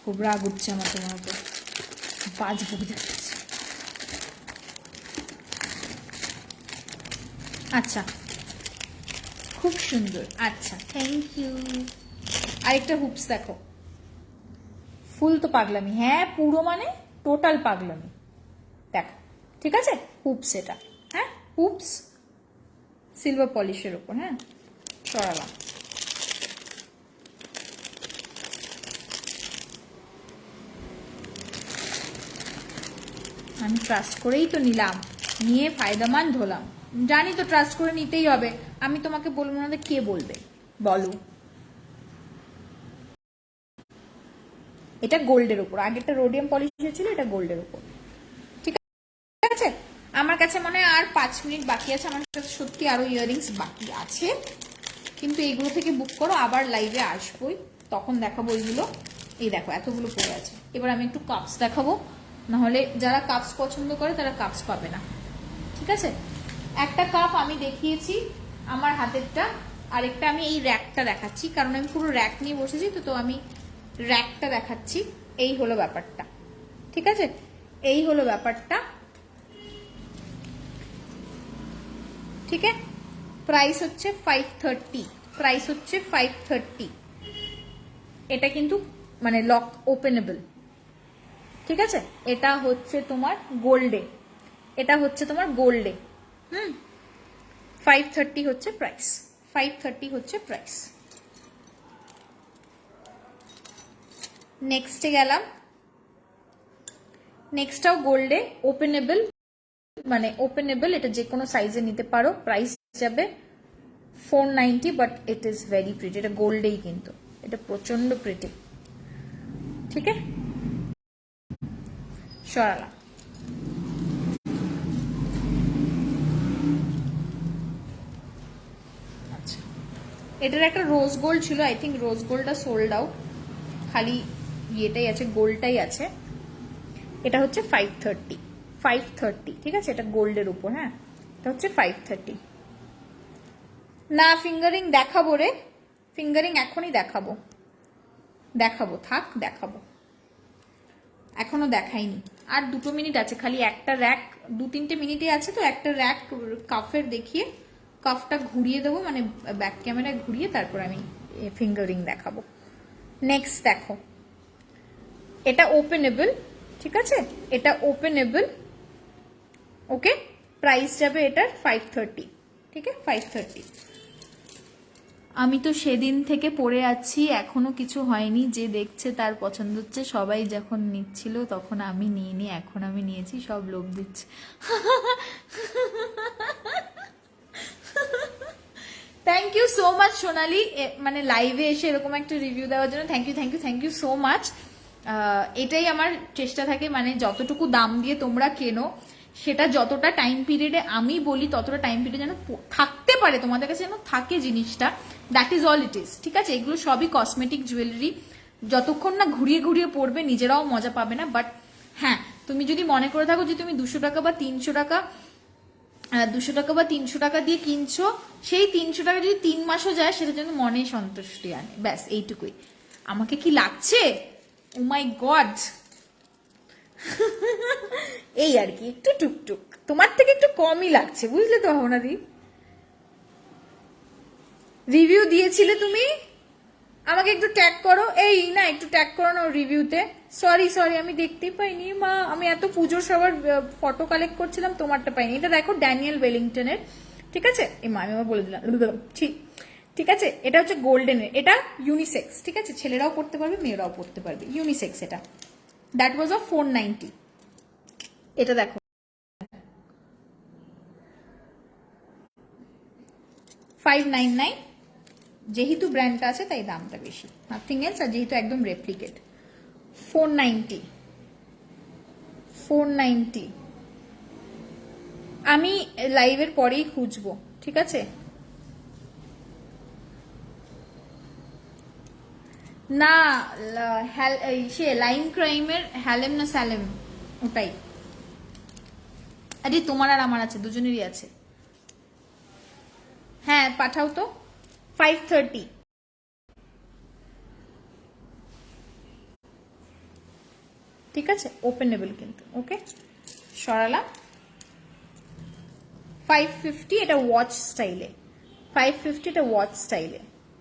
খুব রাগ উঠছে আমার তোমার উপর, বাজবো যাচ্ছে। আচ্ছা, খুব সুন্দর। আচ্ছা, থ্যাংক ইউ। আরেকটা হুপস দেখো, ফুল তো পাগলামি, হ্যাঁ পুরো মানে টোটাল পাগলামি। দেখো, ঠিক আছে, হুপস এটা। হ্যাঁ, হুপস সিলভার পলিশের উপর। হ্যাঁ, সরালাম। আমি ট্রাস্ট করেই তো নিলাম, নিয়ে ফায়দামান হলাম। জানি তো ট্রাস্ট করে নিতেই হবে, আমি তোমাকে বলবো না, কে বলবে বলো। এটা গোল্ডের উপর, আগেরটা রোডিয়াম পলিশের ছিল, এটা গোল্ডের উপর। ঠিক আছে, আমার কাছে মনে হয় আর 5 মিনিট বাকি আছে, আমার কাছে সত্যি আরো ইয়াররিংস বাকি আছে, কিন্তু এইগুলো থেকে বুক করো, আবার লাইভে আসবোই, তখন দেখাবো এইগুলো। এই দেখো, এতগুলো পড়ে আছে। এবার আমি একটু কাপস দেখাবো, নাহলে যারা কাপস পছন্দ করে তারা কাপস পাবে না। ঠিক আছে, একটা কাপ আমি দেখিয়েছি আমার হাতেরটা, আরেকটা আমি এই র্যাকটা দেখাচ্ছি, কারণ আমি পুরো র্যাক নিয়ে বসেছি, তো আমি র্যাকটা দেখাচ্ছি। এই হলো ব্যাপারটা, ঠিক আছে, এই হলো ব্যাপারটা। ঠিক আছে, প্রাইস হচ্ছে 530, প্রাইস হচ্ছে 530। এটা কিন্তু মানে লক ওপেনেবল। ঠিক আছে, এটা হচ্ছে তোমার গোল্ডে, এটা হচ্ছে তোমার গোল্ডে। 530 হচ্ছে প্রাইস, 530 হচ্ছে প্রাইস। নেক্সটে গেলাম, নেক্সটটাও গোল্ডে, ওপেনেবল, মানে ওপেনেবল, এটা যে কোনো সাইজে নিতে পারো। প্রাইস যাবে 490, but it is very pretty. এটা গোল্ডেই কিন্তু, এটা প্রচন্ড প্রিটি। ঠিক আছে, সরালাম। আচ্ছা, এটার একটা রোজ গোল্ড ছিল, আই থিঙ্ক রোজ গোল্ডটা সোল্ড আউট, খালি ইয়েটাই আছে, গোল্ডটাই আছে। এটা হচ্ছে 530, 530। ঠিক আছে, এটা গোল্ডের উপর। হ্যাঁ, এটা হচ্ছে 530। না, ফিঙ্গারিং দেখাবো রে, ফিঙ্গারিং এখনই দেখাবো, দেখাবো, থাক দেখাবো, এখনো দেখাইনি। আর 2 মিনিট আছে, খালি একটা র্যাক, 2-3টে মিনিটে আছে, তো একটা র্যাক কাফের দেখিয়ে কাফটা ঘুরিয়ে দেবো, মানে ব্যাক ক্যামেরায় ঘুরিয়ে তারপর আমি ফিঙ্গারিং দেখাবো। নেক্সট দেখো, এটা ওপেনেবল। ঠিক আছে, এটা ওপেনেবল। ওকে, প্রাইস যাবে এটার 530। ঠিক আছে, 530। আমি তো সেদিন থেকে পড়ে আছি, এখনো কিছু হয়নি, যে দেখছে তার পছন্দ হচ্ছে। সবাই যখন নিচ্ছিল তখন আমি নিইনি, এখন আমি নিয়েছি, সব লোভ দিচ্ছে। Thank you so much Sonali, মানে লাইভে এসে এরকম একটা রিভিউ দেওয়ার জন্য thank you, thank you, thank you so much. এটাই আমার চেষ্টা থাকে, মানে যতটুকু দাম দিয়ে তোমরা কেনো সেটা যতটা টাইম পিরিয়ডে আমি বলি ততটা টাইম পিরিয়ড যেন থাকতে পারে তোমাদের কাছে, যেন থাকে জিনিসটা, that is all it is. ঠিক আছে, এগুলো সবই কসমেটিক জুয়েলারি, যতক্ষণ না ঘুরিয়ে ঘুরিয়ে পড়বে নিজেরাও মজা পাবে না। বাট হ্যাঁ, তুমি যদি মনে করে থাকো যে তুমি 200 টাকা বা 300 টাকা 200 টাকা বা 300 টাকা দিয়ে কিনছো, সেই 300 টাকা যদি 3 মাসও যায় সেটা যেন মনে সন্তুষ্টি আনে, ব্যাস এইটুকুই। আমাকে কি লাগছে, ও মাই গড, এই আর কি, একটু টুকটুক তোমার থেকে একটু কমই লাগছে, বুঝলে তো ভাবনাদি? রিভিউ দিয়েছিলে তুমি, আমাকে একটু ট্যাগ করো, এই না একটু ট্যাগ করো না রিভিউতে। সরি সরি, আমি দেখতেই পাইনি মা, আমি এত পুজোর সবার ফটো কালেক্ট করছিলাম, তোমারটা পাইনি। এটা দেখো ড্যানিয়েল ওয়েলিংটনের, ঠিক আছে? এই মা আমি আবার বলে দিলাম, ঠিক আছে? এটা হচ্ছে গোল্ডেনের, এটা ইউনিসেক্স, ঠিক আছে? ছেলেরাও পড়তে পারবে, মেয়েরাও পড়তে পারবে, ইউনিসেক্স এটা। That was of 490। এটা দেখো 599, যেহেতু ব্র্যান্ডটা আছে তাই দামটা বেশি, নাথিং এলস। আর যেহেতু একদম রেপ্লিকেট, 490। আমি লাইভের পরেই খুঁজবো, ঠিক আছে? না, সে লাইম ক্রাইমের হ্যালেম না স্যালেম, ওটাই। আরে তোমার আর আমার আছে, দুজনেরই আছে। হ্যাঁ পাঠাও তো। 530, ঠিক আছে? ওপেনেবল কিন্তু, ওকে সরালাম। 550, এটা ওয়াচ স্টাইলে, 550 এটা ওয়াচ স্টাইলে,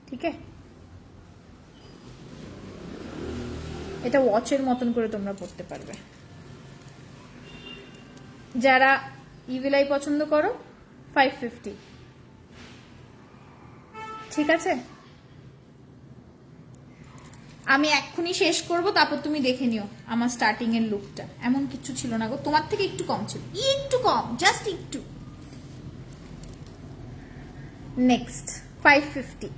ঠিক আছে? এটা ওয়াচের মতন করে তোমরা পড়তে পারবে। যারা ইভিলাই পছন্দ করো 550, ঠিক আছে? আমি এক্ষুনি শেষ করব, তারপর তুমি দেখে নিও আমার স্টার্টিং এর লুকটা। এমন কিছু ছিল না গো, তোমার থেকে একটু কম ছিল, একটু কম, জাস্ট একটু। নেক্সট 550,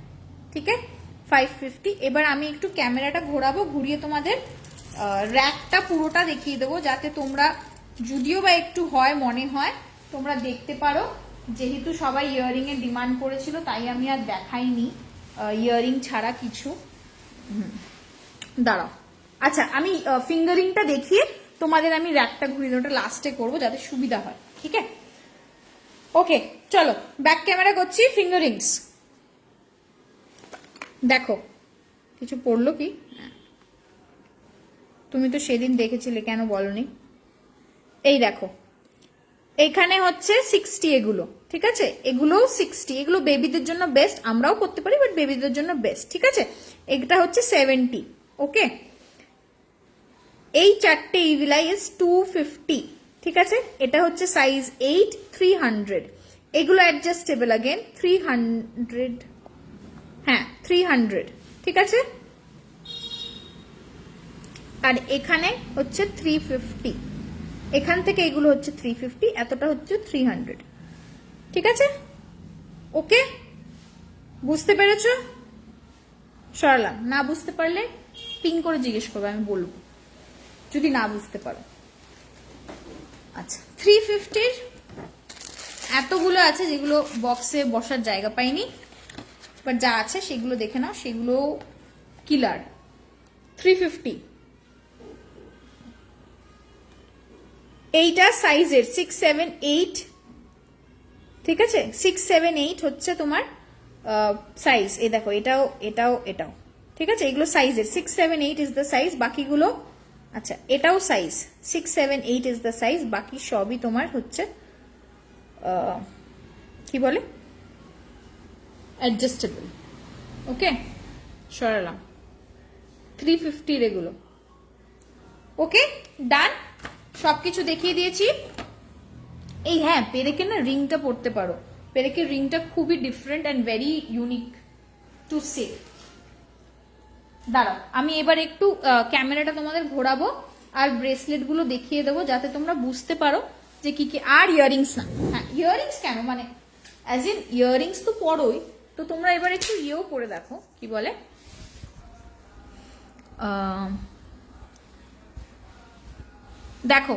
ঠিক আছে? 550। এবার আমি একটু ক্যামেরাটা ঘোরাবো, ঘুরিয়ে তোমাদের র্যাকটা পুরোটা দেখিয়ে দেবো, যাতে তোমরা যদিও বা একটু হয় মনে হয় তোমরা দেখতে পারো। যেহেতু সবাই ইয়াররিং এর ডিমান্ড করেছিল তাই আমি আর দেখাইনি ইয়াররিং ছাড়া কিছু। দাঁড়াও, আচ্ছা আমি ফিঙ্গারিংটা দেখিয়ে তোমাদের আমি র্যাকটা ঘুরিয়ে দেবো, লাস্টে করবো যাতে সুবিধা হয়, ঠিক আছে? ওকে চলো ব্যাক ক্যামেরা করছি। ফিঙ্গারিংস দেখো, কিছু পড়লো কি? তুমি তো সেদিন দেখেছিলে, কেন বলনি? এই দেখো, এখানে হচ্ছে 60 এগুলো, ঠিক আছে? এগুলো 60, এগুলো বেবিদের জন্য বেস্ট, আমরাও করতে পারি বাট বেবিদের জন্য বেস্ট, ঠিক আছে? এটা হচ্ছে 70, ওকে? এই চারটে ইভিলাই ইজ 250, ঠিক আছে? এটা হচ্ছে সাইজ 8, 300। এগুলো অ্যাডজাস্টেবল, अगेन 300, হ্যাঁ 300, ঠিক আছে? আর এখানে হচ্ছে 350, এখান থেকে এগুলো হচ্ছে 350, এতটা হচ্ছে 300, ঠিক আছে? ওকে, বুঝতে পেরেছো? সরালাম। না বুঝতে পারলে পিং করে জিজ্ঞেস করবে, আমি বলবো যদি না বুঝতে পারো। আচ্ছা 350 এতগুলো আছে যেগুলো বক্সে বসার জায়গা পাইনি, বাট যা আছে সেগুলো দেখে নাও, সেগুলো কিলার। 350, এইটা সাইজের 6, 7, 8, ঠিক আছে? 6, 7, 8 হচ্ছে তোমার সাইজ। এই দেখো, এটাও এটাও এটাও, ঠিক আছে? এগুলো সাইজের 6, 7, 8 ইজ দ্য সাইজ, বাকিগুলো আচ্ছা এটাও সাইজ 6, 7, 8 ইজ দ্য সাইজ, বাকি সবই তোমার হচ্ছে কি বলে অ্যাডজাস্টেবল, ওকে? সরালাম। 350 এগুলো, ওকে ডান, সবকিছু দেখিয়ে দিয়েছি। এই হ্যাঁ, পেরেকের না রিংটা পড়তে পারো, পেরেকের রিংটা খুবই different and very unique to say. দাঁড়াও আমি এবার একটু ক্যামেরাটা তোমাদের ঘোরাবো আর ব্রেসলেট গুলো দেখিয়ে দেবো যাতে তোমরা বুঝতে পারো যে কি কি। আর ইয়াররিংস না, হ্যাঁ ইয়াররিংস কেন, মানে অ্যাজ ইন ইয়াররিংস তো পড়োই, তো তোমরা এবার একটু ইয়েও পরে দেখো, কি বলে দেখো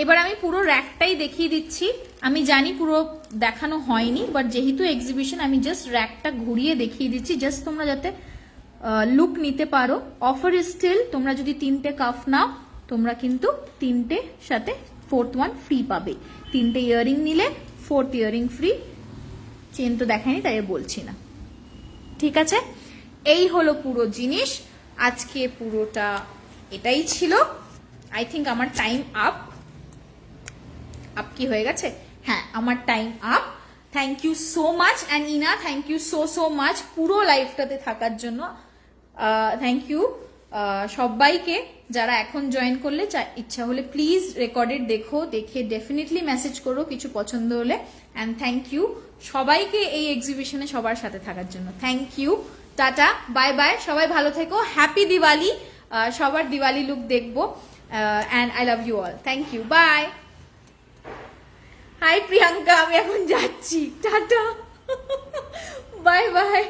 এবার আমি পুরো র্যাকটাই দেখিয়ে দিচ্ছি। আমি জানি পুরো দেখানো হয়নি, বাট যেহেতু এক্সিবিশন আমি জাস্ট র্যাকটা ঘুরিয়ে দেখিয়ে দিচ্ছি, জাস্ট তোমরা যাতে লুক নিতে পারো। অফার ইজ স্টিল, তোমরা যদি 3টে কাফ নাও তোমরা কিন্তু 3টে সাথে 4th ওয়ান ফ্রি পাবে। 3টে ইয়ারিং নিলে 4th ইয়ারিং ফ্রি। চেন তো দেখায়নি তাই বলছি না, ঠিক আছে? এই হলো পুরো জিনিস, আজকে পুরোটা এটাই ছিল। আই থিঙ্ক আমার টাইম আপ কি হয়ে গেছে? হ্যাঁ, আমার time up. Thank you so much and Ina, thank you so much পুরো লাইফটাতে থাকার জন্য। থ্যাংক ইউ সবাইকে যারা এখন জয়েন করলে, ইচ্ছা হলে প্লিজ রেকর্ডেড দেখো, দেখে ডেফিনেটলি মেসেজ করো কিছু পছন্দ হলে। অ্যান্ড থ্যাংক ইউ সবাইকে এই এক্সিবিশনে সবার সাথে থাকার জন্য। Thank you, tata, bye bye, সবাই ভালো থেকো, হ্যাপি দিওয়ালি। সবার দিওয়ালি লুক দেখবো। And I love you all, thank you, bye. Hi Priyanka, আমি এখন যাচ্ছি, টাটা, বাই বাই।